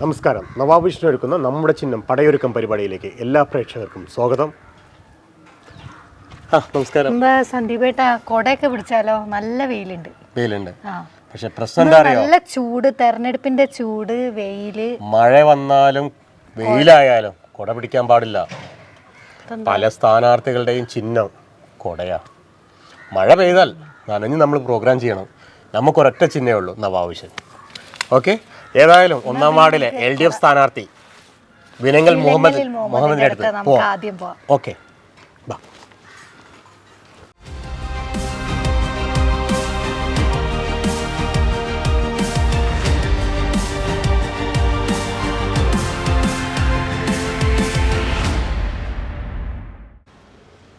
നമസ്കാരം. നവാബ് വിഷ്ണു ഒരുക്കുന്ന നമ്മുടെ ചിഹ്നം പടയൊരുക്കം പരിപാടിയിലേക്ക് എല്ലാ പ്രേക്ഷകർക്കും സ്വാഗതം. നമസ്കാരം. സന്ദീപേട്ട കൊടയൊക്കെ പിടിച്ചാലോ? നല്ല വെയിലുണ്ട്. പക്ഷെ പ്രശ്നം എന്താ അറിയോ? നല്ല ചൂട്, തെരഞ്ഞെടുപ്പിന്റെ ചൂട്, വെയില്. മഴ വന്നാലും വെയിലായാലും കൊട പിടിക്കാൻ പാടില്ല. പല സ്ഥാനാർത്ഥികളുടെയും ചിഹ്നം കൊടയാ. മഴ പെയ്താൽ നനഞ്ഞ് നമ്മൾ പ്രോഗ്രാം ചെയ്യണം. നമുക്കൊരൊറ്റ ചിഹ്നമേ ഉള്ളൂ, നവാബ് വിഷൻ. ഓക്കെ, ഏതായാലും ഒന്നാം വാർഡിലെ LDF സ്ഥാനാർത്ഥി വിനങ്ങൽ മുഹമ്മദിന്റെ അടുത്ത് പോവാം. ഓക്കെ, ബാ.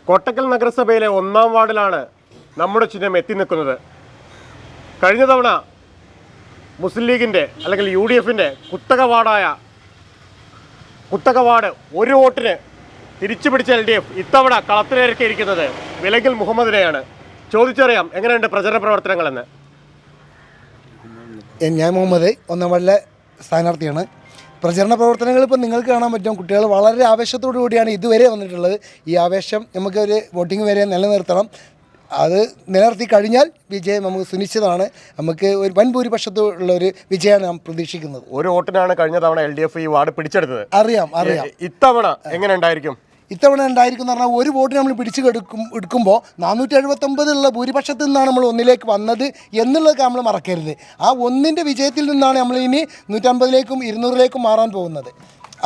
കോട്ടക്കൽ നഗരസഭയിലെ ഒന്നാം വാർഡിലാണ് നമ്മുടെ ചിഹ്നം എത്തി നിൽക്കുന്നത്. കഴിഞ്ഞ തവണ മുസ്ലിം ലീഗിൻ്റെ അല്ലെങ്കിൽ UDFന്റെ കുത്തക വാർഡ് ഒരു വോട്ടിന് തിരിച്ചു പിടിച്ച LDF ഇത്തവണ കളത്തിലിറക്കിയിരിക്കുന്നത് വിലങ്ങൽ മുഹമ്മദിനെയാണ്. ചോദിച്ചറിയാം എങ്ങനെയുണ്ട് പ്രചരണ പ്രവർത്തനങ്ങളെന്ന്. ഞാൻ മുഹമ്മദ്, ഒന്നാം വാർഡിലെ സ്ഥാനാർത്ഥിയാണ്. പ്രചരണ പ്രവർത്തനങ്ങൾ ഇപ്പോൾ നിങ്ങൾക്ക് കാണാൻ പറ്റും. കുട്ടികൾ വളരെ ആവേശത്തോടു കൂടിയാണ് ഇതുവരെ വന്നിട്ടുള്ളത്. ഈ ആവേശം നമുക്കൊരു വോട്ടിംഗ് വരെ നിലനിർത്തണം. അത് നിലനിർത്തി കഴിഞ്ഞാൽ വിജയം നമുക്ക് സുനിശ്ചിതമാണ്. നമുക്ക് ഒരു വൻ ഭൂരിപക്ഷത്തുള്ള ഒരു വിജയമാണ് നാം പ്രതീക്ഷിക്കുന്നത്. ഒരു വോട്ടിനാണ് കഴിഞ്ഞ തവണ LDF ഈ വാർഡ് പിടിച്ചെടുത്തത്. അറിയാം. ഇത്തവണ എങ്ങനെ ഉണ്ടായിരിക്കും? ഇത്തവണ ഉണ്ടായിരിക്കും എന്ന് പറഞ്ഞാൽ ഒരു വോട്ട് നമ്മൾ എടുക്കുമ്പോൾ 479 ഭൂരിപക്ഷത്തിൽ നിന്നാണ് നമ്മൾ ഒന്നിലേക്ക് വന്നത് എന്നുള്ളത് നമ്മൾ മറക്കരുത്. ആ ഒന്നിൻ്റെ വിജയത്തിൽ നിന്നാണ് നമ്മൾ ഇനി 150ലേക്കും 200ലേക്കും മാറാൻ പോകുന്നത്.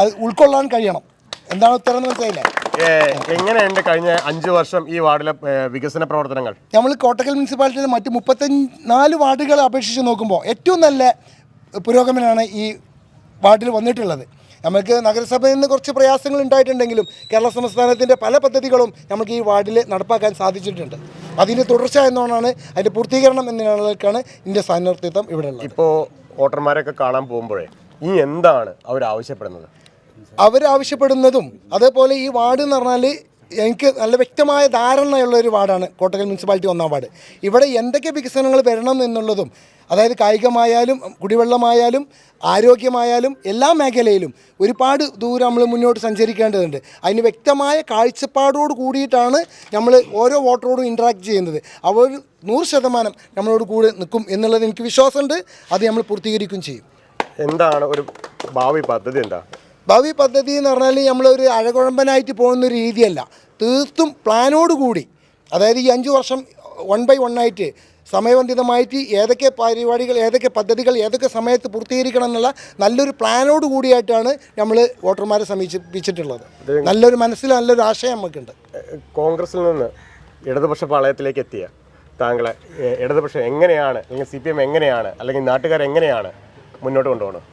അത് ഉൾക്കൊള്ളാൻ കഴിയണം. എന്താണ് ഉത്തരം എന്ന് മനസ്സിലായില്ലേ? എങ്ങനെയുണ്ട് കഴിഞ്ഞ 5 വർഷം ഈ വാർഡിലെ വികസന പ്രവർത്തനങ്ങൾ? നമ്മൾ കോട്ടക്കൽ മുനിസിപ്പാലിറ്റിയിലെ മറ്റ് 34 വാർഡുകളെ അപേക്ഷിച്ച് നോക്കുമ്പോൾ ഏറ്റവും നല്ല പുരോഗമനമാണ് ഈ വാർഡിൽ വന്നിട്ടുള്ളത്. നമുക്ക് നഗരസഭയിൽ നിന്ന് കുറച്ച് പ്രയാസങ്ങൾ ഉണ്ടായിട്ടുണ്ടെങ്കിലും കേരള സംസ്ഥാനത്തിൻ്റെ പല പദ്ധതികളും നമുക്ക് ഈ വാർഡിൽ നടപ്പാക്കാൻ സാധിച്ചിട്ടുണ്ട്. അതിൻ്റെ തുടർച്ച എന്നോണാണ്, അതിൻ്റെ പൂർത്തീകരണം എന്നതിനാണ് ഇതിൻ്റെ സ്ഥാനാർത്ഥിത്വം ഇവിടെ ഉള്ളത്. ഇപ്പോൾ വോട്ടർമാരൊക്കെ കാണാൻ പോകുമ്പോഴേ ഇനി എന്താണ് അവരാവശ്യപ്പെടുന്നത്? അവരാവശ്യപ്പെടുന്നതും അതേപോലെ ഈ വാർഡ് എന്ന് പറഞ്ഞാൽ എനിക്ക് നല്ല വ്യക്തമായ ധാരണയുള്ളൊരു വാർഡാണ് കോട്ടക്കൽ മുനിസിപ്പാലിറ്റി ഒന്നാം വാർഡ്. ഇവിടെ എന്തൊക്കെ വികസനങ്ങൾ വരണം എന്നുള്ളതും, അതായത് കായികമായാലും കുടിവെള്ളമായാലും ആരോഗ്യമായാലും എല്ലാ മേഖലയിലും ഒരുപാട് ദൂരം നമ്മൾ മുന്നോട്ട് സഞ്ചരിക്കേണ്ടതുണ്ട്. അതിന് വ്യക്തമായ കാഴ്ചപ്പാടോട് കൂടിയിട്ടാണ് നമ്മൾ ഓരോ വോട്ടറോടും ഇൻട്രാക്ട് ചെയ്യുന്നത്. അവർ 100% നമ്മളോട് കൂടെ നിൽക്കും എന്നുള്ളത് എനിക്ക് വിശ്വാസമുണ്ട്. അത് നമ്മൾ പൂർത്തീകരിക്കുകയും ചെയ്യും. എന്താണ് ഒരു ഭാവി പദ്ധതി? ഭാവി പദ്ധതി എന്ന് പറഞ്ഞാൽ നമ്മളൊരു അഴകുഴമ്പനായിട്ട് പോകുന്നൊരു രീതിയല്ല, തീർത്തും പ്ലാനോടുകൂടി. അതായത് ഈ 5 വർഷം 1 by 1 ആയിട്ട് സമയബന്ധിതമായിട്ട് ഏതൊക്കെ പരിപാടികൾ, ഏതൊക്കെ പദ്ധതികൾ ഏതൊക്കെ സമയത്ത് പൂർത്തീകരിക്കണം എന്നുള്ള നല്ലൊരു പ്ലാനോട് കൂടിയായിട്ടാണ് നമ്മൾ വോട്ടർമാരെ സമീപിച്ചിട്ടുള്ളത്. നല്ലൊരു മനസ്സിൽ നല്ലൊരു ആശയം നമുക്കുണ്ട്. കോൺഗ്രസിൽ നിന്ന് ഇടതുപക്ഷ പാളയത്തിലേക്ക് എത്തിയ താങ്കളെ ഇടതുപക്ഷം എങ്ങനെയാണ്, അല്ലെങ്കിൽ CPM എങ്ങനെയാണ്, അല്ലെങ്കിൽ നാട്ടുകാരെങ്ങനെയാണ് മുന്നോട്ട് കൊണ്ടുപോകണം?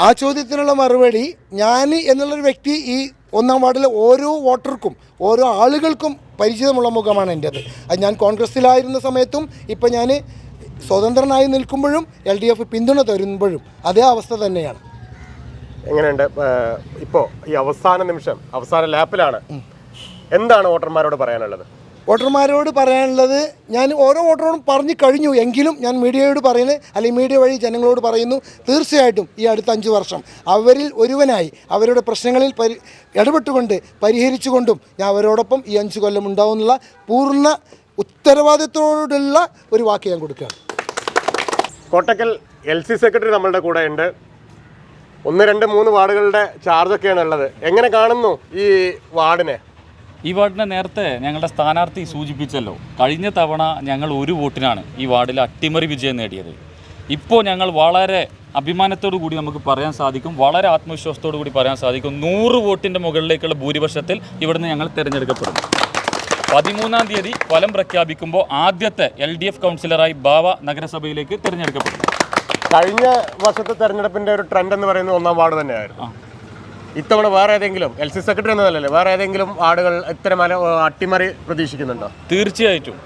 ആ ചോദ്യത്തിനുള്ള മറുപടി, ഞാൻ എന്നുള്ളൊരു വ്യക്തി ഈ ഒന്നാം വാർഡിലെ ഓരോ വോട്ടർക്കും ഓരോ ആളുകൾക്കും പരിചിതമുള്ള മുഖമാണ് എൻ്റേത്. അത് ഞാൻ കോൺഗ്രസ്സിലായിരുന്ന സമയത്തും ഇപ്പം ഞാൻ സ്വതന്ത്രനായി നിൽക്കുമ്പോഴും LDF പിന്തുണ തരുമ്പോഴും അതേ അവസ്ഥ തന്നെയാണ്. എങ്ങനെയുണ്ട് ഇപ്പോൾ ഈ അവസാന നിമിഷം, അവസാന ലാപ്പിലാണ്, എന്താണ് വോട്ടർമാരോട് പറയാനുള്ളത്? വോട്ടർമാരോട് പറയാനുള്ളത്, ഞാൻ ഓരോ വോട്ടറോടും പറഞ്ഞു കഴിഞ്ഞു. എങ്കിലും ഞാൻ മീഡിയയോട് പറയുന്നത്, അല്ലെങ്കിൽ മീഡിയ വഴി ജനങ്ങളോട് പറയുന്നു, തീർച്ചയായിട്ടും ഈ അടുത്ത 5 വർഷം അവരിൽ ഒരുവനായി അവരുടെ പ്രശ്നങ്ങളിൽ ഇടപെട്ടുകൊണ്ട് പരിഹരിച്ചുകൊണ്ടും ഞാൻ അവരോടൊപ്പം ഈ 5 കൊല്ലം ഉണ്ടാവുന്നുള്ള പൂർണ്ണ ഉത്തരവാദിത്തത്തോടുള്ള ഒരു വാക്ക് ഞാൻ കൊടുക്കുകയാണ്. കോട്ടക്കൽ LC സെക്രട്ടറി നമ്മളുടെ കൂടെ ഉണ്ട്. 1, 2, 3 വാർഡുകളുടെ ചാർജൊക്കെയാണ് ഉള്ളത്. എങ്ങനെ കാണുന്നു ഈ വാർഡിനെ? ഈ വാർഡിനെ നേരത്തെ ഞങ്ങളുടെ സ്ഥാനാർത്ഥി സൂചിപ്പിച്ചല്ലോ, കഴിഞ്ഞ തവണ ഞങ്ങൾ 1 വോട്ടിനാണ് ഈ വാർഡിൽ അട്ടിമറി വിജയം നേടിയത്. ഇപ്പോൾ ഞങ്ങൾ വളരെ അഭിമാനത്തോടു കൂടി നമുക്ക് പറയാൻ സാധിക്കും, വളരെ ആത്മവിശ്വാസത്തോടു കൂടി പറയാൻ സാധിക്കും, 100 വോട്ടിൻ്റെ മുകളിലേക്കുള്ള ഭൂരിപക്ഷത്തിൽ ഇവിടുന്ന് ഞങ്ങൾ തിരഞ്ഞെടുക്കപ്പെടും. 13-ാം തീയതി ഫലം പ്രഖ്യാപിക്കുമ്പോൾ ആദ്യത്തെ LDF കൗൺസിലറായി ബാവ നഗരസഭയിലേക്ക് തിരഞ്ഞെടുക്കപ്പെടും. കഴിഞ്ഞ വർഷത്തെ തെരഞ്ഞെടുപ്പിൻ്റെ ഒരു ട്രെൻഡ് എന്ന് പറയുന്നത് ഒന്നാം വാർഡ് തന്നെയായിരുന്നു. ഇത്തവണ വേറെ ഏതെങ്കിലും LC സെക്രട്ടറി എന്നതല്ലേ, വേറെ ഏതെങ്കിലും വാർഡുകൾ ഇത്തരം അട്ടിമറി പ്രതീക്ഷിക്കുന്നുണ്ടോ? തീർച്ചയായിട്ടും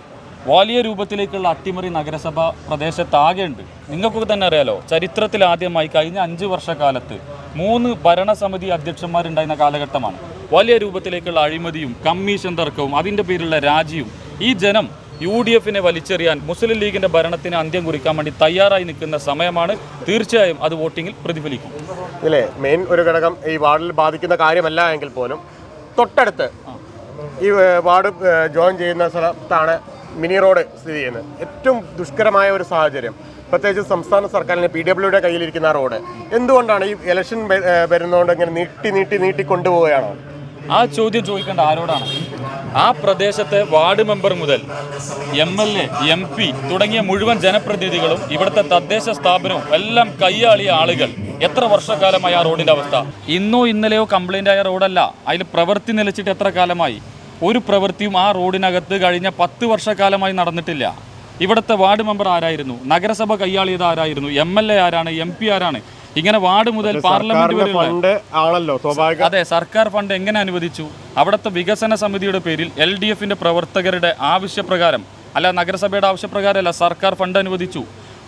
വലിയ രൂപത്തിലേക്കുള്ള അട്ടിമറി നഗരസഭ പ്രദേശത്താകെ ഉണ്ട്. നിങ്ങൾക്കൊക്കെ തന്നെ അറിയാലോ, ചരിത്രത്തിൽ ആദ്യമായി കഴിഞ്ഞ 5 വർഷക്കാലത്ത് 3 ഭരണസമിതി അധ്യക്ഷന്മാരുണ്ടായിരുന്ന കാലഘട്ടമാണ്. വലിയ രൂപത്തിലേക്കുള്ള അഴിമതിയും കമ്മീഷൻ തർക്കവും അതിൻ്റെ പേരിലുള്ള രാജിയും ഈ ജനം UDF വലിച്ചെറിയാൻ മുസ്ലിം ലീഗിന്റെ ഭരണത്തിന് അന്ത്യം കുറിക്കാൻ വേണ്ടി തയ്യാറായി നിൽക്കുന്ന സമയമാണ്. തീർച്ചയായും അത് വോട്ടിങ്ങിൽ പ്രതിഫലിക്കും. ഇതിലെ മെയിൻ ഒരു ഘടകം ഈ വാർഡിൽ ബാധിക്കുന്ന കാര്യമല്ല എങ്കിൽ പോലും തൊട്ടടുത്ത് ഈ വാർഡ് ജോയിൻ ചെയ്യുന്ന സ്ഥലത്താണ് മിനി റോഡ് സ്ഥിതി ചെയ്യുന്നത്. ഏറ്റവും ദുഷ്കരമായ ഒരു സാഹചര്യം, പ്രത്യേകിച്ച് സംസ്ഥാന സർക്കാരിന് PWയുടെ കയ്യിലിരിക്കുന്ന റോഡ് എന്തുകൊണ്ടാണ് ഈ ഇലക്ഷൻ വരുന്നതുകൊണ്ട് ഇങ്ങനെ നീട്ടി കൊണ്ടുപോവുകയാണോ? ആ ചോദ്യം ചോദിക്കേണ്ട ആരോടാണ്? ആ പ്രദേശത്തെ വാർഡ് മെമ്പർ മുതൽ MLA, MP തുടങ്ങിയ മുഴുവൻ ജനപ്രതിനിധികളും ഇവിടുത്തെ തദ്ദേശ സ്ഥാപനവും എല്ലാം കൈയാളിയ ആളുകൾ എത്ര വർഷക്കാലമായി ആ റോഡിൻ്റെ അവസ്ഥ? ഇന്നോ ഇന്നലെയോ കംപ്ലൈൻ്റ് ആയ റോഡല്ല, അതിൽ പ്രവൃത്തി നിലച്ചിട്ട് എത്ര കാലമായി? ഒരു പ്രവൃത്തിയും ആ റോഡിനകത്ത് കഴിഞ്ഞ 10 വർഷക്കാലമായി നടന്നിട്ടില്ല. ഇവിടുത്തെ വാർഡ് മെമ്പർ ആരായിരുന്നു? നഗരസഭ കൈയാളിയത് ആരായിരുന്നു? MLA ആരാണ്? MP ആരാണ്? ഇങ്ങനെ വാർഡ് മുതൽ പാർലമെന്റ് വരെ ആണല്ലോ സ്വാഭാവിക. അതെ, സർക്കാർ ഫണ്ട് എങ്ങനെ അനുവദിച്ചു? അവിടുത്തെ വികസന സമിതിയുടെ പേരിൽ LDFന്റെ പ്രവർത്തകരുടെ ആവശ്യപ്രകാരം, അല്ല നഗരസഭയുടെ ആവശ്യപ്രകാരമല്ല, സർക്കാർ ഫണ്ട് അനുവദിച്ചു.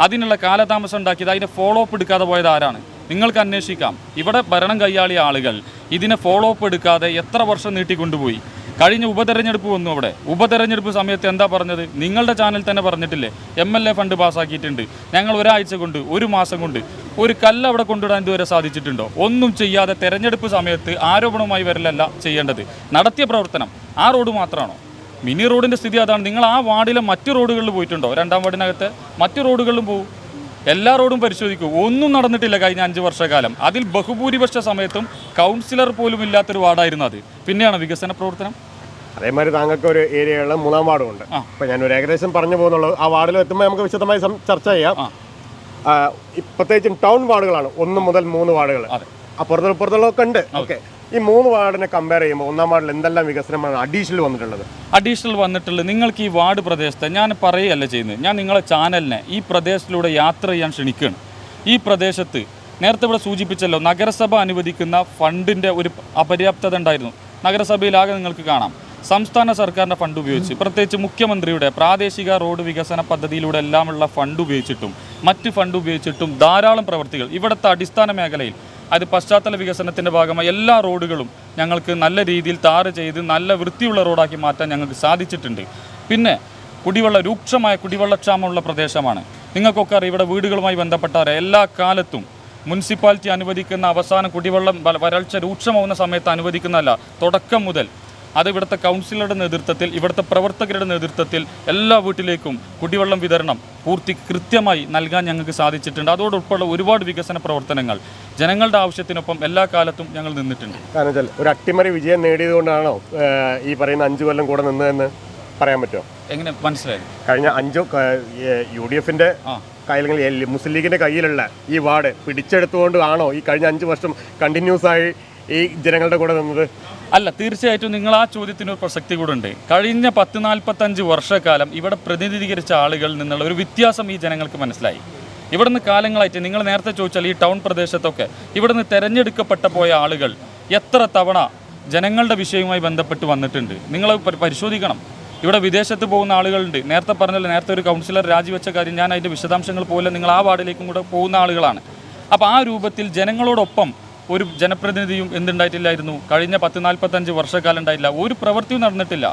അതിനുള്ള കാലതാമസം ഉണ്ടാക്കിയത്, അതിന്റെ ഫോളോ അപ്പ് എടുക്കാതെ പോയത് ആരാണ്? നിങ്ങൾക്ക് അന്വേഷിക്കാം. ഇവിടെ ഭരണം കൈയാളിയ ആളുകൾ ഇതിനെ ഫോളോ അപ്പ് എടുക്കാതെ എത്ര വർഷം നീട്ടിക്കൊണ്ടുപോയി. കഴിഞ്ഞ ഉപതെരഞ്ഞെടുപ്പ് വന്നു. അവിടെ ഉപതെരഞ്ഞെടുപ്പ് സമയത്ത് എന്താ പറഞ്ഞത്? നിങ്ങളുടെ ചാനൽ തന്നെ പറഞ്ഞിട്ടില്ലേ, MLA ഫണ്ട് പാസ്സാക്കിയിട്ടുണ്ട്, ഞങ്ങൾ ഒരാഴ്ച കൊണ്ട് 1 മാസം കൊണ്ട് ഒരു കല്ല് അവിടെ കൊണ്ടുവിടാൻ ഇതുവരെ സാധിച്ചിട്ടുണ്ടോ? ഒന്നും ചെയ്യാതെ തെരഞ്ഞെടുപ്പ് സമയത്ത് ആരോപണവുമായി വരലല്ല ചെയ്യേണ്ടത്. നടത്തിയ പ്രവർത്തനം ആ റോഡ് മാത്രമാണോ? മിനി റോഡിൻ്റെ സ്ഥിതി അതാണ്. നിങ്ങൾ ആ വാർഡിലെ മറ്റു റോഡുകളിൽ പോയിട്ടുണ്ടോ? 2ാം വാർഡിനകത്ത് മറ്റു റോഡുകളിലും പോകും, എല്ലാ റോഡും പരിശോധിക്കൂ. ഒന്നും നടന്നിട്ടില്ല കഴിഞ്ഞ 5 വർഷക്കാലം. അതിൽ ബഹുഭൂരിപക്ഷ സമയത്തും കൗൺസിലർ പോലും ഇല്ലാത്തൊരു വാർഡായിരുന്നു അത്. പിന്നെയാണ് വികസന പ്രവർത്തനം. അതേമാതിരി താങ്കൾക്ക് ഒരു ഏരിയയുള്ള 3ാം വാർഡും ഉണ്ട്. അപ്പോൾ ഞാനൊരു ഏകദേശം പറഞ്ഞു പോകുന്നുള്ളൂ. ആ വാർഡിൽ എത്തുമ്പോൾ നമുക്ക് വിശദമായി ചർച്ച ചെയ്യാം. പ്രത്യേകിച്ചും ടൗൺ വാർഡുകളാണ് 1 മുതൽ 3 വാർഡുകൾ. അപ്പുറത്തുള്ളതൊക്കെ ഉണ്ട്. ഓക്കെ, ഈ 3 വാർഡിനെ കമ്പയർ ചെയ്യുമ്പോൾ 1ാം വാർഡിൽ എന്തെല്ലാം വികസനമാണ് അഡീഷണൽ വന്നിട്ടുള്ളത്? നിങ്ങൾക്ക് ഈ വാർഡ് പ്രദേശത്തെ ഞാൻ പറയുകയല്ല ചെയ്യുന്നത്, ഞാൻ നിങ്ങളെ ചാനലിനെ ഈ പ്രദേശത്തിലൂടെ യാത്ര ചെയ്യാൻ ക്ഷണിക്കുകയാണ്. ഈ പ്രദേശത്ത് നേരത്തെ ഇവിടെ സൂചിപ്പിച്ചല്ലോ, നഗരസഭ അനുവദിക്കുന്ന ഫണ്ടിൻ്റെ ഒരു അപര്യാപ്തത ഉണ്ടായിരുന്നു. നഗരസഭയിലാകെ നിങ്ങൾക്ക് കാണാം സംസ്ഥാന സർക്കാരിൻ്റെ ഫണ്ട് ഉപയോഗിച്ച്, പ്രത്യേകിച്ച് മുഖ്യമന്ത്രിയുടെ പ്രാദേശിക റോഡ് വികസന പദ്ധതിയിലൂടെ എല്ലാമുള്ള ഫണ്ട് ഉപയോഗിച്ചിട്ടും മറ്റ് ഫണ്ട് ഉപയോഗിച്ചിട്ടും ധാരാളം പ്രവൃത്തികൾ ഇവിടുത്തെ അടിസ്ഥാന മേഖലയിൽ, അത് പശ്ചാത്തല വികസനത്തിൻ്റെ ഭാഗമായി എല്ലാ റോഡുകളും ഞങ്ങൾക്ക് നല്ല രീതിയിൽ ടാറ് ചെയ്ത് നല്ല വൃത്തിയുള്ള റോഡാക്കി മാറ്റാൻ ഞങ്ങൾക്ക് സാധിച്ചിട്ടുണ്ട്. പിന്നെ രൂക്ഷമായ കുടിവെള്ളക്ഷാമമുള്ള പ്രദേശമാണ്. നിങ്ങൾക്കൊക്കെ അറിയാം, ഇവിടെ വീടുകളുമായി ബന്ധപ്പെട്ടവരെ എല്ലാ കാലത്തും മുനിസിപ്പാലിറ്റി അനുവദിക്കുന്ന അവസാനം കുടിവെള്ളം വരൾച്ച രൂക്ഷമാവുന്ന സമയത്ത് അനുവദിക്കുന്നതല്ല, തുടക്കം മുതൽ അത് ഇവിടുത്തെ കൗൺസിലറുടെ നേതൃത്വത്തിൽ, ഇവിടുത്തെ പ്രവർത്തകരുടെ നേതൃത്വത്തിൽ എല്ലാ വീട്ടിലേക്കും കുടിവെള്ളം വിതരണം കൃത്യമായി നൽകാൻ ഞങ്ങൾക്ക് സാധിച്ചിട്ടുണ്ട്. അതോടൊപ്പമുള്ള ഒരുപാട് വികസന പ്രവർത്തനങ്ങൾ ജനങ്ങളുടെ ആവശ്യത്തിനൊപ്പം എല്ലാ കാലത്തും ഞങ്ങൾ നിന്നിട്ടുണ്ട്. കാരണം വെച്ചാൽ ഒരു അട്ടിമറി വിജയം നേടിയതുകൊണ്ടാണോ ഈ പറയുന്ന 5 കൊല്ലം കൂടെ നിന്നതെന്ന് പറയാൻ പറ്റുമോ? എങ്ങനെ മനസ്സിലായി? കഴിഞ്ഞ 5 UDFന്റെ അല്ലെങ്കിൽ മുസ്ലിം ലീഗിന്റെ കയ്യിലുള്ള ഈ വാർഡ് പിടിച്ചെടുത്തുകൊണ്ട് ആണോ ഈ കഴിഞ്ഞ 5 വർഷം കണ്ടിന്യൂസ് ആയി ഈ ജനങ്ങളുടെ കൂടെ നിന്നത്? അല്ല, തീർച്ചയായിട്ടും നിങ്ങൾ ആ ചോദ്യത്തിന് ഒരു പ്രസക്തി കൂടെ ഉണ്ട്. കഴിഞ്ഞ 10-45 വർഷക്കാലം ഇവിടെ പ്രതിനിധീകരിച്ച ആളുകളിൽ നിന്നുള്ള ഒരു വ്യത്യാസം ഈ ജനങ്ങൾക്ക് മനസ്സിലായി. ഇവിടുന്ന് കാലങ്ങളായിട്ട് നിങ്ങൾ നേരത്തെ ചോദിച്ചാൽ ഈ ടൗൺ പ്രദേശത്തൊക്കെ ഇവിടുന്ന് തിരഞ്ഞെടുക്കപ്പെട്ട പോയ ആളുകൾ എത്ര തവണ ജനങ്ങളുടെ വിഷയവുമായി ബന്ധപ്പെട്ട് വന്നിട്ടുണ്ട് നിങ്ങൾ പരിശോധിക്കണം. ഇവിടെ വിദേശത്ത് പോകുന്ന ആളുകളുണ്ട്. നേരത്തെ പറഞ്ഞല്ലോ, നേരത്തെ ഒരു കൗൺസിലർ രാജിവെച്ച കാര്യം, ഞാൻ അതിൻ്റെ വിശദാംശങ്ങൾ പോലെ നിങ്ങൾ ആ വാർഡിലേക്കും കൂടെ പോകുന്ന ആളുകളാണ്. അപ്പോൾ ആ രൂപത്തിൽ ജനങ്ങളോടൊപ്പം ഒരു ജനപ്രതിനിധിയും എന്തുണ്ടായിട്ടില്ലായിരുന്നു? കഴിഞ്ഞ 10-45 വർഷക്കാലം ഉണ്ടായില്ല, ഒരു പ്രവൃത്തിയും നടന്നിട്ടില്ല.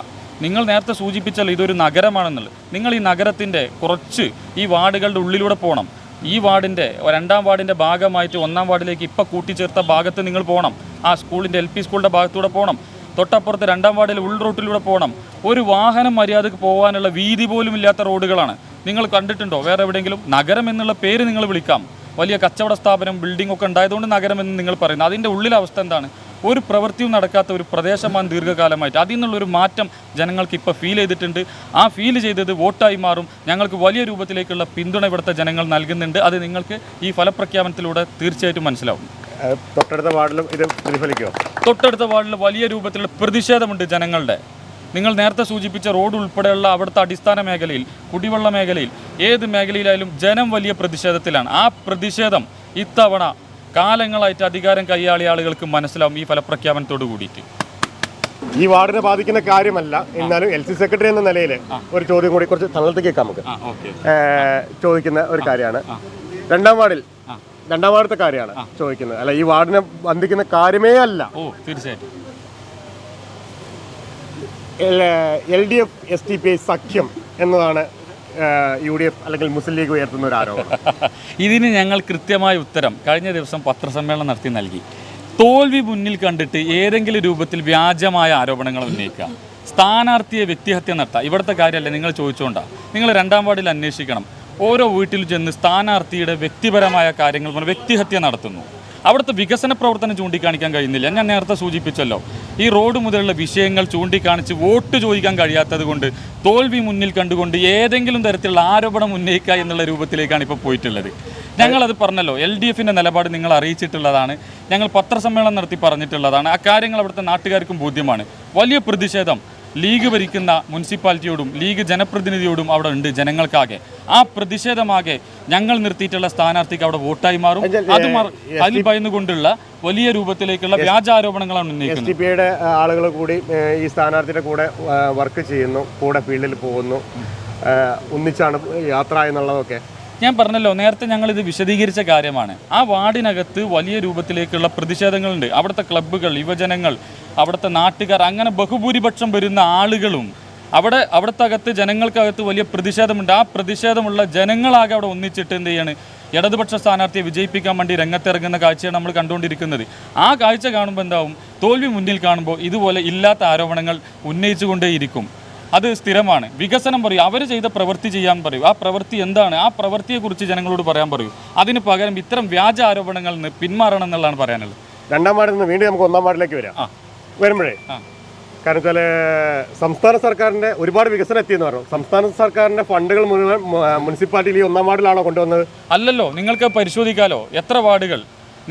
നിങ്ങൾ നേരത്തെ സൂചിപ്പിച്ചല്ലോ ഇതൊരു നഗരമാണെന്നുള്ളത്. നിങ്ങൾ ഈ നഗരത്തിൻ്റെ കുറച്ച് ഈ വാർഡുകളുടെ ഉള്ളിലൂടെ പോകണം. ഈ വാർഡിൻ്റെ 2ാം വാർഡിൻ്റെ ഭാഗമായിട്ട് 1ാം വാർഡിലേക്ക് ഇപ്പോൾ കൂട്ടിച്ചേർത്ത ഭാഗത്ത് നിങ്ങൾ പോകണം. ആ സ്കൂളിൻ്റെ LP സ്കൂളിൻ്റെ ഭാഗത്തൂടെ പോകണം. തൊട്ടപ്പുറത്ത് 2ാം വാർഡിൽ ഉൾറൂട്ടിലൂടെ പോകണം. ഒരു വാഹനം മര്യാദക്ക് പോകാനുള്ള വീതി പോലും ഇല്ലാത്ത റോഡുകളാണ്. നിങ്ങൾ കണ്ടിട്ടുണ്ടോ വേറെ എവിടെയെങ്കിലും? നഗരം എന്നുള്ള പേര് നിങ്ങൾ വിളിക്കാം, വലിയ കച്ചവട സ്ഥാപനം ബിൽഡിംഗ് ഒക്കെ ഉണ്ടായതുകൊണ്ട് നഗരമെന്ന് നിങ്ങൾ പറയുന്നത്. അതിൻ്റെ ഉള്ളിലെ അവസ്ഥ എന്താണ്? ഒരു പ്രവൃത്തിയും നടക്കാത്ത ഒരു പ്രദേശമാണ് ദീർഘകാലമായിട്ട്. അതിൽ നിന്നുള്ളൊരു മാറ്റം ജനങ്ങൾക്ക് ഇപ്പോൾ ഫീൽ ചെയ്തിട്ടുണ്ട്. ആ ഫീൽ ചെയ്തത് വോട്ടായി മാറും. ഞങ്ങൾക്ക് വലിയ രൂപത്തിലേക്കുള്ള പിന്തുണ ഇവിടുത്തെ ജനങ്ങൾ നൽകുന്നുണ്ട്. അത് നിങ്ങൾക്ക് ഈ ഫലപ്രഖ്യാപനത്തിലൂടെ തീർച്ചയായിട്ടും മനസ്സിലാവും. തൊട്ടടുത്ത വാർഡിലും ഇത് പ്രതിഫലിക്കുമോ? തൊട്ടടുത്ത വാർഡിൽ വലിയ രൂപത്തിലുള്ള പ്രതിഷേധമുണ്ട് ജനങ്ങളുടെ. നിങ്ങൾ നേരത്തെ സൂചിപ്പിച്ച റോഡ് ഉൾപ്പെടെയുള്ള അവിടുത്തെ അടിസ്ഥാന മേഖലയിൽ, കുടിവെള്ള മേഖലയിൽ, ഏത് മേഖലയിലായാലും ജനം വലിയ പ്രതിഷേധത്തിലാണ്. ആ പ്രതിഷേധം ഇത്തവണ കാലങ്ങളായിട്ട് അധികാരം കൈയാളിയ ആളുകൾക്ക് മനസ്സിലാവും ഈ ഫലപ്രഖ്യാപനത്തോട് കൂടിയിട്ട്. ഈ വാർഡിനെ ബാധിക്കുന്ന കാര്യമല്ല, എന്നാലും LC സെക്രട്ടറി എന്ന നിലയിൽ ഒരു ചോദ്യം കൂടി കുറച്ച് തള്ളത്തേക്ക് കേൾക്കാം നമുക്ക്. ചോദിക്കുന്ന ഒരു കാര്യമാണ് 2ാം വാർഡിൽ 2ാം വാർഡത്തെ കാര്യമാണ് ചോദിക്കുന്നത്. അല്ല, ഈ വാർഡിനെ ബന്ധിക്കുന്ന കാര്യമേ അല്ല. തീർച്ചയായിട്ടും LDF SDPI സഖ്യം എന്നതാണ് UDF അല്ലെങ്കിൽ മുസ്ലിം ലീഗ് ഉയർത്തുന്ന ഒരു ആരോപണം. ഇതിന് ഞങ്ങൾ കൃത്യമായ ഉത്തരം കഴിഞ്ഞ ദിവസം പത്രസമ്മേളനം നടത്തി നൽകി. തോൽവി മുന്നിൽ കണ്ടിട്ട് ഏതെങ്കിലും രൂപത്തിൽ വ്യാജമായ ആരോപണങ്ങൾ ഉന്നയിക്കുക, സ്ഥാനാർത്ഥിയെ വ്യക്തിഹത്യ നടത്തുക, ഇവിടുത്തെ കാര്യമല്ല. നിങ്ങൾ ചോദിച്ചുകൊണ്ടാണ്, നിങ്ങൾ 2ാം വാർഡിൽ അന്വേഷിക്കണം. ഓരോ വീട്ടിൽ ചെന്ന് സ്ഥാനാർത്ഥിയുടെ വ്യക്തിപരമായ കാര്യങ്ങൾ പറഞ്ഞ് വ്യക്തിഹത്യ നടത്തുന്നു. അവിടുത്തെ വികസന പ്രവർത്തനം ചൂണ്ടിക്കാണിക്കാൻ കഴിയുന്നില്ല. ഞാൻ നേരത്തെ സൂചിപ്പിച്ചല്ലോ, ഈ റോഡ് മുതലുള്ള വിഷയങ്ങൾ ചൂണ്ടിക്കാണിച്ച് വോട്ട് ചോദിക്കാൻ കഴിയാത്തത് കൊണ്ട് തോൽവി മുന്നിൽ കണ്ടുകൊണ്ട് ഏതെങ്കിലും തരത്തിലുള്ള ആരോപണം ഉന്നയിക്കുക എന്നുള്ള രൂപത്തിലേക്കാണ് ഇപ്പോൾ പോയിട്ടുള്ളത്. ഞങ്ങളത് പറഞ്ഞല്ലോ, LDFിൻ്റെ നിലപാട് നിങ്ങൾ അറിയിച്ചിട്ടുള്ളതാണ്, ഞങ്ങൾ പത്രസമ്മേളനം നടത്തി പറഞ്ഞിട്ടുള്ളതാണ്. ആ കാര്യങ്ങൾ അവിടുത്തെ നാട്ടുകാർക്കും ബോധ്യമാണ്. വലിയ പ്രതിഷേധം ലീഗ് ഭരിക്കുന്ന മുനിസിപ്പാലിറ്റിയോടും ലീഗ് ജനപ്രതിനിധിയോടും അവിടെ ഉണ്ട്, ജനങ്ങൾക്കാകെ. ആ പ്രതിഷേധമാകെ ഞങ്ങൾ നിർത്തിയിട്ടുള്ള സ്ഥാനാർത്ഥിക്ക് അവിടെ വോട്ടായി മാറും. അത് അതിൽ ഭയന്നുകൊണ്ടുള്ള വലിയ രൂപത്തിലേക്കുള്ള വ്യാജാരോപണങ്ങളാണ് ഉന്നയിക്കുന്നത്. SDPIയുടെ ആളുകൾ കൂടി ഈ സ്ഥാനാർത്ഥിയുടെ കൂടെ വർക്ക് ചെയ്യുന്നു, കൂടെ ഫീൽഡിൽ പോകുന്നു, ഒന്നിച്ചാണ് യാത്ര എന്നുള്ളതൊക്കെ ഞാൻ പറഞ്ഞല്ലോ, നേരത്തെ ഞങ്ങളിത് വിശദീകരിച്ച കാര്യമാണ്. ആ വാർഡിനകത്ത് വലിയ രൂപത്തിലേക്കുള്ള പ്രതിഷേധങ്ങളുണ്ട്. അവിടുത്തെ ക്ലബ്ബുകൾ, യുവജനങ്ങൾ, അവിടുത്തെ നാട്ടുകാർ, അങ്ങനെ ബഹുഭൂരിപക്ഷം വരുന്ന ആളുകളും അവിടുത്തെ അകത്ത് ജനങ്ങൾക്കകത്ത് വലിയ പ്രതിഷേധമുണ്ട്. ആ പ്രതിഷേധമുള്ള ജനങ്ങളാകെ അവിടെ ഒന്നിച്ചിട്ട് എന്ത് ചെയ്യാണ്, ഇടതുപക്ഷ സ്ഥാനാർത്ഥിയെ വിജയിപ്പിക്കാൻ വേണ്ടി രംഗത്തിറങ്ങുന്ന കാഴ്ചയാണ് നമ്മൾ കണ്ടുകൊണ്ടിരിക്കുന്നത്. ആ കാഴ്ച കാണുമ്പോൾ എന്താവും, തോൽവി മുന്നിൽ കാണുമ്പോൾ ഇതുപോലെ ഇല്ലാത്ത ആരോപണങ്ങൾ ഉന്നയിച്ചുകൊണ്ടേയിരിക്കും. അത് സ്ഥിരമാണ്. വികസനം പറയും, അവർ ചെയ്ത പ്രവൃത്തി ചെയ്യാൻ പറയൂ. ആ പ്രവൃത്തി എന്താണ്, ആ പ്രവൃത്തിയെക്കുറിച്ച് ജനങ്ങളോട് പറയാൻ പറയൂ. അതിന് പകരം ഇത്തരം വ്യാജ ആരോപണങ്ങളിൽ നിന്ന് പിന്മാറണം എന്നുള്ളതാണ് പറയാനുള്ളത്. 2ാം വാർഡിൽ നിന്ന് വീണ്ടും നമുക്ക് 1ാം വാർഡിലേക്ക് വരുമ്പോഴേ, കാരണം വെച്ചാൽ സംസ്ഥാന സർക്കാരിൻ്റെ ഒരുപാട് വികസനം എത്തിയെന്ന് പറഞ്ഞു. സംസ്ഥാന സർക്കാരിൻ്റെ ഫണ്ടുകൾ മുഴുവൻ മുനിസിപ്പാലിറ്റിയിൽ 1ാം വാർഡിലാണോ കൊണ്ടുവന്നത്? അല്ലല്ലോ, നിങ്ങൾക്ക് പരിശോധിക്കാലോ എത്ര വാർഡുകൾ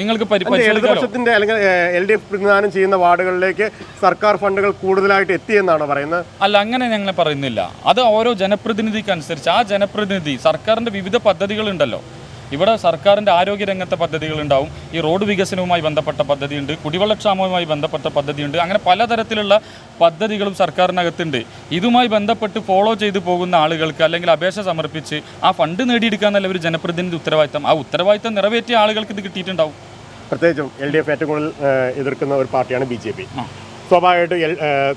നിങ്ങൾക്ക് ഇടതുപക്ഷത്തിന്റെ അല്ലെങ്കിൽ LDF പ്രതിനിധാനം ചെയ്യുന്ന വാർഡുകളിലേക്ക് സർക്കാർ ഫണ്ടുകൾ കൂടുതലായിട്ട് എത്തിയെന്നാണോ പറയുന്നത്? അല്ല, അങ്ങനെ ഞങ്ങൾ പറയുന്നില്ല. അത് ഓരോ ജനപ്രതിനിധിക്ക് അനുസരിച്ച് ആ ജനപ്രതിനിധി സർക്കാരിൻ്റെ വിവിധ പദ്ധതികളുണ്ടല്ലോ. ഇവിടെ സർക്കാരിൻ്റെ ആരോഗ്യരംഗത്തെ പദ്ധതികളുണ്ടാവും, ഈ റോഡ് വികസനവുമായി ബന്ധപ്പെട്ട പദ്ധതിയുണ്ട്, കുടിവെള്ളക്ഷാമവുമായി ബന്ധപ്പെട്ട പദ്ധതിയുണ്ട്. അങ്ങനെ പലതരത്തിലുള്ള പദ്ധതികളും സർക്കാരിനകത്തുണ്ട്. ഇതുമായി ബന്ധപ്പെട്ട് ഫോളോ ചെയ്തു പോകുന്ന ആളുകൾക്ക് അല്ലെങ്കിൽ അപേക്ഷ സമർപ്പിച്ച് ആ ഫണ്ട് നേടിയെടുക്കുക എന്നല്ല ഒരു ജനപ്രതിനിധി ഉത്തരവാദിത്തം. ആ ഉത്തരവാദിത്തം നിറവേറ്റിയ ആളുകൾക്ക് ഇത് കിട്ടിയിട്ടുണ്ടാവും. പ്രത്യേകിച്ചും LDF ഏറ്റവും കൂടുതൽ എതിർക്കുന്ന ഒരു പാർട്ടിയാണ് BJP. സ്വാഭാവികമായിട്ട്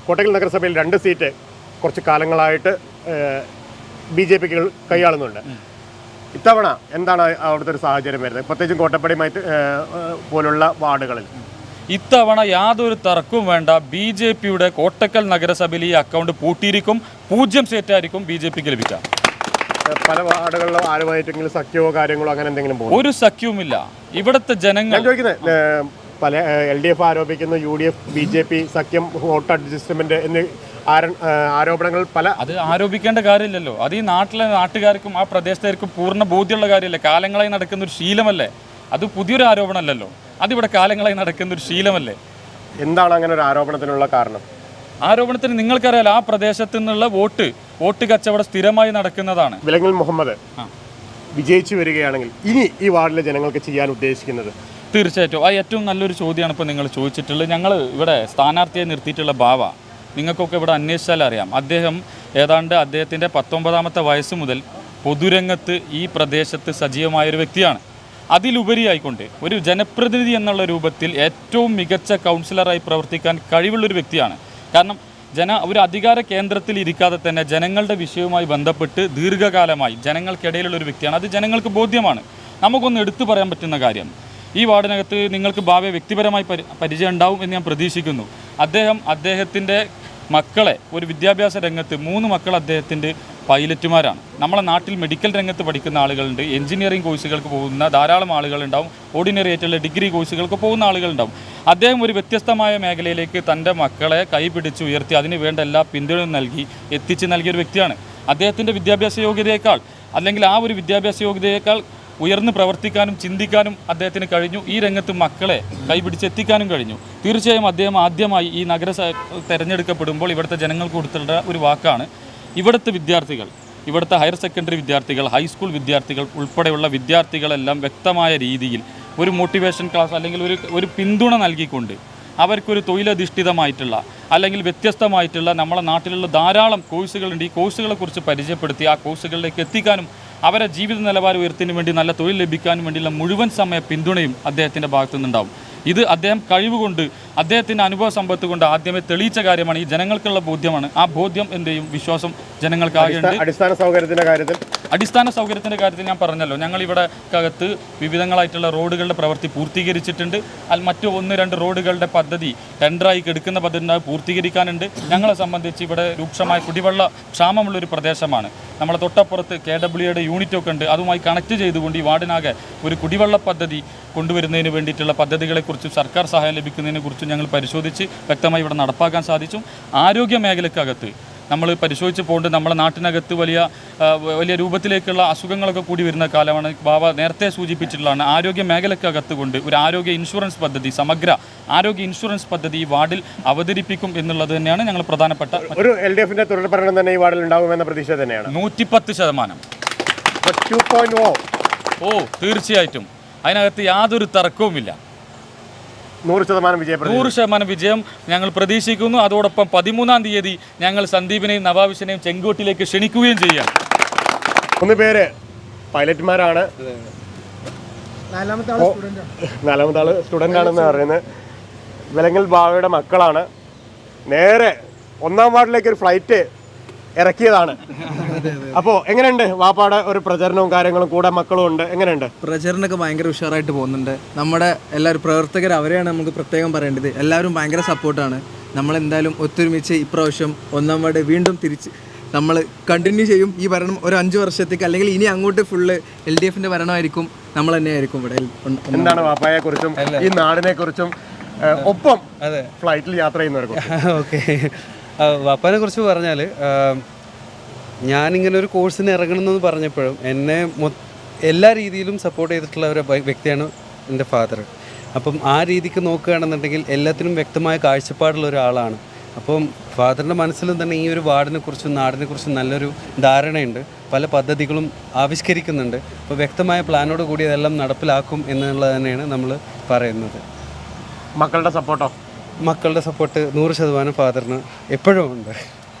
കോട്ടക്കൽ നഗരസഭയിൽ 2 സീറ്റ് കുറച്ച് കാലങ്ങളായിട്ട് BJPക്ക് കൈയാളുന്നുണ്ട്. ഇത്തവണ എന്താണ് അവിടുത്തെ ഒരു സാഹചര്യം വരുന്നത്, പ്രത്യേകിച്ചും കോട്ടപ്പടിയുമായിട്ട് പോലുള്ള വാർഡുകളിൽ? ഇത്തവണ യാതൊരു തർക്കവും വേണ്ട, BJPയുടെ കോട്ടക്കൽ നഗരസഭയിൽ ഈ അക്കൗണ്ട് പൂട്ടിയിരിക്കും. 0 സീറ്റായിരിക്കും BJPക്ക് ലഭിക്കുക. പല വാർഡുകളിലോ ആരുമായിട്ടെങ്കിലും സഖ്യമോ കാര്യങ്ങളോ അങ്ങനെ എന്തെങ്കിലും പോകും? ഒരു സഖ്യവുമില്ല. ഇവിടുത്തെ ജനങ്ങൾ ഞാൻ ചോദിക്കുന്നത്, പല LDF ആരോപിക്കുന്നു UDF BJP സഖ്യം വോട്ട് അഡ്ജസ്റ്റ്മെന്റ് എന്നീ ആരോപണങ്ങൾ അത് ആരോപിക്കേണ്ട കാര്യമില്ലല്ലോ. അത് ഈ നാട്ടുകാർക്കും ആ പ്രദേശത്തേക്കും പൂർണ്ണ ബോധ്യമുള്ള കാര്യമല്ലേ. കാലങ്ങളായി നടക്കുന്ന ഒരു ശീലമല്ലേ, അത് പുതിയൊരു ആരോപണമല്ലല്ലോ. അതിവിടെ കാലങ്ങളായി നടക്കുന്ന ഒരു ശീലമല്ലേ. എന്താണ് അങ്ങനെ ഒരു ആരോപണത്തിനുള്ള കാരണം? ആരോപണത്തിന് നിങ്ങൾക്കറിയാലോ, ആ പ്രദേശത്തു നിന്നുള്ള വോട്ട് കച്ചവടം സ്ഥിരമായി നടക്കുന്നതാണ്. വിലങ്ങൽ മുഹമ്മദ് വിജയിച്ചു വരികയാണെങ്കിൽ ഇനി ഈ വാർഡിലെ ജനങ്ങൾക്ക് ചെയ്യാൻ ഉദ്ദേശിക്കുന്നത്? തീർച്ചയായിട്ടും ആ ഏറ്റവും നല്ലൊരു ചോദ്യമാണ് ഇപ്പോൾ നിങ്ങൾ ചോദിച്ചിട്ടുള്ളത്. ഞങ്ങൾ ഇവിടെ സ്ഥാനാർത്ഥിയെ നിർത്തിയിട്ടുള്ള ബാവ, നിങ്ങൾക്കൊക്കെ ഇവിടെ അന്വേഷിച്ചാൽ അറിയാം. അദ്ദേഹം ഏതാണ്ട് അദ്ദേഹത്തിൻ്റെ 19ാമത്തെ വയസ്സ് മുതൽ പൊതുരംഗത്ത് ഈ പ്രദേശത്ത് സജീവമായൊരു വ്യക്തിയാണ്. അതിലുപരിയായിക്കൊണ്ട് ഒരു ജനപ്രതിനിധി എന്നുള്ള രൂപത്തിൽ ഏറ്റവും മികച്ച കൗൺസിലറായി പ്രവർത്തിക്കാൻ കഴിവുള്ളൊരു വ്യക്തിയാണ്. കാരണം ഒരു അധികാര കേന്ദ്രത്തിൽ ഇരിക്കാതെ തന്നെ ജനങ്ങളുടെ വിഷയവുമായി ബന്ധപ്പെട്ട് ദീർഘകാലമായി ജനങ്ങൾക്കിടയിലുള്ളൊരു വ്യക്തിയാണ്. അത് ജനങ്ങൾക്ക് ബോധ്യമാണ്. നമുക്കൊന്ന് എടുത്തു പറയാൻ പറ്റുന്ന കാര്യം, ഈ വാർഡിനകത്ത് നിങ്ങൾക്ക് ഭാവി വ്യക്തിപരമായി പരിചയം ഉണ്ടാവും എന്ന് ഞാൻ പ്രതീക്ഷിക്കുന്നു. അദ്ദേഹത്തിൻ്റെ മക്കളെ ഒരു വിദ്യാഭ്യാസ രംഗത്ത് 3 മക്കൾ അദ്ദേഹത്തിൻ്റെ പൈലറ്റുമാരാണ്. നമ്മളെ നാട്ടിൽ മെഡിക്കൽ രംഗത്ത് പഠിക്കുന്ന ആളുകളുണ്ട്, എഞ്ചിനീയറിംഗ് കോഴ്സുകൾക്ക് പോകുന്ന ധാരാളം ആളുകളുണ്ടാവും, ഓർഡിനറി ആയിട്ടുള്ള ഡിഗ്രി കോഴ്സുകൾക്ക് പോകുന്ന ആളുകളുണ്ടാവും. അദ്ദേഹം ഒരു വ്യത്യസ്തമായ മേഖലയിലേക്ക് തൻ്റെ മക്കളെ കൈപിടിച്ച് ഉയർത്തി അതിന് വേണ്ട എല്ലാ പിന്തുണയും എത്തിച്ച് നൽകിയൊരു വ്യക്തിയാണ്. അദ്ദേഹത്തിൻ്റെ വിദ്യാഭ്യാസ യോഗ്യതയേക്കാൾ അല്ലെങ്കിൽ ആ ഒരു വിദ്യാഭ്യാസ യോഗ്യതയേക്കാൾ ഉയർന്ന് പ്രവർത്തിക്കാനും ചിന്തിക്കാനും അദ്ദേഹത്തിന് കഴിഞ്ഞു. ഈ രംഗത്ത് മക്കളെ കൈപിടിച്ചെത്തിക്കാനും കഴിഞ്ഞു. തീർച്ചയായും അദ്ദേഹം ആദ്യമായി ഈ നഗരസഭ തിരഞ്ഞെടുക്കപ്പെടുമ്പോൾ ഇവിടുത്തെ ജനങ്ങൾക്ക് കൊടുത്തിട്ടുള്ള ഒരു വാക്കാണ്, ഇവിടുത്തെ വിദ്യാർത്ഥികൾ, ഇവിടുത്തെ ഹയർ സെക്കൻഡറി വിദ്യാർത്ഥികൾ, ഹൈസ്കൂൾ വിദ്യാർത്ഥികൾ ഉൾപ്പെടെയുള്ള വിദ്യാർത്ഥികളെല്ലാം വ്യക്തമായ രീതിയിൽ ഒരു മോട്ടിവേഷൻ ക്ലാസ് അല്ലെങ്കിൽ ഒരു പിന്തുണ നൽകിക്കൊണ്ട് അവർക്കൊരു തൊഴിലധിഷ്ഠിതമായിട്ടുള്ള അല്ലെങ്കിൽ വ്യത്യസ്തമായിട്ടുള്ള നമ്മളെ നാട്ടിലുള്ള ധാരാളം കോഴ്സുകളുണ്ട്. ഈ കോഴ്സുകളെക്കുറിച്ച് പരിചയപ്പെടുത്തി ആ കോഴ്സുകളിലേക്ക് എത്തിക്കാനും അവരെ ജീവിത നിലവാരം ഉയർത്തുന്നതിന് വേണ്ടി നല്ല തൊഴിൽ ലഭിക്കാനും വേണ്ടിയുള്ള മുഴുവൻ സമയ പിന്തുണയും അദ്ദേഹത്തിൻ്റെ ഭാഗത്തു നിന്നുണ്ടാവും. ഇത് അദ്ദേഹം കഴിവുകൊണ്ട് അദ്ദേഹത്തിൻ്റെ അനുഭവ സമ്പത്ത് കൊണ്ട് ആദ്യമേ തെളിയിച്ച കാര്യമാണ്. ഈ ജനങ്ങൾക്കുള്ള ബോധ്യമാണ്. ആ ബോധ്യം എന്തെയും വിശ്വാസം ജനങ്ങൾക്കാകെയുണ്ട്. അടിസ്ഥാന സൗകര്യത്തിൻ്റെ കാര്യത്തിൽ ഞാൻ പറഞ്ഞല്ലോ, ഞങ്ങളിവിടെ അകത്ത് വിവിധങ്ങളായിട്ടുള്ള റോഡുകളുടെ പ്രവൃത്തി പൂർത്തീകരിച്ചിട്ടുണ്ട്. മറ്റു 1-2 റോഡുകളുടെ പദ്ധതി ടെൻഡറായി എടുക്കുന്ന പദ്ധതി പൂർത്തീകരിക്കാനുണ്ട്. ഞങ്ങളെ സംബന്ധിച്ച് ഇവിടെ രൂക്ഷമായ കുടിവെള്ള ക്ഷാമമുള്ളൊരു പ്രദേശമാണ്. നമ്മളെ തൊട്ടപ്പുറത്ത് KWAയുടെ യൂണിറ്റൊക്കെ ഉണ്ട്. അതുമായി കണക്ട് ചെയ്തുകൊണ്ട് ഈ വാർഡിനാകെ ഒരു കുടിവെള്ള പദ്ധതി കൊണ്ടുവരുന്നതിന് വേണ്ടിയിട്ടുള്ള പദ്ധതികളെക്കുറിച്ചും സർക്കാർ സഹായം ലഭിക്കുന്നതിനെക്കുറിച്ചും ഞങ്ങൾ പരിശോധിച്ച് വ്യക്തമായി ഇവിടെ നടപ്പാക്കാൻ സാധിച്ചു. ആരോഗ്യ മേഖലക്കകത്ത് നമ്മൾ പരിശോധിച്ച് പോകൊണ്ട് നമ്മുടെ നാട്ടിനകത്ത് വലിയ രൂപത്തിലേക്കുള്ള അസുഖങ്ങളൊക്കെ കൂടി വരുന്ന കാലമാണ്. ബാബ നേരത്തെ സൂചിപ്പിച്ചിട്ടുള്ളതാണ്. ആരോഗ്യ മേഖലക്കകത്ത് കൊണ്ട് ഒരു ആരോഗ്യ ഇൻഷുറൻസ് പദ്ധതി, സമഗ്ര ആരോഗ്യ ഇൻഷുറൻസ് പദ്ധതി ഈ വാർഡിൽ അവതരിപ്പിക്കും എന്നുള്ളത് തന്നെയാണ് ഞങ്ങൾ പ്രധാനപ്പെട്ട ഒരു LDFന്റെ തുടർ ഭരണം തന്നെ ഈ വാർഡിൽ ഉണ്ടാകുമെന്ന പ്രതീക്ഷ തന്നെയാണ്. 110%. തീർച്ചയായിട്ടും അതിനകത്ത് യാതൊരു തർക്കവുമില്ല. 100% വിജയം ഞങ്ങൾ പ്രതീക്ഷിക്കുന്നു. അതോടൊപ്പം 13-ാം തീയതി ഞങ്ങൾ സന്ദീപിനെയും നവാബിഷിനെയും ചെങ്കോട്ടിലേക്ക് ക്ഷണിക്കുകയും ചെയ്യാം. 3 പേര് പൈലറ്റ്മാരാണ്. 4-ാമത്തെ ആള് സ്റ്റുഡൻ്റ് ആണെന്ന് പറയുന്നത്. വിലങ്ങൽ ബാവയുടെ മക്കളാണ്. നേരെ 1-ാം വാർഡിലേക്ക് ഒരു ഫ്ലൈറ്റ് ഇറക്കിയതാണ്. അപ്പോൾ എങ്ങനെയുണ്ട് വാപ്പാടെ ഒരു പ്രചരണവും കാര്യങ്ങളും, കൂടെ മക്കളും ഉണ്ട്, എങ്ങനെയുണ്ട് പ്രചരണമൊക്കെ? ഭയങ്കര ഉഷാറായിട്ട് പോകുന്നുണ്ട്. നമ്മുടെ എല്ലാവരും പ്രവർത്തകർ, അവരെയാണ് നമുക്ക് പ്രത്യേകം പറയേണ്ടത്. എല്ലാവരും ഭയങ്കര സപ്പോർട്ടാണ്. നമ്മളെന്തായാലും ഒത്തൊരുമിച്ച് ഇപ്രാവശ്യം 1-ാം വാർഡ് വീണ്ടും തിരിച്ച് നമ്മൾ കണ്ടിന്യൂ ചെയ്യും. ഈ ഭരണം ഒരു 5 വർഷത്തേക്ക്, അല്ലെങ്കിൽ ഇനി അങ്ങോട്ട് ഫുള്ള് LDFന്റെ ഭരണമായിരിക്കും, നമ്മൾ തന്നെയായിരിക്കും ഇവിടെ. എന്താണ് വാപ്പായെ കുറിച്ചും ഈ നാടിനെ കുറിച്ചും ഒപ്പം ഫ്ലൈറ്റിൽ യാത്ര ചെയ്യുന്നവർക്കും? ഓക്കെ, വാപ്പാനെ കുറിച്ച് പറഞ്ഞാൽ, ഞാനിങ്ങനെ ഒരു കോഴ്സിന് ഇറങ്ങണമെന്ന് പറഞ്ഞപ്പോഴും എന്നെ എല്ലാ രീതിയിലും സപ്പോർട്ട് ചെയ്തിട്ടുള്ള ഒരു വ്യക്തിയാണ് എൻ്റെ ഫാദർ. അപ്പം ആ രീതിക്ക് നോക്കുകയാണെന്നുണ്ടെങ്കിൽ എല്ലാത്തിനും വ്യക്തമായ കാഴ്ചപ്പാടുള്ള ഒരാളാണ്. അപ്പം ഫാദറിൻ്റെ മനസ്സിലും തന്നെ ഈ ഒരു വാർഡിനെക്കുറിച്ചും നാടിനെക്കുറിച്ചും നല്ലൊരു ധാരണയുണ്ട്. പല പദ്ധതികളും ആവിഷ്കരിക്കുന്നുണ്ട്. അപ്പോൾ വ്യക്തമായ പ്ലാനോട് കൂടി അതെല്ലാം നടപ്പിലാക്കും എന്നുള്ളത് തന്നെയാണ് നമ്മൾ പറയുന്നത്. മക്കളുടെ സപ്പോർട്ടോ? മക്കളുടെ സപ്പോർട്ട് 100% ഫാദറിന് എപ്പോഴും ഉണ്ട്.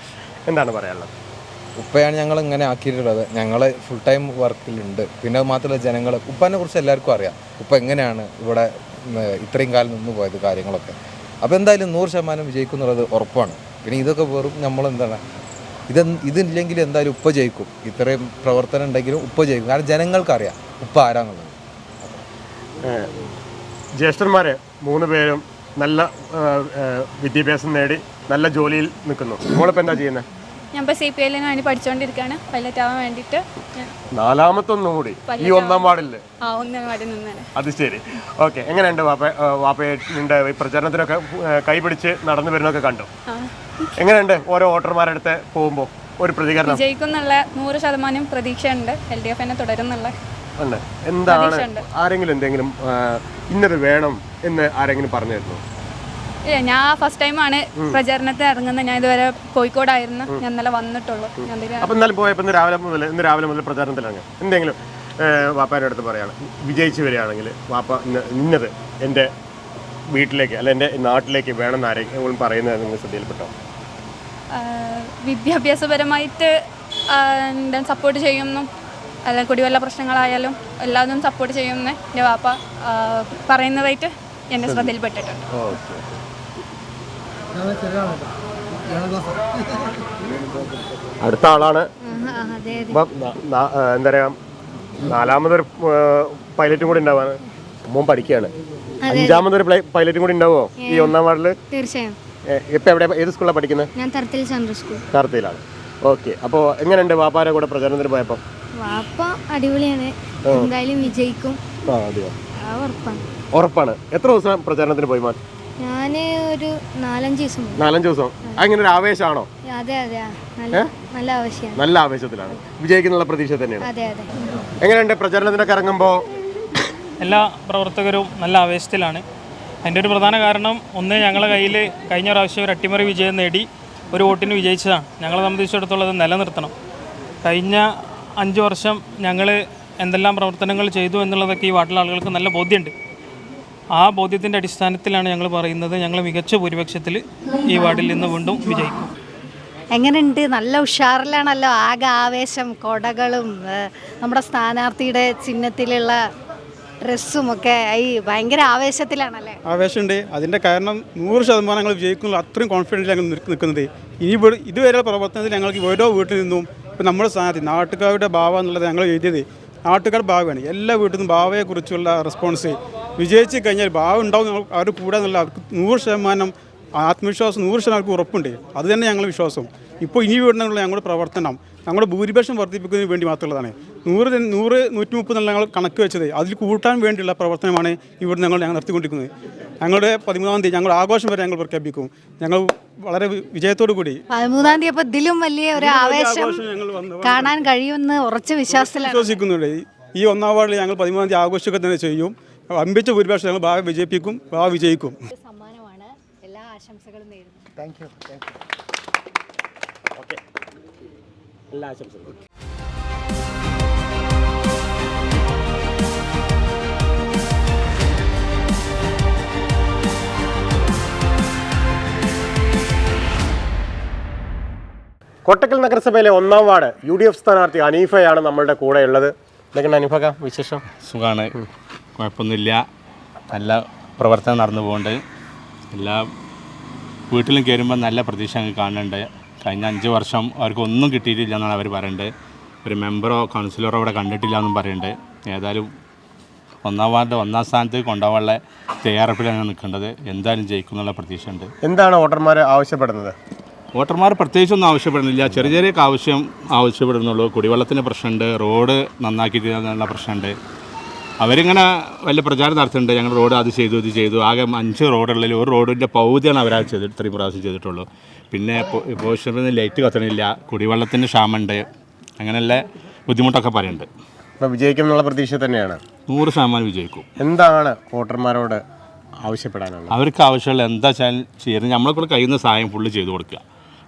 എന്താണ് പറയാനുള്ളത്? ഉപ്പയാണ് ഞങ്ങൾ ഇങ്ങനെ ആക്കിയിട്ടുള്ളത്. ഞങ്ങൾ ഫുൾ ടൈം വർക്കിലുണ്ട്. പിന്നെ അത് മാത്രമല്ല, ജനങ്ങൾ ഉപ്പനെ കുറിച്ച് എല്ലാവർക്കും അറിയാം. ഉപ്പ എങ്ങനെയാണ് ഇവിടെ ഇത്രയും കാലം നിന്ന് പോയത് കാര്യങ്ങളൊക്കെ. അപ്പോൾ എന്തായാലും 100% വിജയിക്കും എന്നുള്ളത് ഉറപ്പാണ്. പിന്നെ ഇതൊക്കെ വെറും നമ്മളെന്താണ്, ഇതില്ലെങ്കിൽ എന്തായാലും ഉപ്പ ജയിക്കും. ഇത്രയും പ്രവർത്തനം ഉണ്ടെങ്കിലും ഉപ്പ ജയിക്കും. കാരണം ജനങ്ങൾക്കറിയാം ഉപ്പ ആരാന്നുള്ളത്. ജ്യേഷ്ഠന്മാരെ 3 പേരും നല്ല വിദ്യാഭ്യാസം നേടി നല്ല ജോലിയിൽ നിൽക്കുന്നു. നമ്മളിപ്പോൾ എന്താ ചെയ്യുന്നത്? ഞാൻ ഇപ്പോൾ CPL-ന് വേണ്ടി പഠിച്ചുകൊണ്ടിരിക്കുകയാണ്, പൈലറ്റ് ആവാൻ വേണ്ടിയിട്ട്. 4-ാമത്തെ കൂടി ഈ 1-ാം വാർഡിൽ? 1-ാം വാർഡിൽ നിന്നാണ്. അത് ശരി. ഓക്കെ, എങ്ങനെയുണ്ട് വാപ്പയുടെ പ്രചരണത്തിനൊക്കെ കൈപിടിച്ച് നടന്നു വരുന്നൊക്കെ കണ്ടു? എങ്ങനെയുണ്ട് ഓരോ വോട്ടർമാരുടെ പോകുമ്പോൾ ഒരു പ്രതികരണം? വിജയിക്കുന്നുള്ള 100% പ്രതീക്ഷയുണ്ട്. LDF തന്നെ തുടരുന്നുള്ള ഉണ്ട്. എന്താണ് ആരെങ്കിലും എന്തെങ്കിലും ഇന്നത് വേണം എന്ന് ആരെങ്കിലും പറഞ്ഞിരുന്നു? ഇല്ല, ഞാൻ ഫസ്റ്റ് ടൈമാണ് പ്രചരണത്തിന് ഇറങ്ങുന്നത്. ഞാൻ ഇതുവരെ കോഴിക്കോടായിരുന്നു. ഞാൻ ഇന്നലെ വന്നിട്ടുള്ളൂ. അപ്പം ഇന്നലെ പോയപ്പോൾ ഇന്ന് രാവിലെ മുതൽ പ്രചാരണത്തിലാണ്. എന്തെങ്കിലും വാപ്പാൻ്റെ അടുത്ത് പറയുകയാണ്, വിജയിച്ച് വരികയാണെങ്കിൽ വാപ്പ ഇന്നത് എൻ്റെ വീട്ടിലേക്ക് അല്ല എൻ്റെ നാട്ടിലേക്ക് വേണമെന്ന് ആരെങ്കിലും പറയുന്നത് നിങ്ങൾ ശ്രദ്ധയിൽപ്പെട്ടോ? വിദ്യാഭ്യാസപരമായിട്ട് സപ്പോർട്ട് ചെയ്യുന്നു. അല്ല, കുടിവെള്ള പ്രശ്നങ്ങളായാലും എല്ലാതും സപ്പോർട്ട് ചെയ്യുമെന്ന് എൻ്റെ വാപ്പ പറയുന്നതായിട്ട് എൻ്റെ ശ്രദ്ധയിൽപ്പെട്ടിട്ടുണ്ട്. അടുത്ത ആളാണ്. എന്താ പറയുക, 4-ാമതൊരു പൈലറ്റും കൂടി ഉണ്ടാവാണ്. മോൻ പഠിക്കുകയാണ്. 5-ാമതൊരു പൈലറ്റും കൂടി ഉണ്ടാവുമോ ഈ 1-ാം വാർഡിൽ? തീർച്ചയായും. ഇപ്പം എവിടെ, ഏത് സ്കൂളിലാണ് പഠിക്കുന്നത്? ഞാൻ തരത്തിൽ സെൻട്രൽ സ്കൂൾ. തരത്തിലാണ്. ഓക്കെ, അപ്പോൾ എങ്ങനെയുണ്ട് വാപ്പാരെ കൂടെ പ്രചരണത്തിന് പോയപ്പോൾ? വാപ്പ അടിപൊളിയാണ്. എന്തായാലും വിജയിക്കും. ഉറപ്പാണ്. എത്ര ദിവസം പ്രചരണത്തിന് പോയി മാൻ? ഞാൻ ഒരു 4-5 ദിവസം. 4-5 ദിവസം. അങ്ങനെ ഒരു ആവേശമാണോ? അതെ അതെ, നല്ല ആവേശമാണ്. നല്ല ആവേശത്തിലാണ്. വിജയിക്കുന്നുള്ള പ്രതീക്ഷ തന്നെയാണ്. അതെ അതെ. എങ്ങനെയുണ്ട് പ്രചരണത്തിനൊക്കെ ഇറങ്ങുമ്പോൾ? എല്ലാ പ്രവർത്തകരും നല്ല ആവേശത്തിലാണ്. അതിൻ്റെ ഒരു പ്രധാന കാരണം, ഒന്ന്, ഞങ്ങളുടെ കയ്യിൽ കഴിഞ്ഞ പ്രാവശ്യം ഒരു അട്ടിമറി വിജയം നേടി ഒരു വോട്ടിന് വിജയിച്ചതാണ്. ഞങ്ങളെ സംബന്ധിച്ചിടത്തോളം അത് നിലനിർത്തണം. കഴിഞ്ഞ 5 വർഷം ഞങ്ങൾ എന്തെല്ലാം പ്രവർത്തനങ്ങൾ ചെയ്തു എന്നുള്ളതൊക്കെ ഈ വാർഡിലെ ആളുകൾക്ക് നല്ല ബോധ്യമുണ്ട്. ആ ബോധ്യത്തിൻ്റെ അടിസ്ഥാനത്തിലാണ് ഞങ്ങൾ പറയുന്നത് ഞങ്ങൾ മികച്ച ഭൂരിപക്ഷത്തിൽ ഈ വാർഡിൽ നിന്ന് വീണ്ടും വിജയിക്കും. എങ്ങനെയുണ്ട്? നല്ല ഉഷാറിലാണല്ലോ. ആകെ ആവേശം, കൊടകളും നമ്മുടെ സ്ഥാനാർത്ഥിയുടെ ചിഹ്നത്തിലുള്ള ഡ്രസ്സും ഒക്കെ ഈ ഭയങ്കര ആവേശത്തിലാണല്ലേ? ആവേശമുണ്ട്. അതിൻ്റെ കാരണം 100% ഞങ്ങൾ വിജയിക്കുന്നുള്ള അത്രയും കോൺഫിഡൻസ് ഞങ്ങൾ നിൽക്കുന്നത്. ഇനി ഇതുവരെ പ്രവർത്തനത്തിൽ ഞങ്ങൾക്ക് ഓരോ വീട്ടിൽ നിന്നും ഇപ്പം നമ്മുടെ സ്ഥാനത്ത് നാട്ടുകാരുടെ ഭാവം എന്നുള്ളത് ഞങ്ങൾ എഴുതിയത് നാട്ടുകാർ ഭാവമാണ്. എല്ലാ വീട്ടിൽ നിന്നും ഭാവയെക്കുറിച്ചുള്ള റെസ്പോൺസ് വിജയിച്ച് കഴിഞ്ഞാൽ ഭാവം ഉണ്ടാവും അവർ കൂടാന്നുള്ള അവർക്ക് 100% ആത്മവിശ്വാസം 100% അവർക്ക് ഉറപ്പുണ്ട്. അത് തന്നെ ഞങ്ങളുടെ വിശ്വാസം. ഇപ്പോൾ ഇനി വീടിനുള്ള ഞങ്ങളുടെ പ്രവർത്തനം ഞങ്ങളുടെ ഭൂരിപക്ഷം വർദ്ധിപ്പിക്കുന്നതിന് വേണ്ടി മാത്രമുള്ളതാണ്. 100-130 എന്നുള്ള ഞങ്ങൾ കണക്ക് വെച്ചത് അതിൽ കൂട്ടാൻ വേണ്ടിയുള്ള പ്രവർത്തനമാണ് ഇവിടെ ഞങ്ങൾ നടത്തിക്കൊണ്ടിരിക്കുന്നത്. ഞങ്ങളുടെ 13-ാം തീയതി ഞങ്ങൾ ആഘോഷം വരെ ഞങ്ങൾ പ്രഖ്യാപിക്കും. ഞങ്ങൾ വളരെ വിജയത്തോടു കൂടി 13-ാം തീയതി അപ്പോൾ ഇതിലും വലിയ ഒരു ആവേശം കാണാൻ കഴിയുമെന്ന് ഉറച്ച വിശ്വസിക്കുന്നുണ്ട്. ഈ 1-ാം വാർഡിൽ ഞങ്ങൾ 13-ാം തീയതി ആഘോഷിക്കുക തന്നെ ചെയ്യും. അമ്പിച്ച ഭൂരിപക്ഷം ഞങ്ങൾ ഭാവി വിജയിപ്പിക്കും, ഭാവി വിജയിക്കും. സമ്മാനമാണ്. എല്ലാ ആശംസകളും നേരുന്നു. Thank you. ഓക്കെ, എല്ലാ ആശംസകളും. കോട്ടക്കൽ നഗരസഭയിലെ 1-ാം വാർഡ് UDF സ്ഥാനാർത്ഥി അനീഫയാണ് നമ്മളുടെ കൂടെ ഉള്ളത്. എന്തൊക്കെയാണ് അനീഫക്ക വിശേഷം? സുഖമാണ്, കുഴപ്പമൊന്നുമില്ല. നല്ല പ്രവർത്തനം നടന്നു പോകുന്നുണ്ട്. എല്ലാ വീട്ടിലും കയറുമ്പോൾ നല്ല പ്രതീക്ഷ ഞങ്ങൾക്ക് കാണുന്നുണ്ട്. കഴിഞ്ഞ 5 വർഷം അവർക്ക് ഒന്നും കിട്ടിയിട്ടില്ല എന്നാണ് അവർ പറയുന്നത്. ഒരു മെമ്പറോ കൗൺസിലറോ ഇവിടെ കണ്ടിട്ടില്ല എന്നും പറയുന്നുണ്ട്. ഏതായാലും 1-ാം വാർഡ് 1-ാം സ്ഥാനത്ത് കൊണ്ടുപോകാനുള്ള തയ്യാറെടുപ്പിലാണ് നിൽക്കേണ്ടത്. എന്തായാലും ജയിക്കും എന്നുള്ള പ്രതീക്ഷ ഉണ്ട്. എന്താണ് വോട്ടർമാർ ആവശ്യപ്പെടുന്നത്? വോട്ടർമാർ പ്രത്യേകിച്ചൊന്നും ആവശ്യപ്പെടുന്നില്ല. ചെറിയ ചെറിയ ആവശ്യപ്പെടുന്നുള്ളൂ. കുടിവെള്ളത്തിൻ്റെ പ്രശ്നമുണ്ട്, റോഡ് നന്നാക്കിയിട്ടുള്ള പ്രശ്നമുണ്ട്. അവരിങ്ങനെ വലിയ പ്രചാരം നടത്തുന്നുണ്ട്. ഞങ്ങൾ റോഡ് അത് ചെയ്തു ഇത് ചെയ്തു. ആകെ 5 റോഡുകളിൽ ഒരു റോഡിൻ്റെ പകുതിയാണ് അവരാ ഇത്രയും പ്രാവശ്യം ചെയ്തിട്ടുള്ളൂ. പിന്നെ പോഷന് ലൈറ്റ് കത്തണില്ല, കുടിവെള്ളത്തിൻ്റെ ക്ഷാമമുണ്ട്, അങ്ങനെയുള്ള ബുദ്ധിമുട്ടൊക്കെ പറയുന്നുണ്ട്. അപ്പോൾ വിജയിക്കും എന്നുള്ള പ്രതീക്ഷ തന്നെയാണ്. 100% വിജയിക്കും. എന്താണ് വോട്ടർമാരോട് ആവശ്യപ്പെടാനുള്ളത്? അവർക്ക് ആവശ്യമുള്ള എന്താ വെച്ചാൽ ചെയ്യുന്നത് നമ്മളെ കൂടെ കഴിയുന്ന സഹായം ഫുള്ള് ചെയ്തു കൊടുക്കുക.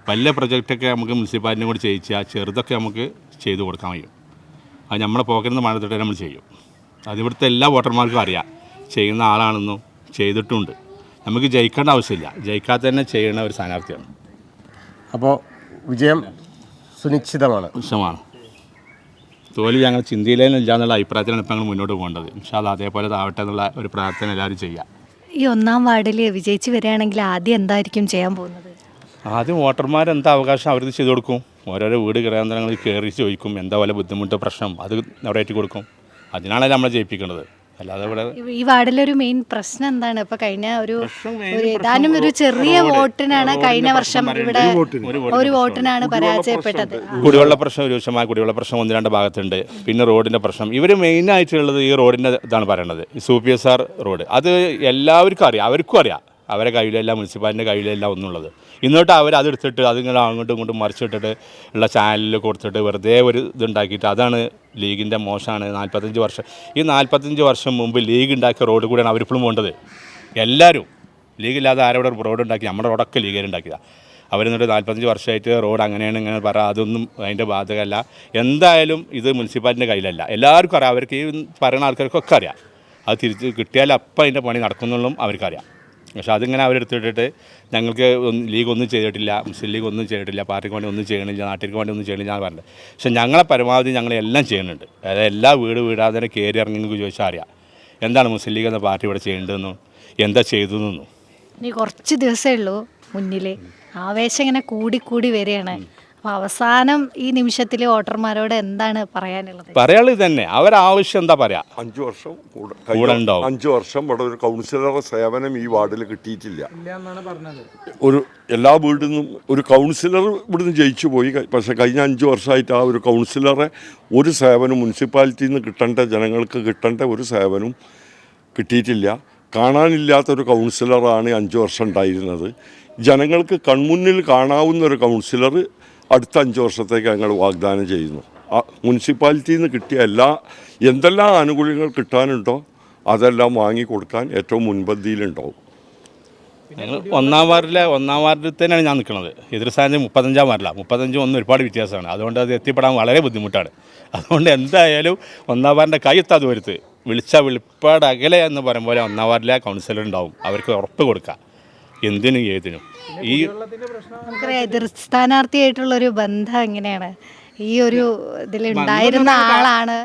വലിയ പ്രൊജക്റ്റൊക്കെ നമുക്ക് മുനിസിപ്പാലിറ്റിയും കൂടി ചെയ്യിച്ചാൽ ചെറുതൊക്കെ നമുക്ക് ചെയ്തു കൊടുക്കാൻ കഴിയും. അത് നമ്മളെ പോക്കറ്റിൽ നിന്ന് മഴത്തിട്ട് നമ്മൾ ചെയ്യും. അതിവിടുത്തെ എല്ലാ വോട്ടർമാർക്കും അറിയാം ചെയ്യുന്ന ആളാണെന്നും ചെയ്തിട്ടുണ്ട്. നമുക്ക് ജയിക്കേണ്ട ആവശ്യമില്ല, ജയിക്കാതെ തന്നെ ചെയ്യുന്ന ഒരു സ്ഥാനാർത്ഥിയാണ്. അപ്പോൾ വിജയം സുനിശ്ചിതമാണ്. വിഷമാണ്. തോൽവി ഞങ്ങൾ ചിന്തയിലേനില്ല എന്നുള്ള അഭിപ്രായത്തിലാണ് ഇപ്പോൾ ഞങ്ങൾ മുന്നോട്ട് പോകേണ്ടത്. ഇൻഷാ അല്ലാഹ് അതേപോലെ ആവട്ടെ എന്നുള്ള ഒരു പ്രാർത്ഥന എല്ലാവരും ചെയ്യുക. ഈ 1-ാം വാർഡിൽ വിജയിച്ച് വരികയാണെങ്കിൽ ആദ്യം എന്തായിരിക്കും ചെയ്യാൻ പോകുന്നത്? ആദ്യം വോട്ടർമാർ എന്താ അവകാശം അവർ ചെയ്തു കൊടുക്കും. ഓരോരോ വീട് കേന്ദ്രങ്ങളിൽ കയറി ചോദിക്കും എന്താ പോലെ ബുദ്ധിമുട്ട് പ്രശ്നം, അത് നിറവേറ്റി കൊടുക്കും. അതിനാണല്ലോ നമ്മളെ ജയിപ്പിക്കേണ്ടത്. അല്ലാതെ ഇവിടെ ഈ വാർഡിലൊരു മെയിൻ പ്രശ്നം എന്താണ്? ഇപ്പൊ കഴിഞ്ഞ ഒരു ഏതാനും ഒരു ചെറിയ വോട്ടിനാണ് കഴിഞ്ഞ വർഷം ഇവിടെ ഒരു വോട്ടിനാണ് പരാജയപ്പെട്ടത്. കുടിവെള്ള പ്രശ്നം രൂക്ഷമായ കുടിവെള്ള പ്രശ്നം 1-2 ഭാഗത്തുണ്ട്. പിന്നെ റോഡിൻ്റെ പ്രശ്നം. ഇവർ മെയിനായിട്ടുള്ളത് ഈ റോഡിൻ്റെ ഇതാണ് പറയണത്. ഈ CPSR റോഡ് അത് എല്ലാവർക്കും അറിയാം, അവർക്കും അറിയാം. അവരെ കയ്യിലല്ല, മുനിസിപ്പാലിറ്റിൻ്റെ കയ്യിലല്ല ഒന്നുള്ളത്. എന്നിട്ട് അതെടുത്തിട്ട് അതിങ്ങനെ അങ്ങോട്ടും ഇങ്ങോട്ടും മറിച്ചിട്ടിട്ട് ഉള്ള ചാനലിൽ കൊടുത്തിട്ട് വെറുതെ ഒരു ഇതുണ്ടാക്കിയിട്ട് അതാണ് ലീഗിൻ്റെ മോശമാണ്. 45 വർഷം ഈ 45 വർഷം മുമ്പ് ലീഗ് ഉണ്ടാക്കിയ റോഡ് കൂടെയാണ് അവരിപ്പോഴും പോകേണ്ടത്. എല്ലാവരും ലീഗില്ലാതെ ആരോടെ റോഡ് ഉണ്ടാക്കി? നമ്മുടെ റോഡൊക്കെ ലീഗുണ്ടാക്കിയതാണ്. അവരെന്നിട്ട് 45 വർഷമായിട്ട് റോഡ് അങ്ങനെയാണ് ഇങ്ങനെ പറയാം. അതൊന്നും അതിൻ്റെ ബാധകമല്ല. എന്തായാലും ഇത് മുനിസിപ്പാലിറ്റിൻ്റെ കയ്യിലല്ല. എല്ലാവർക്കും അറിയാം. അവർക്ക് ഈ പറയുന്ന ആൾക്കാർക്കൊക്കെ അറിയാം. അത് തിരിച്ച് കിട്ടിയാൽ അപ്പം അതിൻ്റെ പണി നടക്കുന്നുള്ളതും അവർക്കറിയാം. പക്ഷേ അതിങ്ങനെ അവരെടുത്തിട്ടിട്ട് ഞങ്ങൾക്ക് ലീഗ് ഒന്നും ചെയ്തിട്ടില്ല, മുസ്ലിം ലീഗ് ഒന്നും ചെയ്തിട്ടില്ല, പാർട്ടിക്ക് വേണ്ടി ഒന്നും ചെയ്യണില്ല, നാട്ടിലേക്ക് വേണ്ടി ഒന്നും ചെയ്യണില്ല എന്ന് പറഞ്ഞത്. പക്ഷേ ഞങ്ങളെ പരമാവധി ഞങ്ങളെല്ലാം ചെയ്യുന്നുണ്ട്. അതായത് എല്ലാ വീടാതെ തന്നെ കയറി ഇറങ്ങി ചോദിച്ചാൽ അറിയാം എന്താണ് മുസ്ലിം ലീഗ് എന്ന പാർട്ടി ഇവിടെ ചെയ്യേണ്ടതെന്നും എന്താ ചെയ്തതെന്നും. ഇനി കുറച്ച് ദിവസമേ ഉള്ളൂ മുന്നിൽ. ആവേശം ഇങ്ങനെ കൂടി വരികയാണ്. അപ്പോൾ അവസാനം ഈ നിമിഷത്തിൽ വോട്ടർമാരോട് എന്താണ് പറയാനുള്ളത്? പറയാനുള്ളത് തന്നെ അവരാവശ്യം എന്താ പറയാ? 5 വർഷം കൂടെ ഉണ്ടാവും. 5 വർഷം ഇവിടെ ഒരു കൗൺസിലറുടെ സേവനം ഈ വാർഡിൽ കിട്ടിയിട്ടില്ല. ഒരു എല്ലാ വീട്ടിൽ നിന്നും ഒരു കൗൺസിലർ ഇവിടുന്ന് ജയിച്ചു പോയി. പക്ഷേ കഴിഞ്ഞ 5 വർഷമായിട്ട് ആ ഒരു കൗൺസിലറെ ഒരു സേവനം മുനിസിപ്പാലിറ്റിയിൽ നിന്ന് കിട്ടേണ്ട ജനങ്ങൾക്ക് കിട്ടേണ്ട ഒരു സേവനം കിട്ടിയിട്ടില്ല. കാണാനില്ലാത്തൊരു കൗൺസിലറാണ് 5 വർഷം ഉണ്ടായിരുന്നത്. ജനങ്ങൾക്ക് കൺമുന്നിൽ കാണാവുന്ന ഒരു കൗൺസിലർ അടുത്ത 5 വർഷത്തേക്ക് ഞങ്ങൾ വാഗ്ദാനം ചെയ്യുന്നു. മുനിസിപ്പാലിറ്റിയിൽ നിന്ന് കിട്ടിയ എന്തെല്ലാം ആനുകൂല്യങ്ങൾ കിട്ടാനുണ്ടോ അതെല്ലാം വാങ്ങിക്കൊടുക്കാൻ ഏറ്റവും മുൻപന്തിയിലുണ്ടാവും. ഞങ്ങൾ 1-ാം വാർഡിൽ തന്നെയാണ് ഞാൻ നിൽക്കുന്നത്. എതിർ സ്ഥാനത്ത് 35-ാം വാർഡിലാണ്. 35 ഒരുപാട് വ്യത്യാസമാണ്. അതുകൊണ്ട് അത് എത്തിപ്പെടാൻ വളരെ ബുദ്ധിമുട്ടാണ്. അതുകൊണ്ട് എന്തായാലും 1-ാം വാർഡിൻ്റെ കൈയെത്താ ദൂരത്ത് വിളിപ്പാട് അകലെ എന്ന് പറയുമ്പോൾ 1-ാം വാർഡിലെ കൗൺസിലർ ഉണ്ടാവും. അവർക്ക് ഉറപ്പ് കൊടുക്കുക എന്തിനും ഏതിനും. ഈ നമുക്കറിയാം എതിർ സ്ഥാനാർത്ഥിയായിട്ടുള്ളൊരു ബന്ധം എങ്ങനെയാണ്? ഈ ഒരു ഇതിലുണ്ടായിരുന്ന ആളാണ്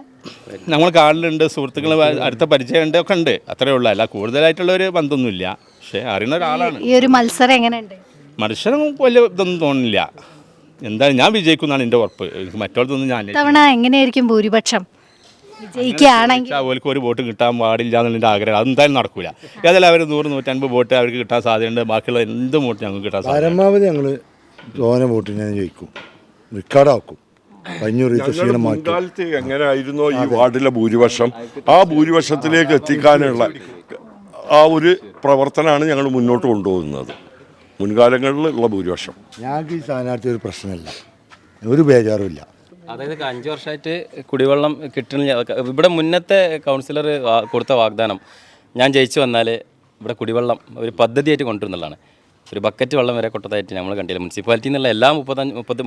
നമ്മൾ കാണലുണ്ട്, സുഹൃത്തുക്കൾ അടുത്ത പരിചയമുണ്ട്, ഒക്കെ ഉണ്ട്, അത്രയേ ഉള്ളൂ. അല്ല കൂടുതലായിട്ടുള്ള ഒരു ബന്ധമൊന്നുമില്ല. പക്ഷേ അറിയുന്ന ഒരാളാണ്. ഈ ഒരു മത്സരം എങ്ങനെയുണ്ട്? മനുഷ്യനും വലിയ ഇതൊന്നും തോന്നുന്നില്ല. എന്തായാലും ഞാൻ വിജയിക്കുന്നതാണ് എൻ്റെ ഉറപ്പ്. എനിക്ക് മറ്റോടത്തൊന്നും ഞാൻ തവണ എങ്ങനെയായിരിക്കും ഭൂരിപക്ഷം? വിജയിക്കുകയാണെങ്കിൽ അവർക്ക് ഒരു വോട്ട് കിട്ടാൻ പാടില്ല എന്നുള്ളതിൻ്റെ ആഗ്രഹം അതെന്തായാലും നടക്കില്ല. ഏതായാലും അവർ 100-150 വോട്ട് അവർക്ക് കിട്ടാൻ സാധ്യതയുണ്ട്. ബാക്കിയുള്ള എന്ത് വോട്ട് ഞങ്ങൾക്ക് കിട്ടാൻ സാധ്യത. പരമാവധി ഞങ്ങൾ തോനെ വോട്ടിന് ജയിക്കും, റെക്കോർഡാക്കും. മുൻകാലത്ത് എങ്ങനെയായിരുന്നോ ഈ വാർഡിലെ ഭൂരിപക്ഷം, ആ ഭൂരിപക്ഷത്തിലേക്ക് എത്തിക്കാനുള്ള ആ ഒരു പ്രവർത്തനമാണ് ഞങ്ങൾ മുന്നോട്ട് കൊണ്ടുപോകുന്നത്. മുൻകാലങ്ങളിലുള്ള ഭൂരിപക്ഷം ഞങ്ങൾക്ക് ഈ സ്ഥാനാർത്ഥി ഒരു പ്രശ്നമില്ല, ഒരു ബേജാറുമില്ല. അതായത് 5 വർഷമായിട്ട് കുടിവെള്ളം കിട്ടുന്നില്ല. ഇവിടെ മുന്നത്തെ കൗൺസിലർ കൊടുത്ത വാഗ്ദാനം, ഞാൻ ജയിച്ചു വന്നാൽ ഇവിടെ കുടിവെള്ളം ഒരു പദ്ധതിയായിട്ട് കൊണ്ടുവരുന്നുള്ളതാണ്. ഒരു ബക്കറ്റ് വെള്ളം വരെ കൊട്ടതായിട്ട് നമ്മൾ കണ്ടില്ല. മുനിസിപ്പാലിറ്റിയിൽ നിന്നുള്ള എല്ലാ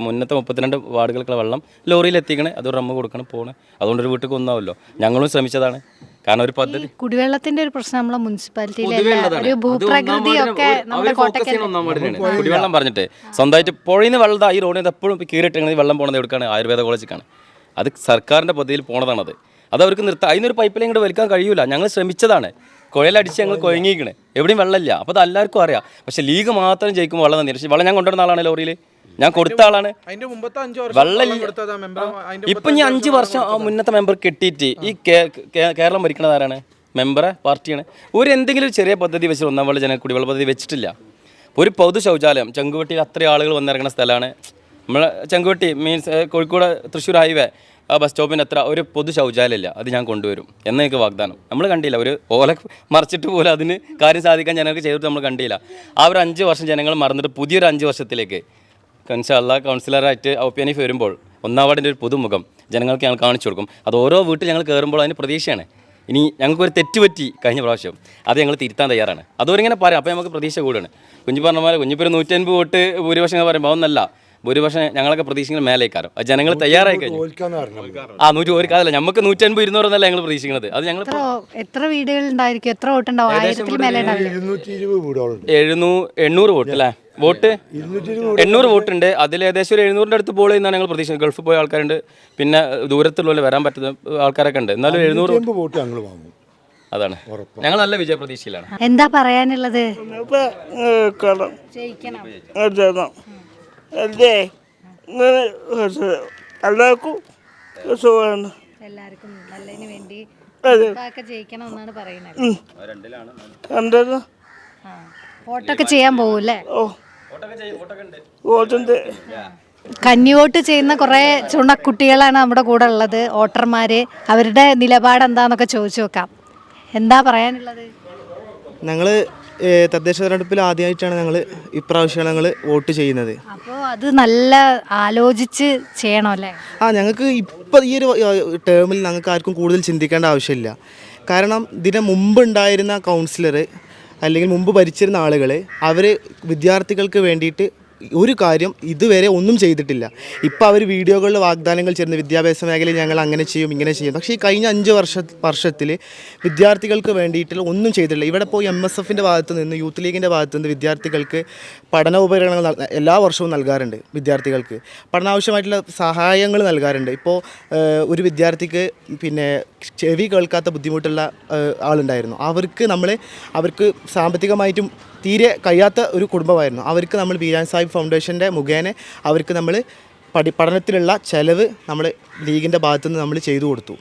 മുന്നത്തെ 32 വാർഡുകൾക്കുള്ള വെള്ളം ലോറിയിൽ എത്തിക്കണേ, അത് റമ്മ് കൊടുക്കണം, പോകണം. അതുകൊണ്ടൊരു വീട്ടിൽ ഒന്നാവല്ലോ. ഞങ്ങളും ശ്രമിച്ചതാണ്. കാരണം ഒരു പദ്ധതി കുടിവെള്ളത്തിന്റെ ഒരു പ്രശ്നം നമ്മളെ മുനിസിപ്പാലിറ്റിയിലെ ഒരു ഭൂപ്രകൃതിയൊക്കെ നമ്മുടെ കോട്ടയ്ക്ക് ഒന്നാം വാർഡിനാണ് കുടിവെള്ളം പറഞ്ഞിട്ട് സ്വന്തമായിട്ട് പുഴയിൽ നിന്ന് വെള്ളം ഈ റോഡിൽ നിന്ന് എപ്പോഴും കീറിയിട്ടെങ്കിൽ വെള്ളം പോകുന്നത് എവിടെയാണ്? ആയുർവേദ കോളേജിലേക്കാണ്. അത് സർക്കാരിൻ്റെ പദ്ധതിയിൽ പോണതാണത്. അത് അവർക്ക് നിർത്താം. അതിനൊരു പൈപ്പ് ലൈൻ കൂടെ വലിക്കാൻ കഴിയൂല. ഞങ്ങൾ ശ്രമിച്ചതാണ്. കുഴലടിച്ച് ഞങ്ങൾ കുഴങ്ങിക്കണേ, എവിടെയും വെള്ളമില്ല. അപ്പോൾ അത് എല്ലാവർക്കും അറിയാം. പക്ഷേ ലീഗ് മാത്രം ജയിക്കുമ്പോൾ വെള്ളം തന്നെ. പക്ഷേ വെള്ളം ഞാൻ കൊണ്ടുവരുന്ന ആളാണ്, ലോറിയിൽ ഞാൻ കൊടുത്ത ആളാണ്. വെള്ളം ഇപ്പം ഈ 5 വർഷം മുന്നത്തെ മെമ്പർ കെട്ടിയിട്ട് ഈ കേരളം ഭരിക്കുന്നത് ആരാണ്? മെമ്പറെ പാർട്ടിയാണ്. എന്തെങ്കിലും ഒരു ചെറിയ പദ്ധതി വെച്ച് ഒന്നാം വാർഡ് ജനങ്ങൾ കുടിവെള്ള പദ്ധതി വെച്ചിട്ടില്ല. ഒരു പൊതു ശൗചാലയം ചങ്കുവെട്ടിയിൽ അത്രയും ആളുകൾ വന്നിറങ്ങുന്ന സ്ഥലമാണ് നമ്മളെ ചങ്കുവെട്ടി. മീൻസ് കോഴിക്കോട് തൃശ്ശൂർ ഹൈവേ ആ ബസ് സ്റ്റോപ്പിന് എത്ര ഒരു പൊതു ശൗചാലയം ഇല്ല. അത് ഞാൻ കൊണ്ടുവരും എന്നൊക്കെ വാഗ്ദാനം നമ്മൾ കണ്ടില്ല. ഒരു ഓല മറിച്ചിട്ട് പോലും അതിന് കാര്യം സാധിക്കാൻ ജനങ്ങൾക്ക് ചെയ്തിട്ട് നമ്മൾ കണ്ടില്ല. ആ ഒരു 5 വർഷം ജനങ്ങൾ മറന്നിട്ട് പുതിയൊരു 5 വർഷത്തിലേക്ക് ഇൻഷാല്ലാ കൗൺസിലറായിട്ട് ഔപ്യാനിഫ് വരുമ്പോൾ ഒന്നാം വാർഡിൻ്റെ ഒരു പുതുമുഖം ജനങ്ങൾക്ക് ഞങ്ങൾ കാണിച്ചു കൊടുക്കും. അത് ഓരോ വീട്ടിൽ ഞങ്ങൾ കയറുമ്പോൾ അതിന് പ്രതീക്ഷയാണ്. ഇനി ഞങ്ങൾക്കൊരു തെറ്റ് പറ്റി കഴിഞ്ഞ പ്രാവശ്യം, അത് ഞങ്ങൾ തിരുത്താൻ തയ്യാറാണ്. അതോരിങ്ങനെ പറയാം. അപ്പോൾ നമുക്ക് പ്രതീക്ഷ കൂടാണ്. കുഞ്ഞു പറഞ്ഞ പോലെ കുഞ്ഞിപ്പോൾ 150 വോട്ട് ഭൂരിപക്ഷം പറയുമ്പോൾ അതൊന്നല്ല. ഭൂരിപക്ഷം ഞങ്ങളൊക്കെ പ്രതീക്ഷിക്കുന്നത് മേലേക്കാരോ. അത് ജനങ്ങൾ തയ്യാറായി കഴിഞ്ഞു. 100 അതല്ല, നമുക്ക് 150-200 എന്നല്ല ഞങ്ങൾ പ്രതീക്ഷിക്കുന്നത്. അത് ഞങ്ങൾ എത്ര വീടുകൾ ഉണ്ടായിരിക്കും? എത്ര വോട്ടുണ്ടാവും? 1000-ൽ മേലെ 800 വോട്ട് അല്ലേ? വോട്ട് 800 വോട്ടുണ്ട്. അതിൽ ഏകദേശം ഒരു 700-ന്റെ അടുത്ത് പോൾ ചെയ്യുന്നതാണ് ഞങ്ങൾ പ്രതീക്ഷിക്കുന്നത്. ഗൾഫിൽ പോയ ആൾക്കാരുണ്ട്, പിന്നെ ദൂരത്തുള്ള വരാൻ പറ്റുന്ന ആൾക്കാരൊക്കെ ഉണ്ട്. എന്നാലും 700 വോട്ട് ഞങ്ങൾ വാങ്ങും. അതാണ് ഞങ്ങൾ നല്ല വിജയ പ്രതീക്ഷയിലാണ്. എന്താ പറയാനുള്ളത്? എല്ലാവർക്കും നല്ലതിന് വേണ്ടി ജയിക്കണം എന്നാണ് പറയുന്നത്. വോട്ടൊക്കെ ചെയ്യാൻ പോകൂല്ലേ? കന്നിവോട്ട് ചെയ്യുന്ന കുറേ ചുണക്കുട്ടികളാണ് നമ്മുടെ കൂടെ ഉള്ളത്, വോട്ടർമാർ. അവരുടെ നിലപാട് എന്താണെന്നൊക്കെ ചോദിച്ചു നോക്കാം. എന്താ പറയാനുള്ളത്? ഞങ്ങൾ തദ്ദേശ തെരഞ്ഞെടുപ്പിൽ ആദ്യമായിട്ടാണ് ഞങ്ങൾ ഇപ്രാവശ്യം ഞങ്ങൾ വോട്ട് ചെയ്യുന്നത്. അപ്പോൾ അത് നല്ല ആലോചിച്ച് ചെയ്യണം അല്ലേ? ഞങ്ങൾക്ക് ഇപ്പോൾ ഈ ഒരു ടേമിൽ ഞങ്ങൾക്ക് ആർക്കും കൂടുതൽ ചിന്തിക്കേണ്ട ആവശ്യമില്ല. കാരണം ഇതിന് മുമ്പ് ഉണ്ടായിരുന്ന കൗൺസിലർ അല്ലെങ്കിൽ മുമ്പ് ഭരിച്ചിരുന്ന ആളുകൾ അവർ വിദ്യാർത്ഥികൾക്ക് വേണ്ടിയിട്ട് ഒരു കാര്യം ഇതുവരെ ഒന്നും ചെയ്തിട്ടില്ല. ഇപ്പോൾ അവർ വീഡിയോകളിൽ വാഗ്ദാനങ്ങൾ ചേർന്ന് വിദ്യാഭ്യാസ മേഖലയിൽ ഞങ്ങൾ അങ്ങനെ ചെയ്യും ഇങ്ങനെ ചെയ്യും. പക്ഷേ ഈ കഴിഞ്ഞ 5 വർഷത്തിൽ വിദ്യാർത്ഥികൾക്ക് വേണ്ടിയിട്ട് ഒന്നും ചെയ്തിട്ടില്ല. ഇവിടെ ഇപ്പോൾ MSFൻ്റെ ഭാഗത്ത് നിന്ന് യൂത്ത് ലീഗിൻ്റെ ഭാഗത്ത് നിന്ന് വിദ്യാർത്ഥികൾക്ക് പഠനോപകരണങ്ങൾ എല്ലാ വർഷവും നൽകാറുണ്ട്. വിദ്യാർത്ഥികൾക്ക് പഠനാവശ്യമായിട്ടുള്ള സഹായങ്ങൾ നൽകാറുണ്ട്. ഇപ്പോൾ ഒരു വിദ്യാർത്ഥിക്ക് പിന്നെ ചെവി കേൾക്കാത്ത ബുദ്ധിമുട്ടുള്ള ആളുണ്ടായിരുന്നു. അവർക്ക് സാമ്പത്തികമായിട്ടും തീരെ കഴിയാത്ത ഒരു കുടുംബമായിരുന്നു. അവർക്ക് നമ്മൾ ബീരാൻ സാഹിബ് ഫൗണ്ടേഷൻ്റെ മുഖേന അവർക്ക് നമ്മൾ പഠനത്തിലുള്ള ചെലവ് നമ്മൾ ലീഗിൻ്റെ ഭാഗത്തുനിന്ന് നമ്മൾ ചെയ്തു കൊടുത്തു.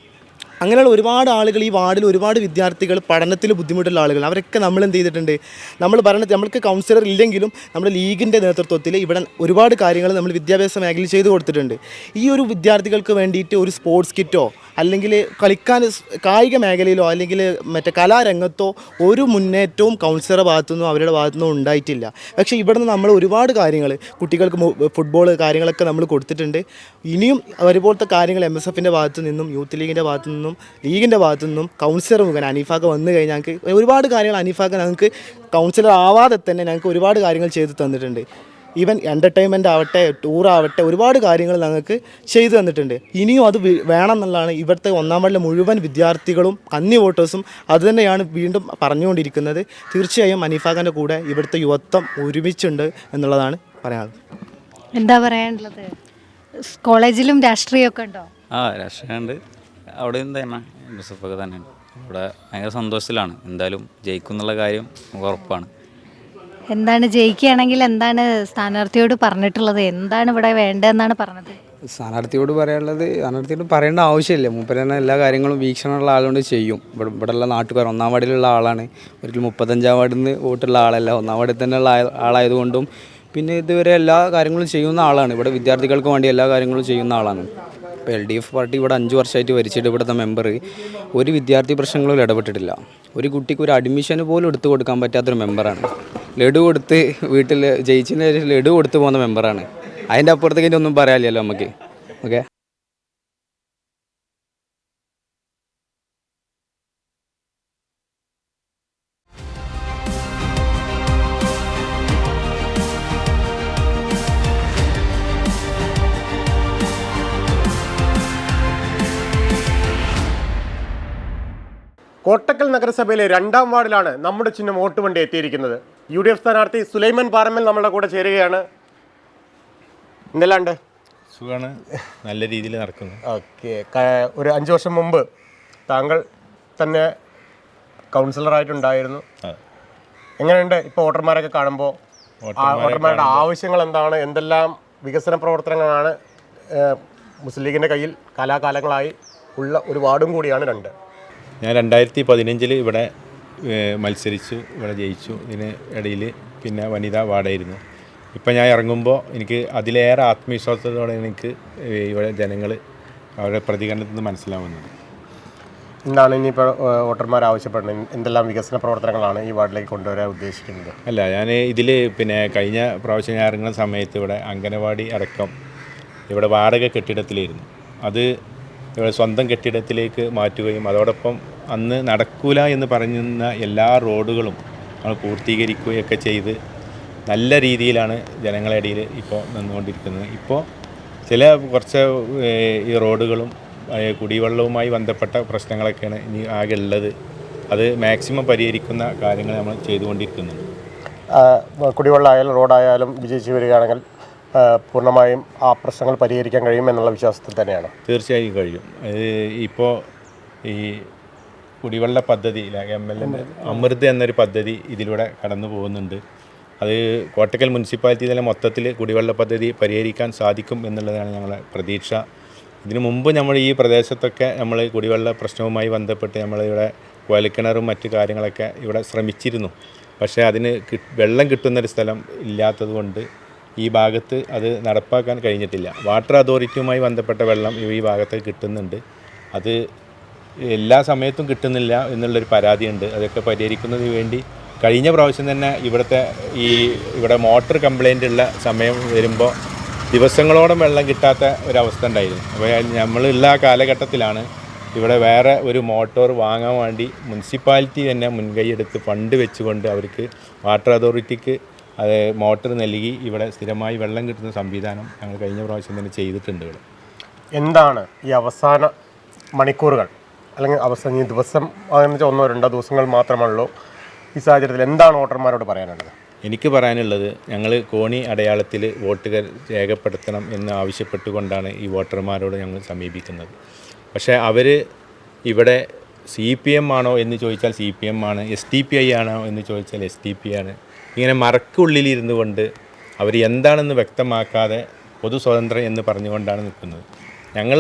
അങ്ങനെയുള്ള ഒരുപാട് ആളുകൾ ഈ വാർഡിൽ, ഒരുപാട് വിദ്യാർത്ഥികൾ പഠനത്തിൽ ബുദ്ധിമുട്ടുള്ള ആളുകൾ, അവരൊക്കെ നമ്മൾ എന്ത് ചെയ്തിട്ടുണ്ട്? നമ്മൾക്ക് കൗൺസിലർ ഇല്ലെങ്കിലും നമ്മുടെ ലീഗിൻ്റെ നേതൃത്വത്തിൽ ഇവിടെ ഒരുപാട് കാര്യങ്ങൾ നമ്മൾ വിദ്യാഭ്യാസ മേഖലയിൽ ചെയ്തു കൊടുത്തിട്ടുണ്ട്. ഈ ഒരു വിദ്യാർത്ഥികൾക്ക് വേണ്ടിയിട്ട് ഒരു സ്പോർട്സ് കിറ്റോ അല്ലെങ്കിൽ കളിക്കാൻ കായിക മേഖലയിലോ അല്ലെങ്കിൽ മറ്റേ കലാരംഗത്തോ ഒരു മുന്നേറ്റവും കൗൺസിലറുടെ ഭാഗത്തുനിന്നും അവരുടെ ഭാഗത്തുനിന്നും ഉണ്ടായിട്ടില്ല. പക്ഷേ ഇവിടെ നിന്ന് നമ്മൾ ഒരുപാട് കാര്യങ്ങൾ കുട്ടികൾക്ക് ഫുട്ബോൾ കാര്യങ്ങളൊക്കെ നമ്മൾ കൊടുത്തിട്ടുണ്ട്. ഇനിയും അതുപോലത്തെ കാര്യങ്ങൾ MSFൻ്റെ ഭാഗത്തു നിന്നും യൂത്ത് ലീഗിൻ്റെ ഭാഗത്തു നിന്നും ലീഗിൻ്റെ ഭാഗത്തു നിന്നും കൗൺസിലർ മുഖേന അനീഫാക്ക വന്നു കഴിഞ്ഞാൽ ഞങ്ങൾക്ക് ഒരുപാട് കാര്യങ്ങൾ അനീഫാക്ക ഞങ്ങൾക്ക് കൗൺസിലർ ആവാതെ തന്നെ ഞങ്ങൾക്ക് ഒരുപാട് കാര്യങ്ങൾ ചെയ്തു തന്നിട്ടുണ്ട്. ഈവൻ എൻ്റർടൈൻമെൻ്റ് ആവട്ടെ, ടൂറാവട്ടെ, ഒരുപാട് കാര്യങ്ങൾ ഞങ്ങൾക്ക് ചെയ്തു തന്നിട്ടുണ്ട്. ഇനിയും അത് വേണം എന്നുള്ളതാണ് ഇവിടുത്തെ ഒന്നാം വാർഡിലെ മുഴുവൻ വിദ്യാർത്ഥികളും കന്നി വോട്ടേഴ്സും അതുതന്നെയാണ് വീണ്ടും പറഞ്ഞുകൊണ്ടിരിക്കുന്നത്. തീർച്ചയായും അനീഫാഖാൻ്റെ കൂടെ ഇവിടുത്തെ യുവത്വം ഒരുമിച്ചുണ്ട് എന്നുള്ളതാണ് പറയാനുള്ളത്. എന്താ പറയാനുള്ളത്? കോളേജിലും രാഷ്ട്രീയമൊക്കെ ഉണ്ടോ? രാഷ്ട്രീയമുണ്ട്. അവിടെ തന്നെ യൂസഫൊക്കെ തന്നെയാണ്. ഇവിടെ ഭയങ്കര സന്തോഷത്തിലാണ്. എന്തായാലും ജയിക്കും എന്നുള്ള കാര്യം ഉറപ്പാണ്. എന്താണ് ജയിക്കുകയാണെങ്കിൽ എന്താണ് സ്ഥാനാർത്ഥിയോട് പറഞ്ഞിട്ടുള്ളത്? എന്താണ് ഇവിടെ വേണ്ടതെന്നാണ് പറഞ്ഞത്? സ്ഥാനാർത്ഥിയോട് പറയേണ്ട ആവശ്യമില്ല. മൂപ്പര് തന്നെ എല്ലാ കാര്യങ്ങളും വീക്ഷണമുള്ള ആളുകൊണ്ട് ചെയ്യും. ഇവിടെയുള്ള നാട്ടുകാർ ഒന്നാം വാർഡിലുള്ള ആളാണ്. ഒരിക്കലും 35-ാം വാർഡിൽ നിന്ന് വോട്ടുള്ള ആളല്ല. ഒന്നാം വാർഡിൽ തന്നെയുള്ള ആളായതുകൊണ്ടും പിന്നെ ഇതുവരെ എല്ലാ കാര്യങ്ങളും ചെയ്യുന്ന ആളാണ്. ഇവിടെ വിദ്യാർത്ഥികൾക്ക് വേണ്ടി എല്ലാ കാര്യങ്ങളും ചെയ്യുന്ന ആളാണ്. ഇപ്പോൾ LDF പാർട്ടി ഇവിടെ 5 വർഷമായിട്ട് ഭരിച്ചിട്ട് ഇവിടുത്തെ മെമ്പർ ഒരു വിദ്യാർത്ഥി പ്രശ്നങ്ങളിലും ഇടപെട്ടിട്ടില്ല. ഒരു കുട്ടിക്ക് ഒരു അഡ്മിഷന് പോലും എടുത്തു കൊടുക്കാൻ പറ്റാത്തൊരു മെമ്പറാണ്. ലഡു കൊടുത്ത് വീട്ടിൽ ജയിച്ചതിന് ശേഷം ലഡു കൊടുത്തു പോകുന്ന മെമ്പറാണ്. അതിൻ്റെ അപ്പുറത്തേക്ക് ഒന്നും പറയാനില്ലല്ലോ നമുക്ക്. ഓക്കെ. കോട്ടക്കൽ നഗരസഭയിലെ 2-ാം വാർഡിലാണ് നമ്മുടെ ചിഹ്നം വോട്ട് വണ്ടി എത്തിയിരിക്കുന്നത്. UDF സ്ഥാനാർത്ഥി സുലൈമാൻ പാറമ്മൽ നമ്മളുടെ കൂടെ ചേരുകയാണ്. എന്തെല്ലാണ്ട്? സുഖമാണ്, നല്ല രീതിയിൽ നടക്കുന്നു. ഓക്കെ. ഒരു 5 വർഷം മുമ്പ് താങ്കൾ തന്നെ കൗൺസിലറായിട്ടുണ്ടായിരുന്നു. എങ്ങനെയുണ്ട് ഇപ്പോൾ വോട്ടർമാരൊക്കെ കാണുമ്പോൾ? വോട്ടർമാരുടെ ആവശ്യങ്ങൾ എന്താണ്? എന്തെല്ലാം വികസന പ്രവർത്തനങ്ങളാണ്? മുസ്ലിം ലീഗിൻ്റെ കയ്യിൽ കാലാകാലങ്ങളായി ഉള്ള ഒരു വാർഡും കൂടിയാണ് 2. ഞാൻ 2015 ഇവിടെ മത്സരിച്ചു, ഇവിടെ ജയിച്ചു. ഇതിന് ഇടയിൽ പിന്നെ വനിതാ വാർഡായിരുന്നു. ഇപ്പം ഞാൻ ഇറങ്ങുമ്പോൾ എനിക്ക് അതിലേറെ ആത്മവിശ്വാസത്തോടെ എനിക്ക് ഇവിടെ ജനങ്ങൾ അവരുടെ പ്രതികരണത്തിൽ നിന്ന് മനസ്സിലാവുന്നത്. എന്താണ് ഇനിയിപ്പോൾ വോട്ടർമാർ ആവശ്യപ്പെടുന്നത്? എന്തെല്ലാം വികസന പ്രവർത്തനങ്ങളാണ് ഈ വാർഡിലേക്ക് കൊണ്ടുവരാൻ ഉദ്ദേശിക്കുന്നത്? അല്ല, ഞാൻ ഇതിൽ പിന്നെ കഴിഞ്ഞ പ്രാവശ്യം ഞാൻ ഇറങ്ങുന്ന സമയത്ത് ഇവിടെ അംഗനവാടി അടക്കം ഇവിടെ വാടക കെട്ടിടത്തിലായിരുന്നു. അത് ഇവിടെ സ്വന്തം കെട്ടിടത്തിലേക്ക് മാറ്റുകയും അതോടൊപ്പം അന്ന് നടക്കൂല എന്ന് പറഞ്ഞിരുന്ന എല്ലാ റോഡുകളും നമ്മൾ പൂർത്തീകരിക്കുകയൊക്കെ ചെയ്ത് നല്ല രീതിയിലാണ് ജനങ്ങളുടെ ഇടയിൽ ഇപ്പോൾ നിന്നുകൊണ്ടിരിക്കുന്നത്. ഇപ്പോൾ ചില കുറച്ച് ഈ റോഡുകളും കുടിവെള്ളവുമായി ബന്ധപ്പെട്ട പ്രശ്നങ്ങളൊക്കെയാണ് ഇനി ആകെ ഉള്ളത്. അത് മാക്സിമം പരിഹരിക്കുന്ന കാര്യങ്ങൾ നമ്മൾ ചെയ്തുകൊണ്ടിരിക്കുന്നുണ്ട്. കുടിവെള്ളമായാലും റോഡായാലും വിജയിച്ചു വരികയാണെങ്കിൽ പൂർണ്ണമായും ആ പ്രശ്നങ്ങൾ പരിഹരിക്കാൻ കഴിയുമെന്നുള്ള വിശ്വാസത്തിൽ തന്നെയാണ്. തീർച്ചയായും കഴിയും. ഇപ്പോൾ ഈ കുടിവെള്ള പദ്ധതി MLA അമൃത് എന്നൊരു പദ്ധതി ഇതിലൂടെ കടന്നു പോകുന്നുണ്ട്. അത് കോട്ടക്കൽ മുനിസിപ്പാലിറ്റി തന്നെ മൊത്തത്തിൽ കുടിവെള്ള പദ്ധതി പരിഹരിക്കാൻ സാധിക്കും എന്നുള്ളതാണ് ഞങ്ങളുടെ പ്രതീക്ഷ. ഇതിനു മുമ്പ് നമ്മൾ ഈ പ്രദേശത്തൊക്കെ നമ്മൾ കുടിവെള്ള പ്രശ്നവുമായി ബന്ധപ്പെട്ട് നമ്മളിവിടെ കുഴൽക്കിണറും മറ്റു കാര്യങ്ങളൊക്കെ ഇവിടെ ശ്രമിച്ചിരുന്നു. പക്ഷേ അതിന് വെള്ളം കിട്ടുന്നൊരു സ്ഥലം ഇല്ലാത്തത് കൊണ്ട് ഈ ഭാഗത്ത് അത് നടപ്പാക്കാൻ കഴിഞ്ഞിട്ടില്ല. വാട്ടർ അതോറിറ്റിയുമായി ബന്ധപ്പെട്ട വെള്ളം ഈ ഭാഗത്ത് കിട്ടുന്നുണ്ട്. അത് എല്ലാ സമയത്തും കിട്ടുന്നില്ല എന്നുള്ളൊരു പരാതിയുണ്ട്. അതൊക്കെ പരിഹരിക്കുന്നതിന് വേണ്ടി കഴിഞ്ഞ പ്രാവശ്യം തന്നെ ഇവിടെ മോട്ടർ കംപ്ലൈൻ്റ് ഉള്ള സമയം വരുമ്പോൾ ദിവസങ്ങളോളം വെള്ളം കിട്ടാത്ത ഒരവസ്ഥ ഉണ്ടായിരുന്നു. അപ്പോൾ നമ്മളുള്ള ആ കാലഘട്ടത്തിലാണ് ഇവിടെ വേറെ ഒരു മോട്ടോർ വാങ്ങാൻ വേണ്ടി മുനിസിപ്പാലിറ്റി തന്നെ മുൻകൈയെടുത്ത് ഫണ്ട് വെച്ചുകൊണ്ട് അവർക്ക് വാട്ടർ അതോറിറ്റിക്ക് അത് മോട്ടർ നൽകി ഇവിടെ സ്ഥിരമായി വെള്ളം കിട്ടുന്ന സംവിധാനം ഞങ്ങൾ കഴിഞ്ഞ പ്രാവശ്യം തന്നെ ചെയ്തിട്ടുണ്ട്. ഇവിടെ എന്താണ് ഈ അവസാന മണിക്കൂറുകൾ അല്ലെങ്കിൽ അവസാന ദിവസം അങ്ങനെ 1-2 ദിവസങ്ങൾ മാത്രമുള്ളൂ, ഈ സാഹചര്യത്തിൽ എന്താണ് വോട്ടർമാരോട് പറയാനുള്ളത്? എനിക്ക് പറയാനുള്ളത്, ഞങ്ങൾ കോണി അടയാളത്തിൽ വോട്ടുകൾ രേഖപ്പെടുത്തണം എന്ന് ആവശ്യപ്പെട്ടുകൊണ്ടാണ് ഈ വോട്ടർമാരോട് ഞങ്ങൾ സമീപിക്കുന്നത്. പക്ഷേ അവർ ഇവിടെ CPM ആണോ എന്ന് ചോദിച്ചാൽ CPM ആണ്, SDPI ആണോ എന്ന് ചോദിച്ചാൽ SDP ആണ്. ഇങ്ങനെ മറക്കുള്ളിലിരുന്നു കൊണ്ട് അവർ എന്താണെന്ന് വ്യക്തമാക്കാതെ പൊതു സ്വതന്ത്രം എന്ന് പറഞ്ഞുകൊണ്ടാണ് നിൽക്കുന്നത്. ഞങ്ങൾ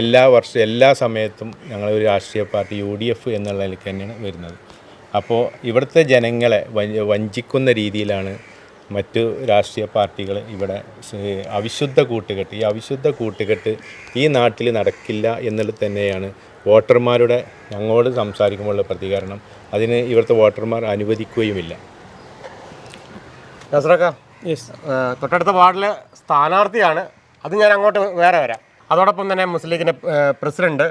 എല്ലാ സമയത്തും ഞങ്ങളൊരു രാഷ്ട്രീയ പാർട്ടി UDF എന്നുള്ള നിലയ്ക്ക് തന്നെയാണ് വരുന്നത്. അപ്പോൾ ഇവിടുത്തെ ജനങ്ങളെ വഞ്ചിക്കുന്ന രീതിയിലാണ് മറ്റു രാഷ്ട്രീയ പാർട്ടികൾ ഇവിടെ അവിശുദ്ധ കൂട്ടുകെട്ട് ഈ നാട്ടിൽ നടക്കില്ല എന്നുള്ളത് തന്നെയാണ് വോട്ടർമാരുടെ ഞങ്ങളോട് സംസാരിക്കുമ്പോഴുള്ള പ്രതികരണം. അതിന് ഇവിടുത്തെ വോട്ടർമാർ അനുവദിക്കുകയുമില്ല. നസ്രക്ക, തൊട്ടടുത്ത വാർഡിലെ സ്ഥാനാർത്ഥിയാണ്, അത് ഞാൻ അങ്ങോട്ട് വേറെ വരാം. അതോടൊപ്പം തന്നെ മുസ്ലിം ലീഗിൻ്റെ പ്രസിഡന്റ്,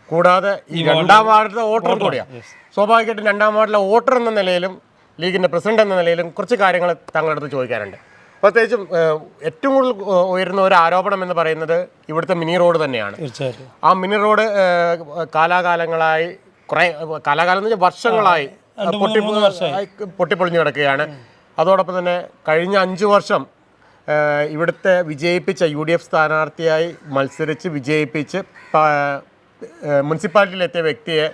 കൂടാതെ ഈ 2-ാം വാർഡിലെ വോട്ടറും കൂടിയാണ്. സ്വാഭാവികമായിട്ടും 2-ാം വാർഡിലെ വോട്ടർ എന്ന നിലയിലും ലീഗിൻ്റെ പ്രസിഡന്റ് എന്ന നിലയിലും കുറച്ച് കാര്യങ്ങൾ താങ്കളുടെ അടുത്ത് ചോദിക്കാനുണ്ട്. പ്രത്യേകിച്ചും ഏറ്റവും കൂടുതൽ ഉയരുന്ന ഒരു ആരോപണം എന്ന് പറയുന്നത് ഇവിടുത്തെ മിനി റോഡ് തന്നെയാണ്. ആ മിനി റോഡ് കാലാകാലങ്ങളായി കാലാകാലം എന്ന് വെച്ചാൽ വർഷങ്ങളായി പൊട്ടിപ്പൊളിഞ്ഞു കിടക്കുകയാണ്. അതോടൊപ്പം തന്നെ കഴിഞ്ഞ 5 വർഷം ഇവിടുത്തെ വിജയിപ്പിച്ച UDF സ്ഥാനാർത്ഥിയായി മത്സരിച്ച് വിജയിപ്പിച്ച് മുനിസിപ്പാലിറ്റിയിലെത്തിയ വ്യക്തിയെ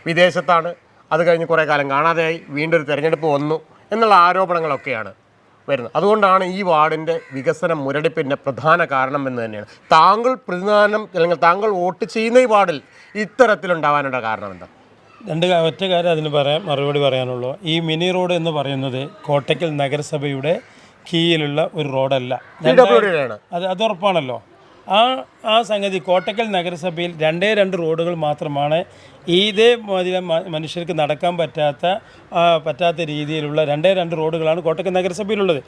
വിദേശത്താണ്, അത് കഴിഞ്ഞ് കുറേ കാലം കാണാതെയായി, വീണ്ടും ഒരു തെരഞ്ഞെടുപ്പ് വന്നു എന്നുള്ള ആരോപണങ്ങളൊക്കെയാണ് വരുന്നത്. അതുകൊണ്ടാണ് ഈ വാർഡിൻ്റെ വികസന മുരടിപ്പിൻ്റെ പ്രധാന കാരണം എന്ന് തന്നെയാണ്. താങ്കൾ പ്രതിനിധാനം അല്ലെങ്കിൽ താങ്കൾ വോട്ട് ചെയ്യുന്ന ഈ വാർഡിൽ ഇത്തരത്തിലുണ്ടാവാനുള്ള കാരണം എന്താ? രണ്ട് ഒറ്റ കാര്യം അതിന് മറുപടി പറയാനുള്ളൂ. ഈ മിനി റോഡ് എന്ന് പറയുന്നത് കോട്ടയ്ക്കൽ നഗരസഭയുടെ കീഴിലുള്ള ഒരു റോഡല്ല. അത് ഉറപ്പാണല്ലോ. ആ സംഗതി കോട്ടയ്ക്കൽ നഗരസഭയിൽ 2 റോഡുകൾ മാത്രമാണ് ഇതേ മനുഷ്യർക്ക് നടക്കാൻ പറ്റാത്ത രീതിയിലുള്ള 2 റോഡുകളാണ് കോട്ടയ്ക്കൽ നഗരസഭയിലുള്ളത്.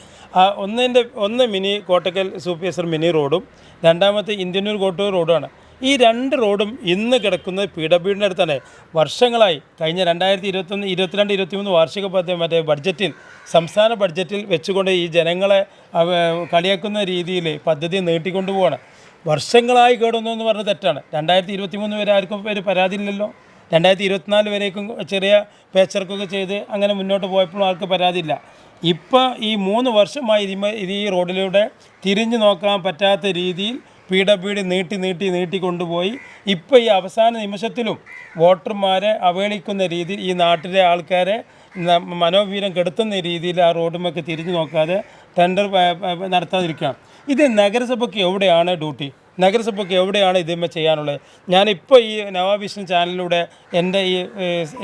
ഒന്ന് മിനി കോട്ടയ്ക്കൽ സൂപ്പർവൈസർ മിനി റോഡും രണ്ടാമത്തെ ഇന്ത്യന്നൂർ കോട്ടൂർ റോഡുമാണ്. ഈ 2 റോഡും ഇന്ന് കിടക്കുന്നത് PWDയുടെ അടുത്താണ്. വർഷങ്ങളായി കഴിഞ്ഞ 2021, 22, 23 വാർഷിക ബഡ്ജറ്റിൽ സംസ്ഥാന ബഡ്ജറ്റിൽ വെച്ചുകൊണ്ട് ഈ ജനങ്ങളെ കളിയാക്കുന്ന രീതിയിൽ പദ്ധതി നീട്ടിക്കൊണ്ടുപോവാണ്. വർഷങ്ങളായി കേടുന്നു എന്ന് പറഞ്ഞത് തെറ്റാണ്. 2023 വരെ ആർക്കും ഒരു പരാതിയില്ലല്ലോ. 2024 വരേക്കും ചെറിയ പേച്ചർക്കൊക്കെ ചെയ്ത് അങ്ങനെ മുന്നോട്ട് പോയപ്പോഴും ആർക്ക് പരാതിയില്ല. ഇപ്പോൾ ഈ 3 വർഷമായി ഈ റോഡിലൂടെ തിരിഞ്ഞു നോക്കാൻ പറ്റാത്ത രീതിയിൽ PWD നീട്ടി കൊണ്ടുപോയി ഇപ്പോൾ ഈ അവസാന നിമിഷത്തിലും വോട്ടർമാരെ അവഹേളിക്കുന്ന രീതിയിൽ ഈ നാട്ടിലെ ആൾക്കാരെ മനോവീര്യം കെടുത്തുന്ന രീതിയിൽ ആ റോഡുമൊക്കെ തിരിഞ്ഞു നോക്കാതെ ടെൻഡർ നടത്താതിരിക്കുകയാണ്. ഇത് നഗരസഭയ്ക്ക് എവിടെയാണ് ഡ്യൂട്ടി? നഗരസഭയ്ക്ക് എവിടെയാണ് ഇതുമേ ചെയ്യാനുള്ളത്? ഞാനിപ്പോൾ ഈ നവാവിഷൻ ചാനലിലൂടെ എൻ്റെ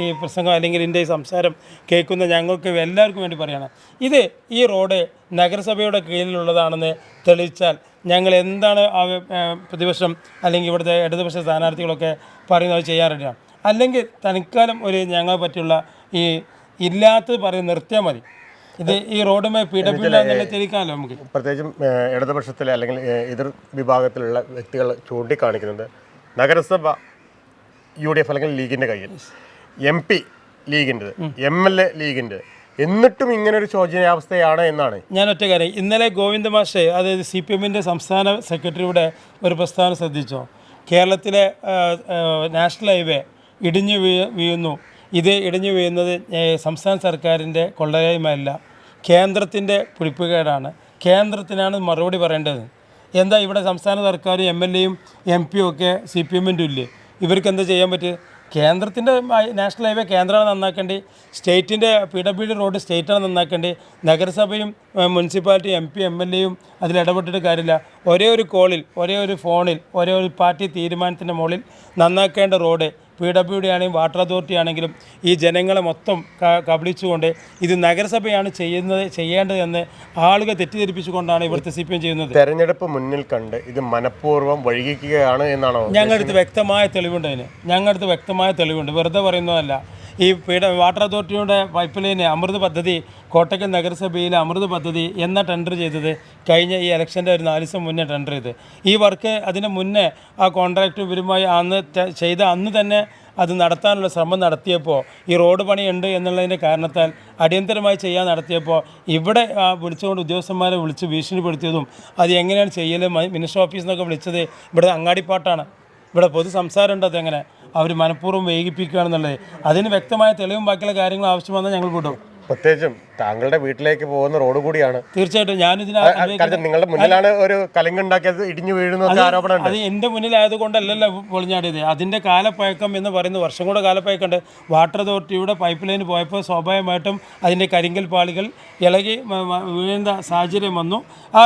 ഈ പ്രസംഗം അല്ലെങ്കിൽ എൻ്റെ ഈ സംസാരം കേൾക്കുന്ന ഞങ്ങൾക്ക് എല്ലാവർക്കും വേണ്ടി പറയുകയാണ്, ഈ റോഡ് നഗരസഭയുടെ കീഴിലുള്ളതാണെന്ന് തെളിയിച്ചാൽ ഞങ്ങൾ എന്താണ് പ്രതിപക്ഷം അല്ലെങ്കിൽ ഇവിടുത്തെ ഇടതുപക്ഷ സ്ഥാനാർത്ഥികളൊക്കെ പറയുന്നത് ചെയ്യാൻ റെഡിയാണ്. അല്ലെങ്കിൽ തൽക്കാലം ഞങ്ങളെ പറ്റിയുള്ള ഈ ഇല്ലാത്തത് പറഞ്ഞ് നിർത്തിയാൽ മതി. ഈ റോഡുമേ PWD തിരിക്കാമല്ലോ നമുക്ക്. പ്രത്യേകിച്ചും ഇടതുപക്ഷത്തിലെ അല്ലെങ്കിൽ എതിർ വിഭാഗത്തിലുള്ള വ്യക്തികൾ ചൂണ്ടിക്കാണിക്കുന്നത് നഗരസഭ UDF അല്ലെങ്കിൽ ലീഗിൻ്റെ കയ്യിൽ, MP ലീഗിൻ്റെ, MLA ലീഗിൻ്റെ, എന്നിട്ടും ഇങ്ങനൊരു ശോചനീയാവസ്ഥയാണ് എന്നാണ്. ഞാൻ ഒറ്റ കാര്യം, ഇന്നലെ ഗോവിന്ദ മാഷെ അതായത് CPMൻ്റെ സംസ്ഥാന സെക്രട്ടറിയുടെ ഒരു പ്രസ്താവന ശ്രദ്ധിച്ചോ? കേരളത്തിലെ നാഷണൽ ഹൈവേ ഇടിഞ്ഞു വീഴുന്നു. ഇത് ഇടിഞ്ഞു വീഴുന്നത് സംസ്ഥാന സർക്കാരിൻ്റെ കൊള്ളരുതായ്മയല്ല, കേന്ദ്രത്തിൻ്റെ പിടിപ്പുകേടാണ്. കേന്ദ്രത്തിനാണ് മറുപടി പറയേണ്ടത്. എന്താ ഇവിടെ സംസ്ഥാന സർക്കാരും MLAയും MP ഒക്കെ CPMൻ്റെ ഇല്ലേ? ഇവർക്ക് എന്താ ചെയ്യാൻ പറ്റുക? കേന്ദ്രത്തിൻ്റെ നാഷണൽ ഹൈവേ കേന്ദ്രമാണ് നന്നാക്കേണ്ടി, സ്റ്റേറ്റിൻ്റെ PWD റോഡ് സ്റ്റേറ്റാണ് നന്നാക്കേണ്ടി. നഗരസഭയും മുനിസിപ്പാലിറ്റി MP MLAയും അതിൽ ഇടപെട്ടിട്ട് കാര്യമില്ല. ഒരേ ഒരു കോളിൽ, ഒരേ ഒരു ഫോണിൽ, ഒരേ ഒരു പാർട്ടി തീരുമാനത്തിൻ്റെ മുകളിൽ നന്നാക്കേണ്ട റോഡ് PWD ആണെങ്കിലും വാട്ടർ അതോറിറ്റി ആണെങ്കിലും ഈ ജനങ്ങളെ മൊത്തം കബളിച്ചുകൊണ്ട് ഇത് നഗരസഭയാണ് ചെയ്യേണ്ടതെന്ന് ആളുകൾ തെറ്റിദ്ധരിപ്പിച്ചുകൊണ്ടാണ് ഇവിടുത്തെ CPM ചെയ്യുന്നത്. തെരഞ്ഞെടുപ്പ് മുന്നിൽ കണ്ട് ഇത് മനഃപൂർവ്വം വൈകിക്കുകയാണ് എന്നാണോ? ഞങ്ങളടുത്ത് വ്യക്തമായ തെളിവുണ്ട്. ഞങ്ങളടുത്ത് വ്യക്തമായ തെളിവുണ്ട്, വെറുതെ പറയുന്നതല്ല. ഈ വാട്ടർ അതോറിറ്റിയുടെ പൈപ്പ് ലൈന് അമൃത് പദ്ധതി, കോട്ടയ്ക്കൽ നഗരസഭയിലെ അമൃത് പദ്ധതി എന്ന ടെൻഡർ ചെയ്തത് കഴിഞ്ഞ ഈ ഇലക്ഷൻ്റെ ഒരു 4 ദിവസം മുന്നേ ടെൻഡർ ചെയ്ത്. ഈ വർക്ക് അതിന് മുന്നേ ആ കോൺട്രാക്ട് ഇവരുമായി അന്ന് തന്നെ അത് നടത്താനുള്ള ശ്രമം നടത്തിയപ്പോൾ ഈ റോഡ് പണിയുണ്ട് എന്നുള്ളതിൻ്റെ കാരണത്താൽ അടിയന്തരമായി ചെയ്യാൻ നടത്തിയപ്പോൾ ഇവിടെ വിളിച്ചുകൊണ്ട് ഉദ്യോഗസ്ഥന്മാരെ വിളിച്ച് ഭീഷണിപ്പെടുത്തിയതും അത് എങ്ങനെയാണ് ചെയ്യൽ, മിനിസ്റ്റർ ഓഫീസിൽ നിന്നൊക്കെ വിളിച്ചത് ഇവിടെ അങ്ങാടിപ്പാട്ടാണ്. ഇവിടെ പൊതു സംസാരം ഉണ്ട്. അതെങ്ങനെ അവർ മനഃപൂർവ്വം വൈകിപ്പിക്കുകയാണെന്നുള്ളത് അതിന് വ്യക്തമായ തെളിവും ബാക്കിയുള്ള കാര്യങ്ങൾ ആവശ്യം വന്നാൽ ഞങ്ങൾ വിടും. പ്രത്യേകിച്ചും താങ്കളുടെ വീട്ടിലേക്ക് പോകുന്ന റോഡ് കൂടിയാണ്. തീർച്ചയായിട്ടും നിങ്ങളുടെ മുന്നിലാണ് ഒരു കലങ്കുണ്ടാക്കിയത് ഇടിഞ്ഞു വീഴുന്ന ആരോപണം. അത് എൻ്റെ മുന്നിലായതുകൊണ്ടല്ലല്ലോ പൊളിഞ്ഞാടിയത്. അതിൻ്റെ കാലപ്പഴക്കം എന്ന് പറയുന്നത് വർഷം കൂടെ കാലപ്പഴക്കമുണ്ട്. വാട്ടർ അതോറിറ്റിയുടെ പൈപ്പ് ലൈൻ പോയപ്പോൾ സ്വാഭാവികമായിട്ടും അതിൻ്റെ കരിങ്കൽ പാളികൾ ഇളകി വീഴുന്ന സാഹചര്യം വന്നു. ആ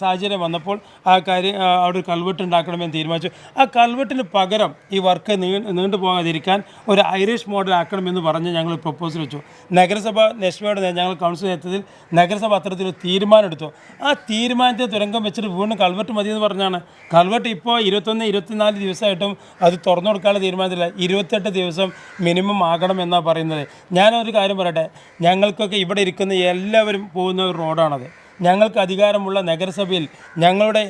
സാഹചര്യം വന്നപ്പോൾ അവിടെ ഒരു കൽവെട്ട് ഉണ്ടാക്കണമെന്ന് തീരുമാനിച്ചു. ആ കൽവെട്ടിന് പകരം ഈ വർക്ക് നീണ്ടുപോകാതിരിക്കാൻ ഒരു ഐറിഷ് മോഡൽ ആക്കണമെന്ന് പറഞ്ഞ് ഞങ്ങൾ പ്രപ്പോസൽ വെച്ചു. നഗരസഭ നെസ്മയോട് ഞങ്ങൾ കൗൺസിൽ നേതൃത്വത്തിൽ നഗരസഭ അത്തരത്തിലൊരു തീരുമാനം എടുത്തു. ആ തീരുമാനത്തെ തുരങ്കം വെച്ചിട്ട് വീണ്ടും കൽവെട്ട് മതിയെന്ന് പറഞ്ഞാണ്. കൽവെട്ട് ഇപ്പോൾ 21-24 ദിവസമായിട്ടും അത് തുറന്നു കൊടുക്കാനുള്ള തീരുമാനത്തില്ല. 28 ദിവസം മിനിമം ആകണം എന്നാണ് പറയുന്നത്. ഞാനൊരു കാര്യം പറയട്ടെ, ഞങ്ങൾക്കൊക്കെ ഇവിടെ ഇരിക്കുന്ന എല്ലാവരും പോകുന്ന ഒരു റോഡാണത്. ഞങ്ങൾക്ക് അധികാരമുള്ള നഗരസഭയിൽ ഞങ്ങളുടെ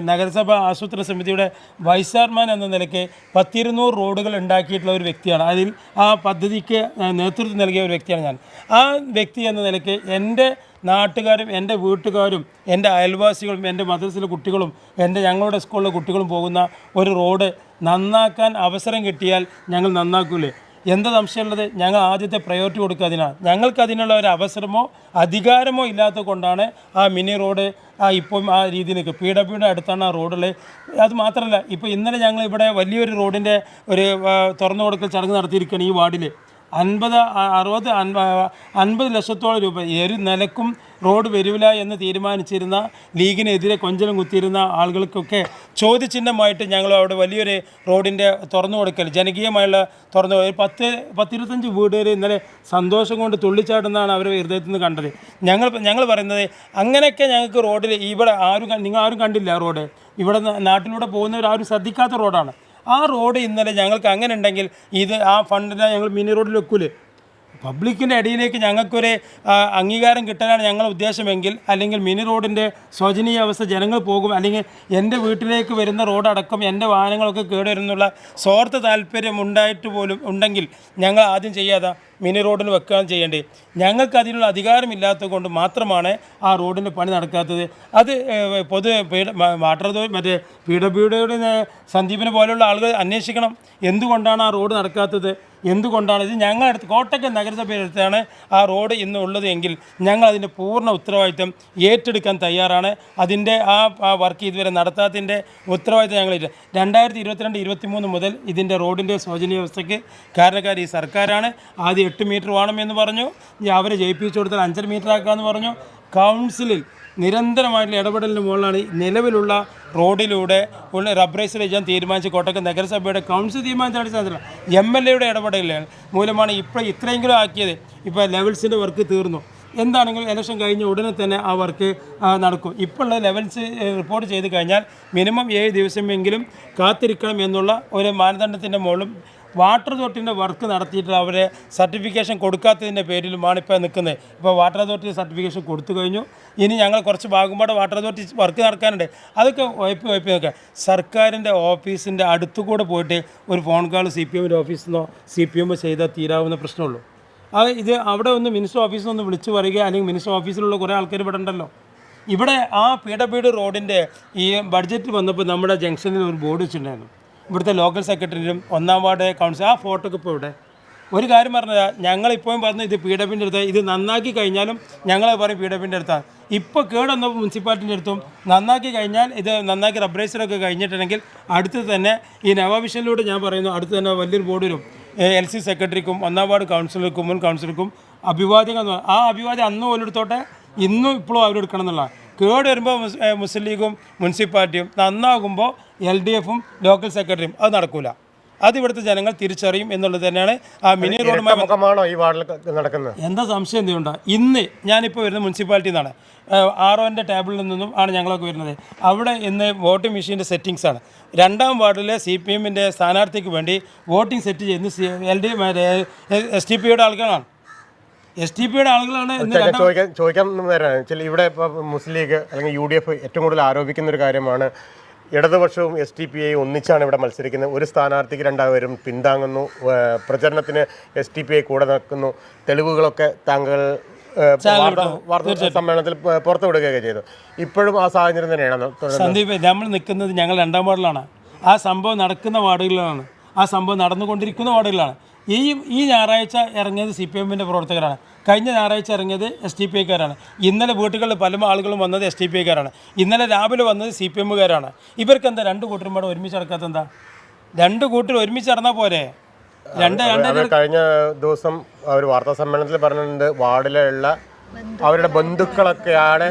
നഗരസഭ ആസൂത്രണ സമിതിയുടെ വൈസ് ചെയർമാൻ എന്ന നിലയ്ക്ക് 100-200 റോഡുകൾ ഉണ്ടാക്കിയിട്ടുള്ള ഒരു വ്യക്തിയാണ്. അതിൽ ആ പദ്ധതിക്ക് നേതൃത്വം നൽകിയ ഒരു വ്യക്തിയാണ് ഞാൻ. ആ വ്യക്തി എന്ന നിലയ്ക്ക് എൻ്റെ നാട്ടുകാരും എൻ്റെ വീട്ടുകാരും എൻ്റെ അയൽവാസികളും എൻ്റെ മദ്രസയിലെ കുട്ടികളും ഞങ്ങളുടെ സ്കൂളിലെ കുട്ടികളും പോകുന്ന ഒരു റോഡ് നന്നാക്കാൻ അവസരം കിട്ടിയാൽ ഞങ്ങൾ നന്നാക്കൂലേ? എന്താ സംശയമുള്ളത്? ഞങ്ങൾ ആദ്യത്തെ പ്രയോറിറ്റി കൊടുക്കുക അതിനാണ്. ഞങ്ങൾക്ക് അതിനുള്ള ഒരു അവസരമോ അധികാരമോ ഇല്ലാത്തത് കൊണ്ടാണ് ആ മിനി റോഡ് ഇപ്പം ആ രീതിയിൽ നിൽക്കും. PWD അടുത്താണ് ആ റോഡുള്ളത്. അത് മാത്രമല്ല, ഇപ്പോൾ ഇന്നലെ ഞങ്ങൾ ഇവിടെ വലിയൊരു റോഡിൻ്റെ ഒരു തുറന്നു കൊടുക്കൽ ചടങ്ങ് നടത്തിയിരിക്കുകയാണ് ഈ വാർഡിൽ. 50 ലക്ഷത്തോളം രൂപ ഒരു നിലക്കും റോഡ് വരില്ല എന്ന് തീരുമാനിച്ചിരുന്ന ലീഗിനെതിരെ കൊഞ്ചലും കുത്തിയിരുന്ന ആളുകൾക്കൊക്കെ ചോദ്യചിഹ്നമായിട്ട് ഞങ്ങൾ അവിടെ വലിയൊരു റോഡിൻ്റെ തുറന്നു കൊടുക്കൽ ജനകീയമായുള്ള തുറന്നു 10-25 വീടുകൾ ഇന്നലെ സന്തോഷം കൊണ്ട് തുള്ളിച്ചാടുന്നതാണ് അവരുടെ ഹൃദയത്തിൽ നിന്ന് കണ്ടത്. ഞങ്ങൾ പറയുന്നത് അങ്ങനെയൊക്കെ ഞങ്ങൾക്ക് റോഡിൽ ഇവിടെ നിങ്ങൾ ആരും കണ്ടില്ല റോഡ്. ഇവിടെ നാട്ടിലൂടെ പോകുന്നവർ ആരും ശ്രദ്ധിക്കാത്ത റോഡാണ്. ആ റോഡ് ഇന്നലെ ഞങ്ങൾക്ക് അങ്ങനെ ഉണ്ടെങ്കിൽ ആ ഫണ്ടിനെ ഞങ്ങൾ മിനി റോഡിൽ വെക്കൂലേ? പബ്ലിക്കിൻ്റെ ഇടയിലേക്ക് ഞങ്ങൾക്കൊരു അംഗീകാരം കിട്ടാനാണ് ഞങ്ങളുടെ ഉദ്ദേശമെങ്കിൽ, അല്ലെങ്കിൽ മിനി റോഡിൻ്റെ ശോചനീയ അവസ്ഥ ജനങ്ങൾ പോകും, അല്ലെങ്കിൽ എൻ്റെ വീട്ടിലേക്ക് വരുന്ന റോഡടക്കം എൻ്റെ വാഹനങ്ങളൊക്കെ കേടുവരുന്നുള്ള സ്വാർത്ഥ താല്പര്യം ഉണ്ടായിട്ട് പോലും ഉണ്ടെങ്കിൽ ഞങ്ങൾ ആദ്യം ചെയ്യാതെ മിനി റോഡിന് വെക്കുകയാണ് ചെയ്യേണ്ടത്. ഞങ്ങൾക്ക് അതിനുള്ള അധികാരമില്ലാത്തത് കൊണ്ട് മാത്രമാണ് ആ റോഡിൻ്റെ പണി നടക്കാത്തത്. അത് വാട്ടർ അതോറിറ്റി മറ്റേ PWD സന്ദീപിനെ പോലെയുള്ള ആളുകൾ അന്വേഷിക്കണം എന്തുകൊണ്ടാണ് ആ റോഡ് നടക്കാത്തത്, എന്തുകൊണ്ടാണ് ഇത് ഞങ്ങളടുത്ത് കോട്ടക്കൽ നഗരസഭയെടുത്താണ് ആ റോഡ് ഇന്ന് ഉള്ളത് എങ്കിൽ ഞങ്ങൾ അതിൻ്റെ പൂർണ്ണ ഉത്തരവാദിത്വം ഏറ്റെടുക്കാൻ തയ്യാറാണ്. അതിൻ്റെ ആ വർക്ക് ഇതുവരെ നടത്താത്തതിൻ്റെ ഉത്തരവാദിത്വം ഞങ്ങൾ 2022-23 മുതൽ ഇതിൻ്റെ റോഡിൻ്റെ ശോചനീയ അവസ്ഥയ്ക്ക് കാരണക്കാർ ഈ സർക്കാരാണ്. ആദ്യം 8 മീറ്റർ വേണമെന്ന് പറഞ്ഞു, അവരെ ജയിപ്പിച്ചു കൊടുത്താൽ 5.5 മീറ്റർ ആക്കാമെന്ന് പറഞ്ഞു. കൗൺസിലിൽ നിരന്തരമായിട്ടുള്ള ഇടപെടലിന് മുകളിലാണ് നിലവിലുള്ള റോഡിലൂടെ ഉള്ള റബ്ബറൈസ് ചെയ്യാൻ തീരുമാനിച്ച് കോട്ടക്കൽ നഗരസഭയുടെ കൗൺസിൽ തീരുമാനിച്ച അടിസ്ഥാനത്തിലാണ് MLAയുടെ ഇടപെടലാണ് മൂലമാണ് ഇപ്പോൾ ഇത്രയെങ്കിലും ആക്കിയത്. ഇപ്പോൾ ലെവൽസിൻ്റെ വർക്ക് തീർന്നു. എന്താണെങ്കിലും ഇലക്ഷൻ കഴിഞ്ഞ ഉടനെ തന്നെ ആ വർക്ക് നടക്കും. ഇപ്പോഴുള്ള ലെവൽസ് റിപ്പോർട്ട് ചെയ്ത് കഴിഞ്ഞാൽ മിനിമം 7 ദിവസമെങ്കിലും കാത്തിരിക്കണം എന്നുള്ള ഒരു മാനദണ്ഡത്തിൻ്റെ മുകളിലും വാട്ടർ അതോറിറ്റിൻ്റെ വർക്ക് നടത്തിയിട്ട് അവരെ സർട്ടിഫിക്കേഷൻ കൊടുക്കാത്തതിൻ്റെ പേരിലുമാണ് ഇപ്പോൾ നിൽക്കുന്നത്. ഇപ്പോൾ വാട്ടർ അതോറിറ്റി സർട്ടിഫിക്കേഷൻ കൊടുത്തു കഴിഞ്ഞു. ഇനി ഞങ്ങൾ കുറച്ച് ഭാഗംപാട് വാട്ടർ അതോറിറ്റി വർക്ക് നടക്കാനുണ്ട്. അതൊക്കെ വൈപ്പ് നോക്കുക. സർക്കാരിൻ്റെ ഓഫീസിൻ്റെ അടുത്തുകൂടെ പോയിട്ട് ഒരു ഫോൺ കോൾ CPMൻ്റെ ഓഫീസിൽ നിന്നോ CPM ചെയ്താൽ തീരാവുന്ന പ്രശ്നമുള്ളൂ. ഇത് അവിടെ ഒന്ന് മിനിസ്റ്റർ ഓഫീസിൽ നിന്ന് വിളിച്ചു പറയുക, അല്ലെങ്കിൽ മിനിസ്റ്റർ ഓഫീസിലുള്ള കുറേ ആൾക്കാർ ഇവിടെ ഉണ്ടല്ലോ. ഇവിടെ ആ PWD റോഡിൻ്റെ ഈ ബഡ്ജറ്റ് വന്നപ്പോൾ നമ്മുടെ ജംഗ്ഷനിൽ ഒരു ബോർഡ് വെച്ചിട്ടുണ്ടായിരുന്നു. ഇവിടുത്തെ ലോക്കൽ സെക്രട്ടറിയും 1-ാം വാർഡ് കൗൺസിൽ ആ ഫോട്ടോക്ക് ഇപ്പോൾ ഇവിടെ ഒരു കാര്യം പറഞ്ഞാൽ ഞങ്ങളിപ്പോഴും പറഞ്ഞു ഇത് PWDൻ്റെ അടുത്ത്, ഇത് നന്നാക്കി കഴിഞ്ഞാലും ഞങ്ങൾ പറയും PWDൻ്റെ അടുത്താണ്. ഇപ്പോൾ കേടൊന്നപ്പോൾ മുനിസിപ്പാലിറ്റിൻ്റെ അടുത്തും നന്നാക്കി കഴിഞ്ഞാൽ ഇത് നന്നാക്കി റബ്ബറൈസറൊക്കെ കഴിഞ്ഞിട്ടുണ്ടെങ്കിൽ അടുത്ത് തന്നെ ഈ നവാവിഷനിലൂടെ ഞാൻ പറയുന്നു അടുത്ത് തന്നെ വലിയൊരു ബോർഡ് വരും. LC സെക്രട്ടറിക്കും 1-ാം വാർഡ് കൗൺസിലർക്കും മുൻ കൗൺസിലർക്കും അഭിവാദ്യങ്ങൾ. ആ അഭിവാദ്യം അന്ന് പോലും എടുത്തോട്ടെ, ഇന്നും ഇപ്പോഴും അവരെടുക്കണം എന്നുള്ളതാണ്. കേട് വരുമ്പോൾ മുസ്ലിം ലീഗും മുനിസിപ്പാലിറ്റിയും, നന്നാകുമ്പോൾ LDFും ലോക്കൽ സെക്രട്ടറിയും. അത് നടക്കില്ല. അത് ഇവിടുത്തെ ജനങ്ങൾ തിരിച്ചറിയും എന്നുള്ളത് തന്നെയാണ് ആ മിനി റോഡുമായി ഈ വാർഡിൽ നടക്കുന്നത്. എന്താ സംശയം എന്തുകൊണ്ടോ? ഇന്ന് ഞാനിപ്പോൾ വരുന്നത് മുനിസിപ്പാലിറ്റിയിൽ നിന്നാണ്. ROൻ്റെ ടേബിളിൽ നിന്നും ആണ് ഞങ്ങളൊക്കെ വരുന്നത്. അവിടെ ഇന്ന് വോട്ടിംഗ് മെഷീൻ്റെ സെറ്റിങ്സാണ്. 2-ാം വാർഡിലെ CPMൻ്റെ സ്ഥാനാർത്ഥിക്ക് വേണ്ടി വോട്ടിംഗ് സെറ്റ് ചെയ്യുന്ന STPയുടെ ആളുകളാണ്. STPയുടെ ആളുകളാണ്. ചോദിക്കാൻ ഇവിടെ ഇപ്പോൾ മുസ്ലിം ലീഗ് അല്ലെങ്കിൽ UDF ഏറ്റവും കൂടുതൽ ആരോപിക്കുന്ന ഒരു കാര്യമാണ് ഇടതുപക്ഷവും STPI ഒന്നിച്ചാണ് ഇവിടെ മത്സരിക്കുന്നത്. ഒരു സ്ഥാനാർത്ഥിക്ക് രണ്ടാവരും പിന്താങ്ങുന്നു, പ്രചരണത്തിന് STPI കൂടെ നിൽക്കുന്നു. തെളിവുകളൊക്കെ താങ്കൾ വാർത്താ സമ്മേളനത്തിൽ പുറത്തുവിടുകയൊക്കെ ചെയ്തു. ഇപ്പോഴും ആ സാഹചര്യം തന്നെയാണ് സന്ദീപ്. നമ്മൾ നിൽക്കുന്നത് ഞങ്ങൾ 2-ാം വാർഡിലാണ്. ആ സംഭവം നടക്കുന്ന വാർഡുകളിലാണ്, ആ സംഭവം നടന്നുകൊണ്ടിരിക്കുന്ന വാർഡുകളിലാണ്. ഈ ഞായറാഴ്ച ഇറങ്ങിയത് CPMൻ്റെ പ്രവർത്തകരാണ്. കഴിഞ്ഞ ഞായറാഴ്ച ഇറങ്ങിയത് STPIക്കാരാണ്. ഇന്നലെ വീട്ടുകളിൽ പല ആളുകളും വന്നത് STPIക്കാരാണ്. ഇന്നലെ രാവിലെ വന്നത് CPMകാരാണ്. ഇവർക്ക് എന്താ 2 കൂട്ടരും പാടെ ഒരുമിച്ച് നടക്കാത്ത? എന്താ 2 കൂട്ടർ ഒരുമിച്ച് നടന്നാൽ പോരെ? കഴിഞ്ഞ ദിവസം അവർ വാർത്താ സമ്മേളനത്തിൽ പറഞ്ഞിട്ടുണ്ട് വാർഡിലുള്ള അവരുടെ ബന്ധുക്കളൊക്കെയാണ്.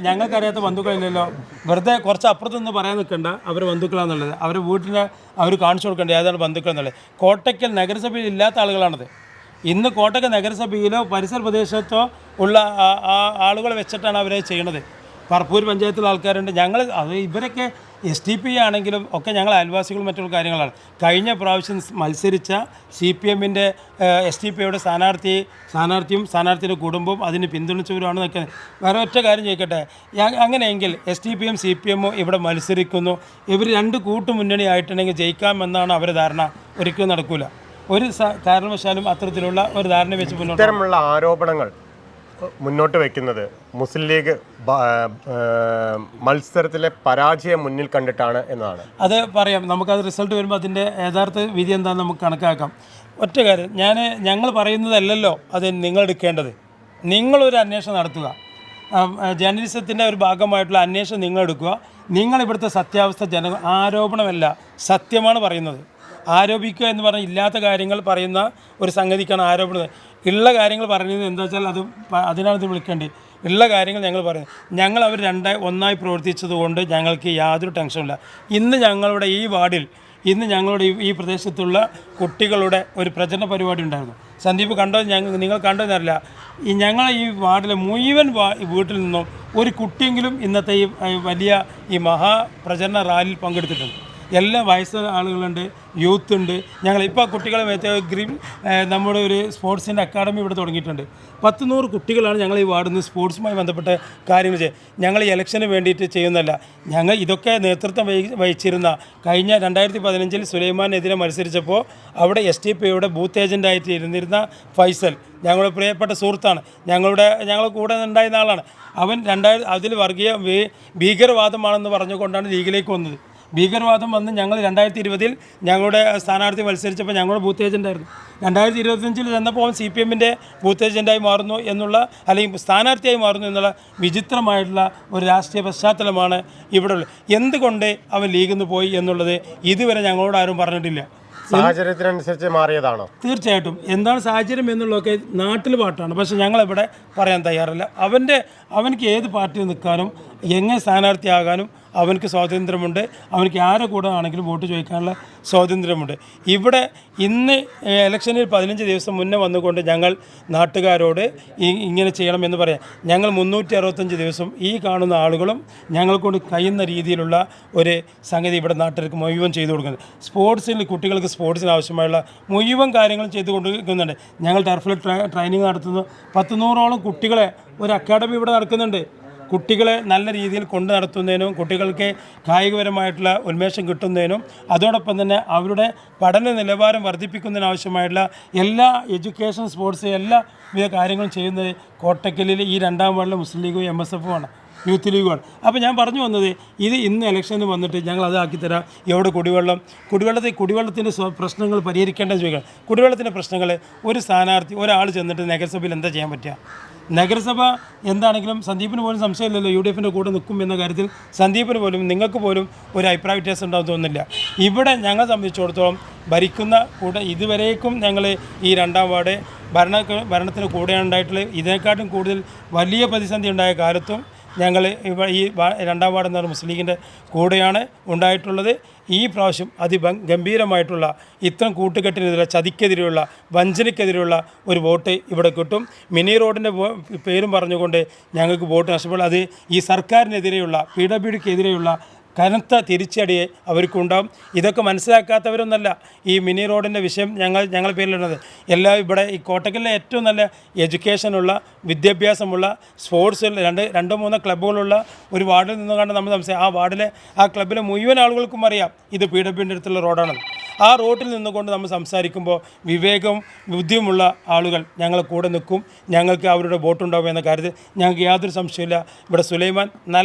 ഞങ്ങൾക്കറിയാത്ത ബന്ധുക്കളില്ലല്ലോ. വെറുതെ കുറച്ച് അപ്പുറത്തൊന്നും പറയാൻ നിൽക്കണ്ട അവർ ബന്ധുക്കളാണെന്നുള്ളത്. അവരുടെ വീട്ടിനെ അവർ കാണിച്ചു കൊടുക്കേണ്ടത് ഏതാണ് ബന്ധുക്കൾ എന്നുള്ളത്. കോട്ടക്കൽ നഗരസഭയിൽ ഇല്ലാത്ത ആളുകളാണത്. ഇന്ന് കോട്ടക്കൽ നഗരസഭയിലോ പരിസര പ്രദേശത്തോ ഉള്ള ആളുകളെ വെച്ചിട്ടാണ് അവരെ ചെയ്യണത്. പറപ്പൂർ പഞ്ചായത്തിലെ ആൾക്കാരുണ്ട്. ഇവരൊക്കെ STPI ആണെങ്കിലും ഒക്കെ ഞങ്ങൾ അയൽവാസികളും മറ്റുള്ള കാര്യങ്ങളാണ്. കഴിഞ്ഞ പ്രാവശ്യം മത്സരിച്ച CPMൻ്റെ STPIയുടെ സ്ഥാനാർത്ഥിയും സ്ഥാനാർത്ഥിയുടെ കുടുംബവും അതിന് പിന്തുണച്ചവരുമാണ് നിൽക്കുന്നത്. വേറെ ഒറ്റ കാര്യം ചോദിക്കട്ടെ, അങ്ങനെയെങ്കിൽ STPയും CPMും ഇവിടെ മത്സരിക്കുന്നു. ഇവർ 2 കൂട്ടുമുന്നണി ആയിട്ടുണ്ടെങ്കിൽ ജയിക്കാമെന്നാണ് അവരുടെ ധാരണ. ഒരിക്കലും നടക്കില്ല. ഒരു കാരണവശാലും അത്തരത്തിലുള്ള ഒരു ധാരണ വെച്ച് ഇത്തരമുള്ള ആരോപണങ്ങൾ മുന്നോട്ട് വയ്ക്കുന്നത് മുസ്ലിം ലീഗ് മത്സരത്തിലെ പരാജയം മുന്നിൽ കണ്ടിട്ടാണ് എന്നതാണ്. അത് പറയാം. നമുക്കത് റിസൾട്ട് വരുമ്പോൾ അതിൻ്റെ യഥാർത്ഥ വിധി എന്താണെന്ന് നമുക്ക് കണക്കാക്കാം. ഒറ്റ കാര്യം ഞങ്ങൾ പറയുന്നതല്ലല്ലോ അത് നിങ്ങൾ എടുക്കേണ്ടത്. നിങ്ങളൊരു അന്വേഷണം നടത്തുക. ജേർണലിസത്തിൻ്റെ ഒരു ഭാഗമായിട്ടുള്ള അന്വേഷണം നിങ്ങൾ എടുക്കുക. നിങ്ങളിവിടുത്തെ സത്യാവസ്ഥ ആരോപണമല്ല, സത്യമാണ് പറയുന്നത്. ആരോപിക്കുക എന്ന് പറഞ്ഞാൽ ഇല്ലാത്ത കാര്യങ്ങൾ പറയുന്ന ഒരു സംഗതിക്കാണ് ആരോപണം. ഉള്ള കാര്യങ്ങൾ പറയുന്നത് എന്താ വെച്ചാൽ അതിനാണ് ഇത് വിളിക്കേണ്ടത്. ഉള്ള കാര്യങ്ങൾ ഞങ്ങൾ പറയുന്നത്. ഞങ്ങൾ അവർ ഒന്നായി പ്രവർത്തിച്ചത് കൊണ്ട് ഞങ്ങൾക്ക് യാതൊരു ടെൻഷനില്ല. ഇന്ന് ഞങ്ങളുടെ ഈ വാർഡിൽ ഞങ്ങളുടെ ഈ പ്രദേശത്തുള്ള കുട്ടികളുടെ ഒരു പ്രചരണ പരിപാടി ഉണ്ടായിരുന്നു. സന്ദീപ് നിങ്ങൾ കണ്ടതെന്നറിയില്ല. ഞങ്ങളെ ഈ വാർഡിലെ മുഴുവൻ വീട്ടിൽ നിന്നും ഒരു കുട്ടിയെങ്കിലും ഇന്നത്തെ ഈ വലിയ ഈ മഹാപ്രചരണ റാലിയിൽ പങ്കെടുത്തിട്ടുണ്ട്. എല്ലാ വയസ്സായ ആളുകളുണ്ട്, യൂത്ത് ഉണ്ട്. ഞങ്ങളിപ്പോൾ കുട്ടികളെ നമ്മുടെ ഒരു സ്പോർട്സിൻ്റെ അക്കാഡമി ഇവിടെ തുടങ്ങിയിട്ടുണ്ട്. 100 കുട്ടികളാണ് ഞങ്ങൾ ഈ വാർഡിൽ നിന്ന് സ്പോർട്സുമായി ബന്ധപ്പെട്ട കാര്യങ്ങൾ ഞങ്ങൾ ഈ ഇലക്ഷന് വേണ്ടിയിട്ട് ചെയ്യുന്നതല്ല. ഞങ്ങൾ ഇതൊക്കെ നേതൃത്വം വഹിച്ചിരുന്ന കഴിഞ്ഞ 2015 സുലൈമാനെതിരെ മത്സരിച്ചപ്പോൾ അവിടെ STPയുടെ ബൂത്ത് ഏജൻ്റായിട്ട് ഇരുന്നിരുന്ന ഫൈസൽ ഞങ്ങളുടെ പ്രിയപ്പെട്ട സുഹൃത്താണ്. ഞങ്ങൾ കൂടെ ഉണ്ടായിരുന്ന ആളാണ്. അവൻ അതിൽ വർഗീയ ഭീകരവാദമാണെന്ന് പറഞ്ഞുകൊണ്ടാണ് ലീഗിലേക്ക് വന്നത്. ഭീകരവാദം വന്ന് ഞങ്ങൾ 2020 ഞങ്ങളുടെ സ്ഥാനാർത്ഥി മത്സരിച്ചപ്പോൾ ഞങ്ങളുടെ ബൂത്ത് ഏജൻ്റായിരുന്നു. 2025 ചെന്നപ്പോൾ CPMൻ്റെ ബൂത്ത് ഏജൻ്റായി മാറുന്നു അല്ലെങ്കിൽ സ്ഥാനാർത്ഥിയായി മാറുന്നു എന്നുള്ള വിചിത്രമായിട്ടുള്ള ഒരു രാഷ്ട്രീയ പശ്ചാത്തലമാണ് ഇവിടെ ഉള്ളത്. എന്തുകൊണ്ട് അവൻ ലീഗിൽ നിന്ന് പോയി എന്നുള്ളത് ഇതുവരെ ഞങ്ങളോട് ആരും പറഞ്ഞിട്ടില്ല. സാഹചര്യത്തിനനുസരിച്ച് മാറിയതാണോ? തീർച്ചയായിട്ടും. എന്താണ് സാഹചര്യം എന്നുള്ളതൊക്കെ നാട്ടിൽ പാട്ടാണ്. പക്ഷേ ഞങ്ങളിവിടെ പറയാൻ തയ്യാറല്ല. അവനക്ക് ഏത് പാർട്ടിയിൽ നിൽക്കാനും എങ്ങനെ സ്ഥാനാർത്ഥിയാകാനും അവനക്ക് സ്വാതന്ത്ര്യമുണ്ട്. അവനക്ക് ആരെ കൂടെ ആണെങ്കിലും വോട്ട് ചോദിക്കാനുള്ള സ്വാതന്ത്ര്യമുണ്ട്. ഇവിടെ ഇന്ന് ഇലക്ഷനിൽ 15 ദിവസം മുന്നേ വന്നുകൊണ്ട് ഞങ്ങൾ നാട്ടുകാരോട് ഇങ്ങനെ ചെയ്യണമെന്ന് പറയാം. ഞങ്ങൾ 365 ദിവസം ഈ കാണുന്ന ആളുകളും ഞങ്ങൾക്കൊണ്ട് കഴിയുന്ന രീതിയിലുള്ള ഒരു സംഗതി ഇവിടെ നാട്ടുകാർക്ക് മുഴുവൻ ചെയ്തു കൊടുക്കുന്നത്. കുട്ടികൾക്ക് സ്പോർട്സിന് ആവശ്യമായുള്ള മുഴുവൻ കാര്യങ്ങളും ചെയ്തു കൊണ്ടിരിക്കുന്നുണ്ട്. ഞങ്ങൾ ടർഫിൽ ട്രെയിനിങ് നടത്തുന്നു. 100-ഓളം കുട്ടികളെ ഒരു അക്കാഡമി ഇവിടെ നടക്കുന്നുണ്ട്. കുട്ടികളെ നല്ല രീതിയിൽ കൊണ്ടു നടത്തുന്നതിനും കുട്ടികൾക്ക് കായികപരമായിട്ടുള്ള ഉന്മേഷം കിട്ടുന്നതിനും അതോടൊപ്പം തന്നെ അവരുടെ പഠന നിലവാരം വർദ്ധിപ്പിക്കുന്നതിനാവശ്യമായിട്ടുള്ള എല്ലാ എഡ്യൂക്കേഷൻ, സ്പോർട്സ് എല്ലാ വിധ കാര്യങ്ങളും ചെയ്യുന്നത് കോട്ടക്കലിൽ ഈ 2ാം വാർഡിലെ മുസ്ലിം ലീഗും MSFുമാണ്, യൂത്ത് ലീഗുമാണ്. അപ്പോൾ ഞാൻ പറഞ്ഞു വന്നത് ഇന്ന് ഇലക്ഷന് വന്നിട്ട് ഞങ്ങൾ അത് ആക്കിത്തരാം. എവിടെ കുടിവെള്ളത്തിൻ്റെ പ്രശ്നങ്ങൾ പരിഹരിക്കേണ്ടതെന്ന് ചോദിക്കണം. കുടിവെള്ളത്തിൻ്റെ പ്രശ്നങ്ങൾ ഒരു സ്ഥാനാർത്ഥി ഒരാൾ ചെന്നിട്ട് നഗരസഭയിൽ എന്താ ചെയ്യാൻ പറ്റുക? നഗരസഭ എന്താണെങ്കിലും സന്ദീപിന് പോലും സംശയമില്ലല്ലോ UDFൻ്റെ കൂടെ നിൽക്കും എന്ന കാര്യത്തിൽ. സന്ദീപിന് പോലും നിങ്ങൾക്ക് പോലും ഒരു അഭിപ്രായ വ്യത്യാസം ഉണ്ടാവും തോന്നുന്നില്ല. ഇവിടെ ഞങ്ങളെ സംബന്ധിച്ചിടത്തോളം ഭരിക്കുന്ന ഇതുവരേക്കും ഞങ്ങൾ ഈ 2ാം വാർഡ് ഭരണത്തിന് കൂടെയാണ് ഉണ്ടായിട്ടുള്ളത്. ഇതിനെക്കാട്ടും കൂടുതൽ വലിയ പ്രതിസന്ധി ഉണ്ടായ കാലത്തും ഞങ്ങൾ ഈ 2ാം വാർഡ് എന്ന മുസ്ലിം ലീഗിൻ്റെ കൂടെയാണ് ഉണ്ടായിട്ടുള്ളത്. ഈ പ്രാവശ്യം അതിഗംഭീരമായിട്ടുള്ള ഇത്തരം കൂട്ടുകെട്ടിനെതിരെ, ചതിക്കെതിരെയുള്ള, വഞ്ചനയ്ക്കെതിരെയുള്ള ഒരു വോട്ട് ഇവിടെ കിട്ടും. മിനി റോഡിൻ്റെ പേരും പറഞ്ഞുകൊണ്ട് ഞങ്ങൾക്ക് വോട്ട് നഷ്ടപ്പെടും. അത് ഈ സർക്കാരിനെതിരെയുള്ള PWDക്കെതിരെയുള്ള കനത്ത തിരിച്ചടിയെ അവർക്കുണ്ടാകും. ഇതൊക്കെ മനസ്സിലാക്കാത്തവരൊന്നല്ല ഈ മിനി റോഡിൻ്റെ വിഷയം ഞങ്ങൾ പേരിലുള്ളത്. ഇവിടെ ഈ കോട്ടക്കലിലെ ഏറ്റവും നല്ല എഡ്യൂക്കേഷനുള്ള, വിദ്യാഭ്യാസമുള്ള, സ്പോർട്സിൽ 2-3 ക്ലബ്ബുകളുള്ള ഒരു വാർഡിൽ നിന്നുകൊണ്ട് നമ്മൾ ആ വാർഡിലെ ആ ക്ലബ്ബിലെ മുഴുവൻ ആളുകൾക്കും അറിയാം ഇത് PWDൻ്റെ അടുത്തുള്ള റോഡാണെന്ന്. ആ റോഡിൽ നിന്നുകൊണ്ട് നമ്മൾ സംസാരിക്കുമ്പോൾ വിവേകവും ബുദ്ധിയുമുള്ള ആളുകൾ ഞങ്ങളെ കൂടെ നിൽക്കും. ഞങ്ങൾക്ക് അവരുടെ വോട്ടുണ്ടാകും എന്ന കാര്യത്തിൽ ഞങ്ങൾക്ക് യാതൊരു സംശയമില്ല. ഇവിടെ സുലൈമാൻ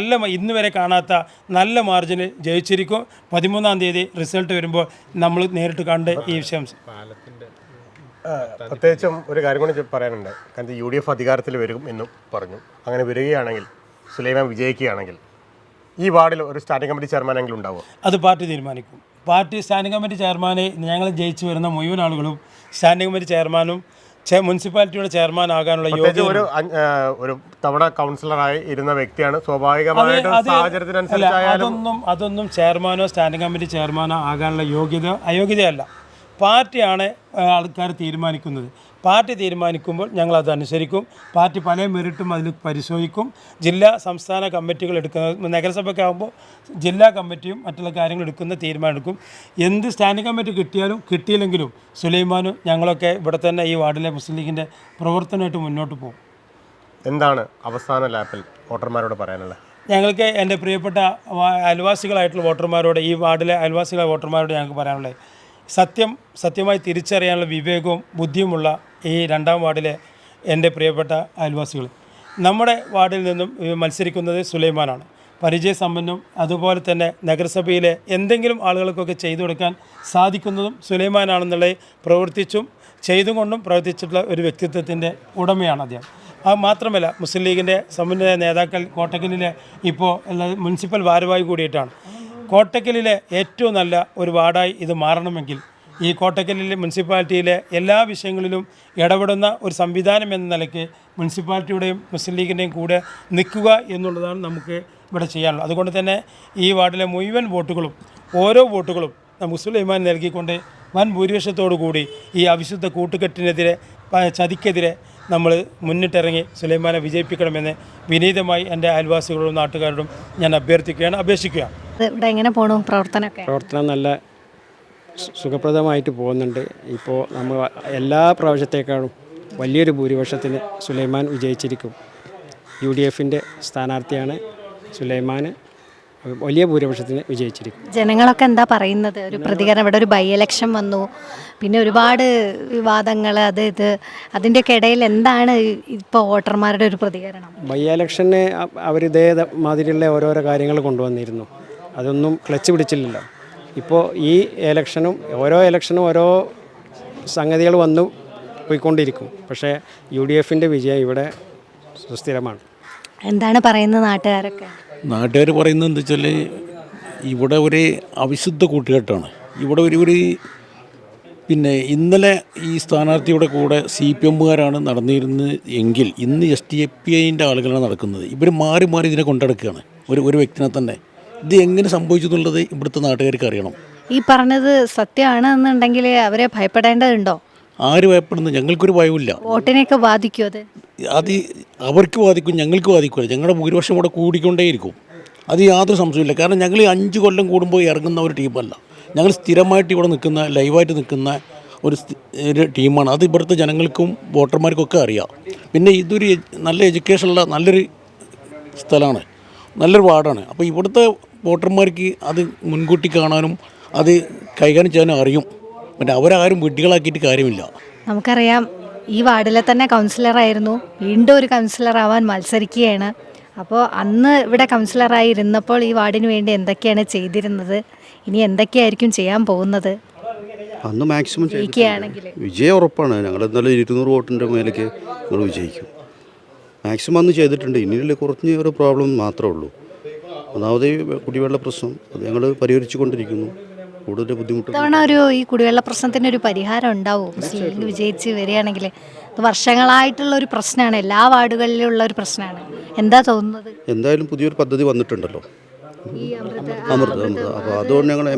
ഇന്ന് വരെ കാണാത്ത നല്ല മാർജിന് ജയിച്ചിരിക്കും. 13-ാം തീയതി റിസൾട്ട് വരുമ്പോൾ നമ്മൾ നേരിട്ട് കണ്ട് ഈ വിഷയം പ്രത്യേകിച്ചും ഒരു കാര്യം കൂടി പറയാനുണ്ട്. കാരണം UDF അധികാരത്തിൽ വരും എന്നും പറഞ്ഞു. അങ്ങനെ വരികയാണെങ്കിൽ, സുലൈമാൻ വിജയിക്കുകയാണെങ്കിൽ ഈ വാർഡിൽ ഒരു സ്റ്റാൻഡിംഗ് കമ്മിറ്റി ചെയർമാനെങ്കിലും ഉണ്ടാവുമോ? അത് പാർട്ടി തീരുമാനിക്കും. പാർട്ടി സ്റ്റാൻഡിംഗ് കമ്മിറ്റി ചെയർമാനെ ഞങ്ങൾ ജയിച്ചു വരുന്ന മുഴുവൻ ആളുകളും സ്റ്റാൻഡിംഗ് കമ്മിറ്റി ചെയർമാനും മുനിസിപ്പാലിറ്റിയുടെ ചെയർമാൻ ആകാനുള്ള യോഗ്യത. ഒരു തവണ കൗൺസിലറായി ഇരുന്ന വ്യക്തിയാണ്. സ്വാഭാവികമായിട്ടും അതൊന്നും ചെയർമാനോ സ്റ്റാൻഡിംഗ് കമ്മിറ്റി ചെയർമാനോ ആകാനുള്ള അയോഗ്യതയല്ല. പാർട്ടിയാണ് ആൾക്കാർ തീരുമാനിക്കുന്നത്. പാർട്ടി തീരുമാനിക്കുമ്പോൾ ഞങ്ങളത് അനുസരിക്കും. പാർട്ടി പല മെറിറ്റും അതിൽ പരിശോധിക്കും. ജില്ലാ സംസ്ഥാന കമ്മിറ്റികൾ എടുക്കുന്ന, നഗരസഭയ്ക്ക് ആകുമ്പോൾ ജില്ലാ കമ്മിറ്റിയും മറ്റുള്ള കാര്യങ്ങൾ എടുക്കുന്ന തീരുമാനം എടുക്കും. എന്ത് സ്റ്റാൻഡിംഗ് കമ്മിറ്റി കിട്ടിയാലും കിട്ടിയില്ലെങ്കിലും സുലൈമാനും ഞങ്ങളൊക്കെ ഇവിടെ തന്നെ ഈ വാർഡിലെ മുസ്ലിം ലീഗിൻ്റെ പ്രവർത്തനമായിട്ട് മുന്നോട്ട് പോകും. എന്താണ് അവസാന ലാപ്പിൽ വോട്ടർമാരോട് പറയാനുള്ളത്? ഞങ്ങൾക്ക് എൻ്റെ പ്രിയപ്പെട്ട അയൽവാസികളായിട്ടുള്ള വോട്ടർമാരോട്, ഈ വാർഡിലെ അയൽവാസികളായ വോട്ടർമാരോട് ഞങ്ങൾക്ക് പറയാനുള്ളത്, സത്യമായി തിരിച്ചറിയാനുള്ള വിവേകവും ബുദ്ധിയുമുള്ള ഈ 2ാം വാർഡിലെ എൻ്റെ പ്രിയപ്പെട്ട അയൽവാസികൾ, നമ്മുടെ വാർഡിൽ നിന്നും മത്സരിക്കുന്നത് സുലൈമാനാണ്. പരിചയസമ്പന്നം, അതുപോലെ തന്നെ നഗരസഭയിലെ എന്തെങ്കിലും ആളുകൾക്കൊക്കെ ചെയ്തു കൊടുക്കാൻ സാധിക്കുന്നതും സുലൈമാനാണെന്നുള്ളത് പ്രവർത്തിച്ചും ചെയ്തുകൊണ്ടും പ്രവർത്തിച്ചിട്ടുള്ള ഒരു വ്യക്തിത്വത്തിൻ്റെ ഉടമയാണ് അദ്ദേഹം. അത് മാത്രമല്ല മുസ്ലിം ലീഗിൻ്റെ സമുന്നത നേതാക്കൾ കോട്ടക്കലിലെ ഇപ്പോൾ മുനിസിപ്പൽ ഭാരവാഹി കൂടിയിട്ടാണ്. കോട്ടക്കലിലെ ഏറ്റവും നല്ല ഒരു വാർഡായി ഇത് മാറണമെങ്കിൽ ഈ കോട്ടക്കലിലെ മുനിസിപ്പാലിറ്റിയിലെ എല്ലാ വിഷയങ്ങളിലും ഇടപെടുന്ന ഒരു സംവിധാനം എന്ന നിലയ്ക്ക് മുനിസിപ്പാലിറ്റിയുടെയും മുസ്ലിം ലീഗിൻ്റെയും കൂടെ നിൽക്കുക എന്നുള്ളതാണ് നമുക്ക് ഇവിടെ ചെയ്യാനുള്ളത്. അതുകൊണ്ട് തന്നെ ഈ വാർഡിലെ മുഴുവൻ വോട്ടുകളും ഓരോ വോട്ടുകളും നമുക്ക് സുലൈമാൻ നൽകിക്കൊണ്ട് വൻ ഭൂരിപക്ഷത്തോടു കൂടി ഈ അവിശുദ്ധ കൂട്ടുകെട്ടിനെതിരെ ചതിക്കെതിരെ നമ്മൾ മുന്നിട്ടിറങ്ങി സുലൈമാനെ വിജയിപ്പിക്കണമെന്ന് വിനീതമായി എൻ്റെ അയൽവാസികളോടും നാട്ടുകാരോടും ഞാൻ അപേക്ഷിക്കുകയാണ്. ഇവിടെ എങ്ങനെ പോകണു പ്രവർത്തനം നല്ല സുഖപ്രദമായിട്ട് പോകുന്നുണ്ട്. ഇപ്പോൾ നമ്മൾ എല്ലാ പ്രാവശ്യത്തേക്കാളും വലിയൊരു ഭൂരിപക്ഷത്തിന് സുലൈമാൻ വിജയിച്ചിരിക്കും. UDFൻ്റെ സ്ഥാനാർത്ഥിയാണ് സുലൈമാൻ, വലിയ ഭൂരിപക്ഷത്തിന് വിജയിച്ചിരിക്കും. ജനങ്ങളൊക്കെ എന്താ പറയുന്നത്? ഒരു പ്രതികരണം, ഇവിടെ ഒരു ബൈ ഇലക്ഷൻ വന്നു, പിന്നെ ഒരുപാട് വിവാദങ്ങൾ, അതിൻ്റെയൊക്കെ ഇടയിൽ എന്താണ് ഇപ്പോൾ വോട്ടർമാരുടെ ഒരു പ്രതികരണം? ബൈ ഇലക്ഷന് അവർ ഇതേ മാതിരിയുള്ള ഓരോരോ കാര്യങ്ങൾ കൊണ്ടുവന്നിരുന്നു, അതൊന്നും ക്ലച്ച് പിടിച്ചില്ലല്ലോ. ഇപ്പോൾ ഈ ഓരോ ഇലക്ഷനും ഓരോ സംഗതികൾ വന്നു പോയിക്കൊണ്ടിരിക്കും. പക്ഷേ UDFൻ്റെ വിജയം ഇവിടെ സുസ്ഥിരമാണ്. എന്താണ് പറയുന്നത് നാട്ടുകാരൊക്കെ? നാട്ടുകാർ പറയുന്നത് എന്താ വെച്ചാൽ ഇവിടെ ഒരു അവിശുദ്ധ കൂട്ടുകെട്ടാണ്. ഇവിടെ ഒരു പിന്നെ ഇന്നലെ ഈ സ്ഥാനാർത്ഥിയുടെ കൂടെ CPMകാരാണ് നടന്നിരുന്നത് എങ്കിൽ ഇന്ന് SDPIൻ്റെ ആളുകളാണ് നടക്കുന്നത്. ഇവർ മാറി മാറി ഇതിനെ കൊണ്ടെടുക്കുകയാണ് ഒരു വ്യക്തിനെ തന്നെ. ഇത് എങ്ങനെ സംഭവിച്ചു എന്നുള്ളത് ഇവിടുത്തെ നാട്ടുകാർക്ക് അറിയണം. ഈ പറഞ്ഞത് സത്യമാണെന്നുണ്ടെങ്കിൽ അവരെ ഭയപ്പെടേണ്ടതുണ്ടോ? ആര് ഭയപ്പെടുന്നു? ഞങ്ങൾക്കൊരു ഭയമില്ല. വോട്ടിനെയൊക്കെ ബാധിക്കും അത് അവർക്ക് ബാധിക്കും, ഞങ്ങൾക്ക് ബാധിക്കില്ല. ഞങ്ങളുടെ ഭൂരിപക്ഷം ഇവിടെ കൂടിക്കൊണ്ടേയിരിക്കും, അത് യാതൊരു സംശയമില്ല. കാരണം ഞങ്ങൾ 5 കൊല്ലം കൂടുമ്പോൾ ഇറങ്ങുന്ന ഒരു ടീമല്ല, ഞങ്ങൾ സ്ഥിരമായിട്ട് ഇവിടെ നിൽക്കുന്ന ലൈവായിട്ട് നിൽക്കുന്ന ഒരു ടീമാണ്. അത് ഇവിടുത്തെ ജനങ്ങൾക്കും വോട്ടർമാർക്കൊക്കെ അറിയാം. പിന്നെ ഇതൊരു നല്ല എഡ്യൂക്കേഷനുള്ള നല്ലൊരു സ്ഥലമാണ്, നല്ലൊരു വാർഡാണ്. അപ്പോൾ ഇവിടുത്തെ വോട്ടർമാർക്ക് അത് മുൻകൂട്ടി കാണാനും അത് കൈകാര്യം ചെയ്യാനും അറിയും. പിന്നെ അവരാരും വിഡ്ഢികളാക്കിയിട്ട് കാര്യമില്ല. നമുക്കറിയാം ഈ വാർഡിലെ തന്നെ കൗൺസിലറായിരുന്നു, വീണ്ടും ഒരു കൗൺസിലർ ആവാൻ മത്സരിക്കുകയാണ്. അപ്പോൾ അന്ന് ഇവിടെ കൗൺസിലറായി ഇരുന്നപ്പോൾ ഈ വാർഡിന് വേണ്ടി എന്തൊക്കെയാണ് ചെയ്തിരുന്നത്, ഇനി എന്തൊക്കെയായിരിക്കും ചെയ്യാൻ പോകുന്നത്? അന്ന് മാക്സിമം വിജയം ഉറപ്പാണ്. ഞങ്ങൾ എന്നാലും 200 വോട്ടിൻ്റെ മേലേക്ക് ഞങ്ങൾ വിജയിക്കും. മാക്സിമം അന്ന് ചെയ്തിട്ടുണ്ട്. ഇനിയുള്ള കുറഞ്ഞ ഒരു പ്രോബ്ലം മാത്രമേ ഉള്ളൂ. ഒന്നാമത് കുടിവെള്ള പ്രശ്നം, അത് ഞങ്ങൾ പരിഹരിച്ചു കൊണ്ടിരിക്കുന്നു. കൂടുതൽ ബുദ്ധിമുട്ട് ഇത്തവണ ഈ കുടിവെള്ള പ്രശ്നത്തിന് ഒരു പരിഹാരം ഉണ്ടാവും മുസ്ലിം ലീഗ് വിജയിച്ച് വരികയാണെങ്കിൽ? ഇത് വർഷങ്ങളായിട്ടുള്ള ഒരു പ്രശ്നമാണ്, എല്ലാ വാർഡുകളിലും ഉള്ള ഒരു പ്രശ്നമാണ്. എന്താ തോന്നുന്നത്? എന്തായാലും പുതിയൊരു പദ്ധതി വന്നിട്ടുണ്ടല്ലോ, അമൃത്. അപ്പോൾ അതുകൊണ്ട് ഞങ്ങൾ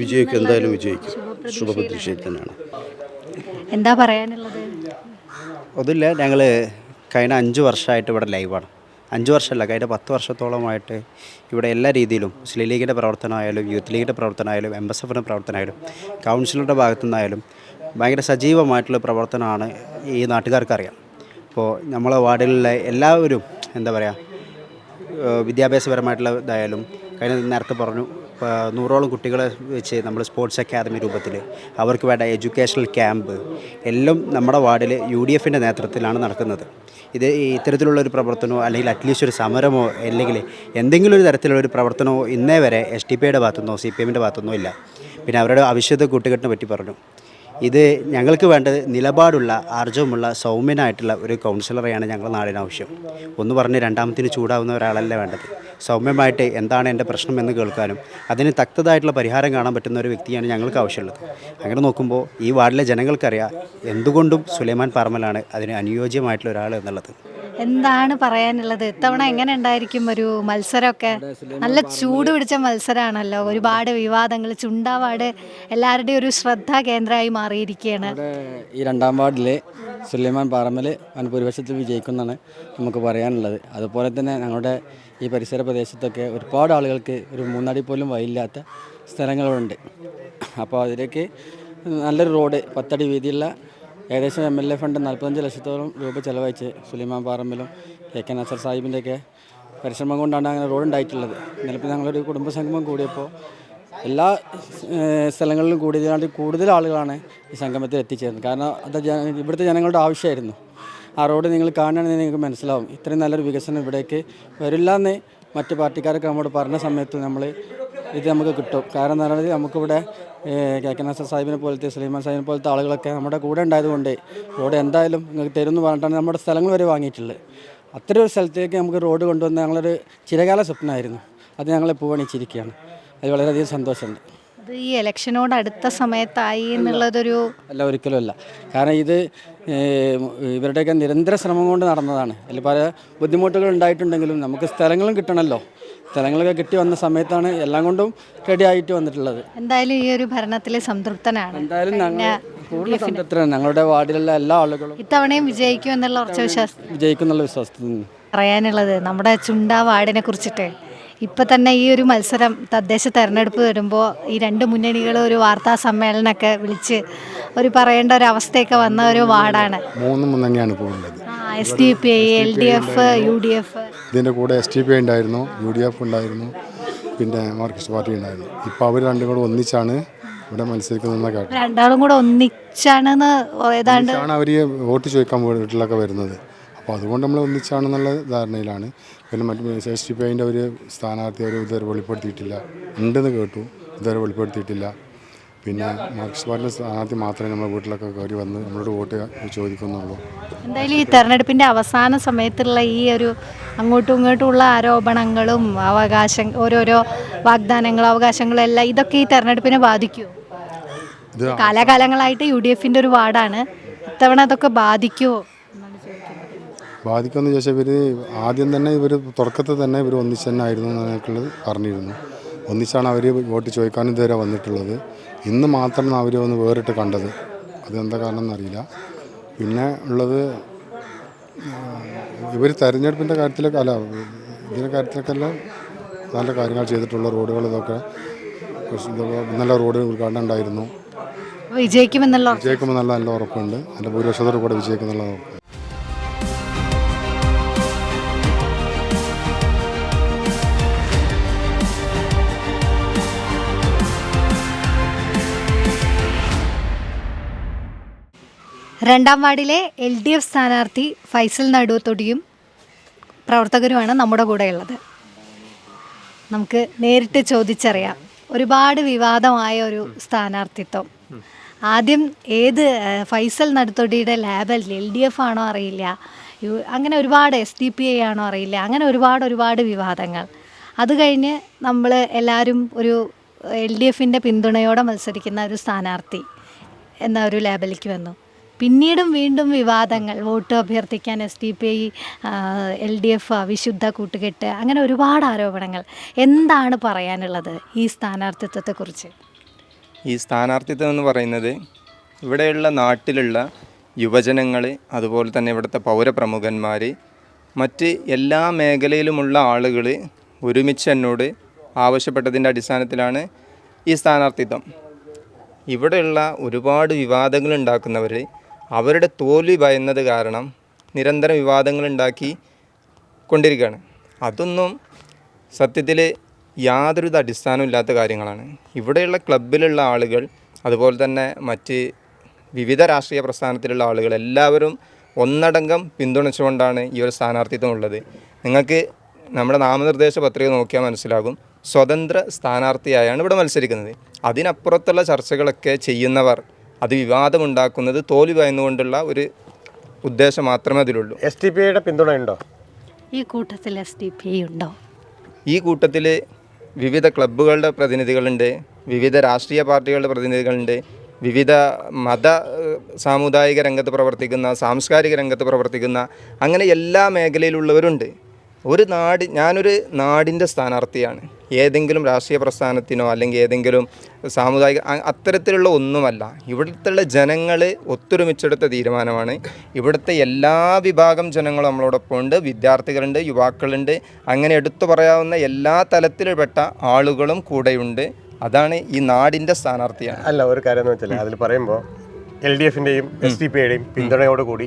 വിജയിക്കും, എന്തായാലും വിജയിക്കും, ശുഭപ്രതീക്ഷയിൽ തന്നെയാണ്. എന്താ പറയാനുള്ളത്? അതില്ല, ഞങ്ങൾ കഴിഞ്ഞ 5 വർഷമായിട്ട് ഇവിടെ ലൈവാണ്. 5 വർഷമല്ല, കഴിഞ്ഞ 10 വർഷത്തോളമായിട്ട് ഇവിടെ എല്ലാ രീതിയിലും മുസ്ലിം ലീഗിൻ്റെ പ്രവർത്തനമായാലും യൂത്ത് ലീഗിൻ്റെ പ്രവർത്തനമായാലും MSFൻ്റെ പ്രവർത്തനമായാലും കൗൺസിലറുടെ ഭാഗത്തുനിന്നായാലും ഭയങ്കര സജീവമായിട്ടുള്ള പ്രവർത്തനമാണ് ഈ നാട്ടുകാർക്കറിയാം. അപ്പോൾ നമ്മളെ വാർഡിലുള്ള എല്ലാവരും എന്താ പറയുക, വിദ്യാഭ്യാസപരമായിട്ടുള്ള ഇതായാലും കഴിഞ്ഞ നേരത്തെ പറഞ്ഞു 100ഓളം കുട്ടികളെ വെച്ച് നമ്മൾ സ്പോർട്സ് അക്കാദമി രൂപത്തിൽ അവർക്ക് വേണ്ട എഡ്യൂക്കേഷണൽ ക്യാമ്പ് എല്ലാം നമ്മുടെ വാർഡിൽ UDFൻ്റെ നേതൃത്വത്തിലാണ് നടക്കുന്നത്. ഇത് ഇത്തരത്തിലുള്ളൊരു പ്രവർത്തനമോ അല്ലെങ്കിൽ അറ്റ്ലീസ്റ്റ് ഒരു സമരമോ അല്ലെങ്കിൽ എന്തെങ്കിലും ഒരു തരത്തിലുള്ളൊരു പ്രവർത്തനമോ ഇന്നേ വരെ SDPIയുടെ ഭാഗത്തുനിന്നോ CPMൻ്റെ ഭാഗത്തുനിന്നോ ഇല്ല. പിന്നെ അവരുടെ അവിശുദ്ധ കൂട്ടുകെട്ടിനെ പറ്റി പറഞ്ഞു. ഇത് ഞങ്ങൾക്ക് വേണ്ടത് നിലപാടുള്ള ആർജവമുള്ള സൗമ്യനായിട്ടുള്ള ഒരു കൗൺസിലറെയാണ് ഞങ്ങളുടെ നാടിന് ആവശ്യം. ഒന്ന് പറഞ്ഞ് രണ്ടാമത്തിന് ചൂടാവുന്ന ഒരാളല്ല വേണ്ടത്. സൗമ്യമായിട്ട് എന്താണ് എൻ്റെ പ്രശ്നം എന്ന് കേൾക്കാനും അതിന് തക്കതായിട്ടുള്ള പരിഹാരം കാണാൻ പറ്റുന്ന ഒരു വ്യക്തിയാണ് ഞങ്ങൾക്ക് ആവശ്യമുള്ളത്. അങ്ങനെ നോക്കുമ്പോൾ ഈ വാർഡിലെ ജനങ്ങൾക്കറിയാം എന്തുകൊണ്ടും സുലൈമാൻ പാറമ്മലാണ് അതിന് അനുയോജ്യമായിട്ടുള്ള ഒരാൾ എന്നുള്ളത്. എന്താണ് പറയാനുള്ളത്? ഇത്തവണ എങ്ങനെ ഉണ്ടായിരിക്കും ഒരു മത്സരമൊക്കെ? നല്ല ചൂട് പിടിച്ച മത്സരമാണല്ലോ, ഒരുപാട് വിവാദങ്ങൾ, ചുണ്ടാവാട് എല്ലാവരുടെയും ഒരു ശ്രദ്ധാ കേന്ദ്രമായി മാറിയിരിക്കുകയാണ്. ഈ 2ാം വാർഡിൽ സുലൈമാൻ പാറമ്മൽ വൻഭൂരിപക്ഷത്തിൽ വിജയിക്കുമെന്നാണ് നമുക്ക് പറയാനുള്ളത്. അതുപോലെ തന്നെ ഞങ്ങളുടെ ഈ പരിസര പ്രദേശത്തൊക്കെ ഒരുപാട് ആളുകൾക്ക് ഒരു 3 അടി പോലും വഴിയില്ലാത്ത സ്ഥലങ്ങളുണ്ട്. അപ്പോൾ അതിലേക്ക് നല്ലൊരു റോഡ് 10 അടി വീതിയുള്ള ഏകദേശം MLA ഫണ്ട് 45 ലക്ഷത്തോളം രൂപ ചിലവഴിച്ച് സുലൈമാൻ പാറമ്മലും KK നാസർ സാഹിബിൻ്റെയൊക്കെ പരിശ്രമം കൊണ്ടാണ് അങ്ങനെ റോഡ് ഉണ്ടായിട്ടുള്ളത്. നിലവിൽ ഞങ്ങളൊരു കുടുംബസംഗമം കൂടിയപ്പോൾ എല്ലാ സ്ഥലങ്ങളിലും കൂടുതൽ ആളുകളാണ് ഈ സംഗമത്തിൽ എത്തിച്ചേർന്നത്. കാരണം അത് ഇവിടുത്തെ ജനങ്ങളുടെ ആവശ്യമായിരുന്നു. ആ റോഡ് നിങ്ങൾ കാണുകയാണെങ്കിൽ നിങ്ങൾക്ക് മനസ്സിലാവും ഇത്രയും നല്ലൊരു വികസനം ഇവിടേക്ക് വരില്ല എന്ന് മറ്റ് പാർട്ടിക്കാരൊക്കെ നമ്മോട് പറഞ്ഞ സമയത്ത് നമ്മൾ ഇത് നമുക്ക് കിട്ടും. കാരണം എന്ന് പറയുന്നത് നമുക്കിവിടെ കെ നാസർ സാഹിബിനെ പോലത്തെ സുലൈമാൻ സാഹിബിനെ പോലത്തെ ആളുകളൊക്കെ നമ്മുടെ കൂടെ ഉണ്ടായതുകൊണ്ട് റോഡ് എന്തായാലും നിങ്ങൾക്ക് തരുമെന്ന് പറഞ്ഞിട്ടാണ് നമ്മുടെ സ്ഥലങ്ങൾ വരെ വാങ്ങിയിട്ടുള്ളത്. അത്തരം ഒരു സ്ഥലത്തേക്ക് നമുക്ക് റോഡ് കൊണ്ടുവന്ന് ഞങ്ങളൊരു ചിരകാല സ്വപ്നമായിരുന്നു. അത് ഞങ്ങളെ പൂവണിച്ചിരിക്കുകയാണ്. അത് വളരെയധികം സന്തോഷമുണ്ട്. ഇത് ഈ ഇലക്ഷനോട് അടുത്ത സമയത്തായി എന്നുള്ളതൊരു അല്ല, ഒരിക്കലും അല്ല. കാരണം ഇത് ഇവരുടെയൊക്കെ നിരന്തര ശ്രമം കൊണ്ട് നടന്നതാണ്. അതിൽ പല ബുദ്ധിമുട്ടുകൾ ഉണ്ടായിട്ടുണ്ടെങ്കിലും നമുക്ക് സ്ഥലങ്ങളും കിട്ടണമല്ലോ. സ്ഥലങ്ങളൊക്കെ കിട്ടി വന്ന സമയത്താണ് എല്ലാം കൊണ്ടും റെഡി ആയിട്ട് വന്നിട്ടുള്ളത്. എന്തായാലും ഈ ഒരു ഭരണത്തിൽ സംതൃപ്തനാണ്. എന്തായാലും ഞങ്ങൾ കൂടുതൽ സംതൃപ്തരാണ്. ഞങ്ങളുടെ വാർഡിലുള്ള എല്ലാ ആളുകളും ഇത്തവണയും വിജയിക്കും എന്നുള്ള ഉറച്ച വിശ്വാസം വിജയിക്കും എന്നുള്ള വിശ്വാസത്തിൽ പറയാനുള്ളത് നമ്മുടെ ചുണ്ടാ വാർഡിനെ കുറിച്ചിട്ട്. ഇപ്പം തന്നെ ഈ ഒരു മത്സരം തദ്ദേശ തെരഞ്ഞെടുപ്പ് വരുമ്പോൾ ഈ രണ്ട് മുന്നണികൾ ഒരു വാർത്താ സമ്മേളനമൊക്കെ വിളിച്ച് ഒരു പറയേണ്ട ഒരു അവസ്ഥയൊക്കെ വന്ന ഒരു വാർഡാണ്. 3 മുന്നണിയാണ് പോകുന്നത്. SDP, LDF, UDF. ഇതിൻ്റെ കൂടെ SDP ഉണ്ടായിരുന്നു, UDF ഉണ്ടായിരുന്നു, പിന്നെ മാർക്സിസ്റ്റ് പാർട്ടി ഉണ്ടായിരുന്നു. ഇപ്പോൾ അവർ രണ്ടും കൂടെ ഒന്നിച്ചാണ് ഇവിടെ മത്സരിക്കുന്നതെന്ന് കേട്ടു. രണ്ടാളും കൂടെ ഒന്നിച്ചാണെന്ന് ഏതാണ്ട് അവർ വോട്ട് ചോദിക്കാൻ വീട്ടിലൊക്കെ വരുന്നത്. അപ്പോൾ അതുകൊണ്ട് നമ്മൾ ഒന്നിച്ചാണെന്നുള്ള ധാരണയിലാണ്. പിന്നെ മറ്റു SDP ഒരു സ്ഥാനാർത്ഥി അവർ ഇതുവരെ വെളിപ്പെടുത്തിയിട്ടില്ല. ഉണ്ടെന്ന് കേട്ടു, ഇതുവരെ വെളിപ്പെടുത്തിയിട്ടില്ല. പിന്നെ മാർക്സിസ്റ്റ് പാർട്ടിയുടെ സ്ഥാനാർത്ഥി മാത്രമേ നമ്മുടെ വീട്ടിലൊക്കെ കയറി വന്ന് നമ്മളോട് വോട്ട് ചോദിക്കുന്നുള്ളൂ. എന്തായാലും ഈ തെരഞ്ഞെടുപ്പിൻ്റെ അവസാന സമയത്തുള്ള ഈ ഒരു അങ്ങോട്ടും ഇങ്ങോട്ടുമുള്ള ആരോപണങ്ങളും ഓരോരോ വാഗ്ദാനങ്ങളും അവകാശങ്ങളും എല്ലാം ഇതൊക്കെ ഈ തെരഞ്ഞെടുപ്പിനെ ബാധിക്കുമോ? കാലാകാലങ്ങളായിട്ട് UDFൻ്റെ ഒരു വാർഡാണ്. ഇത്തവണ അതൊക്കെ ബാധിക്കുമോ? ബാധിക്കുമെന്ന് ചോദിച്ചാൽ ആദ്യം തന്നെ തുടക്കത്തിൽ തന്നെ ഒന്നിച്ച് തന്നെ ആയിരുന്നു എന്നൊക്കെയുള്ളത് പറഞ്ഞിരുന്നു. ഒന്നിച്ചാണ് അവർ വോട്ട് ചോദിക്കാനും ഇതുവരെ വന്നിട്ടുള്ളത്. ഇന്ന് മാത്രം അവർ ഒന്ന് വേറിട്ട് കണ്ടത്. അതെന്താ കാരണം എന്നറിയില്ല. പിന്നെ ഉള്ളത് തെരഞ്ഞെടുപ്പിൻ്റെ കാര്യത്തിലൊക്കെ ഇതിൻ്റെ കാര്യത്തിലൊക്കെ എല്ലാം നല്ല കാര്യങ്ങൾ ചെയ്തിട്ടുള്ള റോഡുകൾ ഇതൊക്കെ നല്ല റോഡ് ഉദ്ഘാടനം ഉണ്ടായിരുന്നു. വിജയിക്കുമെന്നുള്ള നല്ല ഉറപ്പുണ്ട്. നല്ല ഭൂരിപക്ഷത്തോടു കൂടെ വിജയിക്കുന്നുള്ള ഉറപ്പ്. രണ്ടാം വാർഡിലെ LDF സ്ഥാനാർത്ഥി ഫൈസൽ നടുവത്തൊടിയും പ്രവർത്തകരുമാണ് നമ്മുടെ കൂടെയുള്ളത്. നമുക്ക് നേരിട്ട് ചോദിച്ചറിയാം. ഒരുപാട് വിവാദമായ ഒരു സ്ഥാനാർത്ഥിത്വം. ആദ്യം ഫൈസൽ നടുത്തൊടിയുടെ ലാബൽ LDF ആണോ അറിയില്ല, അങ്ങനെ ഒരുപാട് SDP ആണോ അറിയില്ല, അങ്ങനെ ഒരുപാട് വിവാദങ്ങൾ. അത് കഴിഞ്ഞ് നമ്മൾ എല്ലാവരും ഒരു LDFൻ്റെ പിന്തുണയോടെ മത്സരിക്കുന്ന ഒരു സ്ഥാനാർത്ഥി എന്ന ഒരു ലാബലിലേക്ക് വന്നു. പിന്നീടും വീണ്ടും വിവാദങ്ങൾ, വോട്ട് അഭ്യർത്ഥിക്കാൻ SDP, LDF, വിശുദ്ധ കൂട്ടുകെട്ട്, അങ്ങനെ ഒരുപാട് ആരോപണങ്ങൾ. എന്താണ് പറയാനുള്ളത് ഈ സ്ഥാനാർത്ഥിത്വത്തെക്കുറിച്ച്? ഈ സ്ഥാനാർത്ഥിത്വം എന്ന് പറയുന്നത് ഇവിടെയുള്ള നാട്ടിലുള്ള യുവജനങ്ങൾ, അതുപോലെ തന്നെ ഇവിടുത്തെ പൗരപ്രമുഖന്മാർ, മറ്റ് എല്ലാ മേഖലയിലുമുള്ള ആളുകൾ ഒരുമിച്ച് എന്നോട് ആവശ്യപ്പെട്ടതിൻ്റെ അടിസ്ഥാനത്തിലാണ് ഈ സ്ഥാനാർത്ഥിത്വം. ഇവിടെയുള്ള ഒരുപാട് വിവാദങ്ങൾ ഉണ്ടാക്കുന്നവർ അവരുടെ തോൽവി ഭയന്നത് കാരണം നിരന്തരം വിവാദങ്ങൾ ഉണ്ടാക്കി കൊണ്ടിരിക്കുകയാണ്. അതൊന്നും സത്യത്തിൽ യാതൊരു അടിസ്ഥാനമില്ലാത്ത കാര്യങ്ങളാണ്. ഇവിടെയുള്ള ക്ലബിലുള്ള ആളുകൾ, അതുപോലെ തന്നെ മറ്റ് വിവിധ രാഷ്ട്രീയ പ്രസ്ഥാനത്തിലുള്ള ആളുകൾ എല്ലാവരും ഒന്നടങ്കം പിന്തുണച്ചുകൊണ്ടാണ് ഈ ഒരു സ്ഥാനാർത്ഥിത്വം ഉള്ളത്. നിങ്ങൾക്ക് നമ്മുടെ നാമനിർദ്ദേശ പത്രിക നോക്കിയാൽ മനസ്സിലാകും, സ്വതന്ത്ര സ്ഥാനാർത്ഥിയായാണ് ഇവിടെ മത്സരിക്കുന്നത്. അതിനപ്പുറത്തുള്ള ചർച്ചകളൊക്കെ ചെയ്യുന്നവർ അത് വിവാദമുണ്ടാക്കുന്നത് തോൽവി ഭയന്നുകൊണ്ടുള്ള ഒരു ഉദ്ദേശം മാത്രമേ അതിലുള്ളൂ. SDP പിന്തുണ ഉണ്ടോ ഈ കൂട്ടത്തിൽ? SDP ഉണ്ടോ? ഈ കൂട്ടത്തിൽ വിവിധ ക്ലബ്ബുകളുടെ പ്രതിനിധികളുണ്ട്, വിവിധ രാഷ്ട്രീയ പാർട്ടികളുടെ പ്രതിനിധികളുണ്ട്, വിവിധ മത സാമുദായിക രംഗത്ത് പ്രവർത്തിക്കുന്ന, സാംസ്കാരിക രംഗത്ത് പ്രവർത്തിക്കുന്ന, അങ്ങനെ എല്ലാ മേഖലയിലുള്ളവരുണ്ട്. ഞാനൊരു നാടിൻ്റെ സ്ഥാനാർത്ഥിയാണ്. ഏതെങ്കിലും രാഷ്ട്രീയ പ്രസ്ഥാനത്തിനോ അല്ലെങ്കിൽ ഏതെങ്കിലും സാമുദായിക അത്തരത്തിലുള്ള ഒന്നുമല്ല. ഇവിടുത്തെ ജനങ്ങൾ ഒത്തൊരുമിച്ചെടുത്ത തീരുമാനമാണ്. ഇവിടുത്തെ എല്ലാ വിഭാഗം ജനങ്ങളും നമ്മളോടൊപ്പം ഉണ്ട്. വിദ്യാർത്ഥികളുണ്ട്, യുവാക്കളുണ്ട്, അങ്ങനെ എടുത്തു പറയാവുന്ന എല്ലാ തലത്തിൽപ്പെട്ട ആളുകളും കൂടെയുണ്ട്. അതാണ് ഈ നാടിൻ്റെ സ്ഥാനാർത്ഥിയാണ്. അല്ല, ഒരു കാര്യം എന്ന് വെച്ചാൽ അതിൽ പറയുമ്പോൾ LDFൻ്റെയും SDP പിന്തുണയോടുകൂടി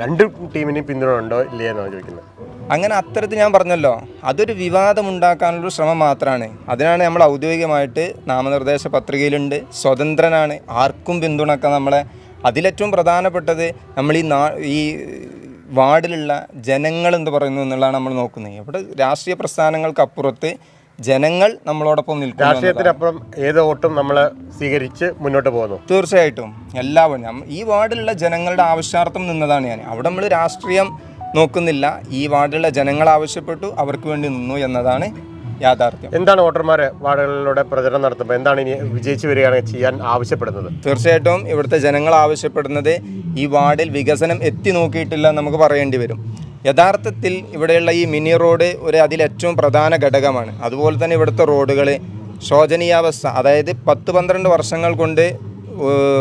രണ്ട് ടീമിനെയും പിന്തുണ ഉണ്ടോ ഇല്ലയെന്നാണ് ചോദിക്കുന്നത്. അങ്ങനെ അത്തരത്തിൽ ഞാൻ പറഞ്ഞല്ലോ, അതൊരു വിവാദമുണ്ടാക്കാനുള്ളൊരു ശ്രമം മാത്രമാണ്. അതിനാണ് നമ്മൾ ഔദ്യോഗികമായിട്ട് നാമനിർദ്ദേശ പത്രികയിലുണ്ട്, സ്വതന്ത്രനാണ്, ആർക്കും പിന്തുണക്കാം നമ്മളെ. അതിലേറ്റവും പ്രധാനപ്പെട്ടത് നമ്മൾ ഈ വാർഡിലുള്ള ജനങ്ങൾ എന്ത് പറയുന്നു എന്നുള്ളതാണ് നമ്മൾ നോക്കുന്നത്. ഇവിടെ രാഷ്ട്രീയ പ്രസ്ഥാനങ്ങൾക്കപ്പുറത്ത് ജനങ്ങൾ നമ്മളോടൊപ്പം നിൽക്കുന്നു. രാഷ്ട്രീയത്തിനപ്പുറം ഏത് വോട്ടും നമ്മൾ സ്വീകരിച്ച് മുന്നോട്ട് പോകുന്നു. തീർച്ചയായിട്ടും എല്ലാവരും ഈ വാർഡിലുള്ള ജനങ്ങളുടെ ആവശ്യാർത്ഥം നിന്നതാണ് ഞാൻ. അവിടെ നമ്മൾ രാഷ്ട്രീയം നോക്കുന്നില്ല. ഈ വാർഡിലുള്ള ജനങ്ങൾ ആവശ്യപ്പെട്ടു, അവർക്ക് വേണ്ടി നിന്നു എന്നതാണ് യാഥാർത്ഥ്യം. എന്താണ് വോട്ടർമാർ വാർഡുകളിലൂടെ പ്രചരണം നടത്തുമ്പോൾ എന്താണ് ഇനി വിജയിച്ചു വരികയാണെങ്കിൽ ചെയ്യാൻ ആവശ്യപ്പെടുന്നത്? തീർച്ചയായിട്ടും ഇവിടുത്തെ ജനങ്ങൾ ആവശ്യപ്പെടുന്നത് ഈ വാർഡിൽ വികസനം എത്തി നോക്കിയിട്ടില്ല നമുക്ക് പറയേണ്ടി വരും. യഥാർത്ഥത്തിൽ ഇവിടെയുള്ള ഈ മിനി റോഡ് അതിലേറ്റവും പ്രധാന ഘടകമാണ്. അതുപോലെ തന്നെ ഇവിടുത്തെ റോഡുകൾ ശോചനീയാവസ്ഥ, അതായത് 10-12 വർഷങ്ങൾ കൊണ്ട്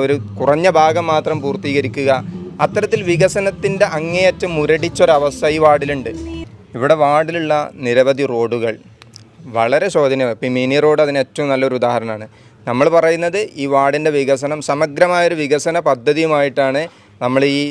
ഒരു കുറഞ്ഞ ഭാഗം മാത്രം പൂർത്തീകരിക്കുക, അത്തരത്തിൽ വികസനത്തിൻ്റെ അങ്ങേയറ്റം മുരടിച്ചൊരവസ്ഥ ഈ വാർഡിലുണ്ട്. ഇവിടെ വാർഡിലുള്ള നിരവധി റോഡുകൾ വളരെ ശോചനീയമാണ്. ഇപ്പോൾ ഈ മിനി റോഡ് അതിന് ഏറ്റവും നല്ലൊരു ഉദാഹരണമാണ്. നമ്മൾ പറയുന്നത് ഈ വാർഡിൻ്റെ വികസനം സമഗ്രമായൊരു വികസന പദ്ധതിയുമായിട്ടാണ് നമ്മൾ ഈ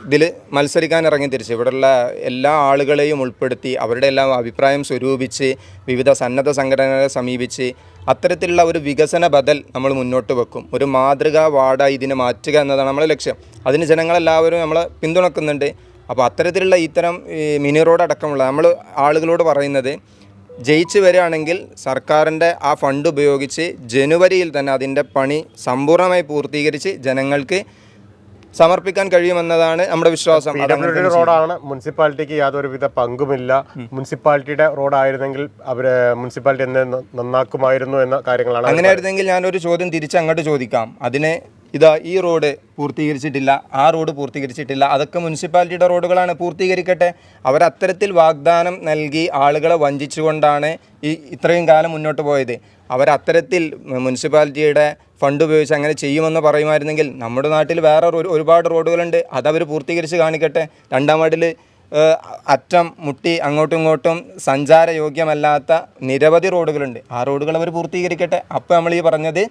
ഇതിൽ മത്സരിക്കാൻ ഇറങ്ങി തിരിച്ച് ഇവിടെയുള്ള എല്ലാ ആളുകളെയും ഉൾപ്പെടുത്തി അവരുടെ എല്ലാം അഭിപ്രായം സ്വരൂപിച്ച് വിവിധ സന്നദ്ധ സംഘടനകളെ സമീപിച്ച് അത്തരത്തിലുള്ള ഒരു വികസന ബദൽ നമ്മൾ മുന്നോട്ട് വെക്കും. ഒരു മാതൃകാ വാർഡായി ഇതിനെ മാറ്റുക എന്നതാണ് നമ്മുടെ ലക്ഷ്യം. അതിന് ജനങ്ങളെല്ലാവരും നമ്മളെ പിന്തുണക്കുന്നുണ്ട്. അപ്പോൾ അത്തരത്തിലുള്ള ഇത്തരം മിനി റോഡ് അടക്കമുള്ള നമ്മൾ ആളുകളോട് പറയുന്നത്, ജയിച്ചു വരികയാണെങ്കിൽ സർക്കാരിൻ്റെ ആ ഫണ്ട് ഉപയോഗിച്ച് ജനുവരിയിൽ തന്നെ അതിൻ്റെ പണി സമ്പൂർണ്ണമായി പൂർത്തീകരിച്ച് ജനങ്ങൾക്ക് സമർപ്പിക്കാൻ കഴിയുമെന്നതാണ് നമ്മുടെ വിശ്വാസം. റോഡാണ്, മുനിസിപ്പാലിറ്റിക്ക് യാതൊരുവിധ പങ്കുമില്ല. മുനിസിപ്പാലിറ്റിയുടെ റോഡായിരുന്നെങ്കിൽ അവർ മുനിസിപ്പാലിറ്റി എന്നെ നന്നാക്കുമായിരുന്നു എന്ന കാര്യങ്ങളാണ്. അങ്ങനെയായിരുന്നെങ്കിൽ ഞാനൊരു ചോദ്യം തിരിച്ച് അങ്ങോട്ട് ചോദിക്കാം. അതിനെ ഈ റോഡ് പൂർത്തീകരിച്ചിട്ടില്ല, ആ റോഡ് പൂർത്തീകരിച്ചിട്ടില്ല, അതൊക്കെ മുനിസിപ്പാലിറ്റിയുടെ റോഡുകളാണ്, പൂർത്തീകരിക്കട്ടെ. അവരത്തരത്തിൽ വാഗ്ദാനം നൽകി ആളുകളെ വഞ്ചിച്ചുകൊണ്ടാണ് ഇത്രയും കാലം മുന്നോട്ട് പോയത്. അവരത്തരത്തിൽ മുനിസിപ്പാലിറ്റിയുടെ ഫണ്ട് ഉപയോഗിച്ച് അങ്ങനെ ചെയ്യുമെന്ന് പറയുമായിരുന്നെങ്കിൽ നമ്മുടെ നാട്ടിൽ വേറെ ഒരുപാട് റോഡുകളുണ്ട്, അതവർ പൂർത്തീകരിച്ച് കാണിക്കട്ടെ. 2-ാം വാർഡിൽ അറ്റം മുട്ടി അങ്ങോട്ടും ഇങ്ങോട്ടും സഞ്ചാരയോഗ്യമല്ലാത്ത നിരവധി റോഡുകളുണ്ട്, ആ റോഡുകൾ അവർ പൂർത്തീകരിക്കട്ടെ. അപ്പോൾ നമ്മൾ ഈ പറഞ്ഞത്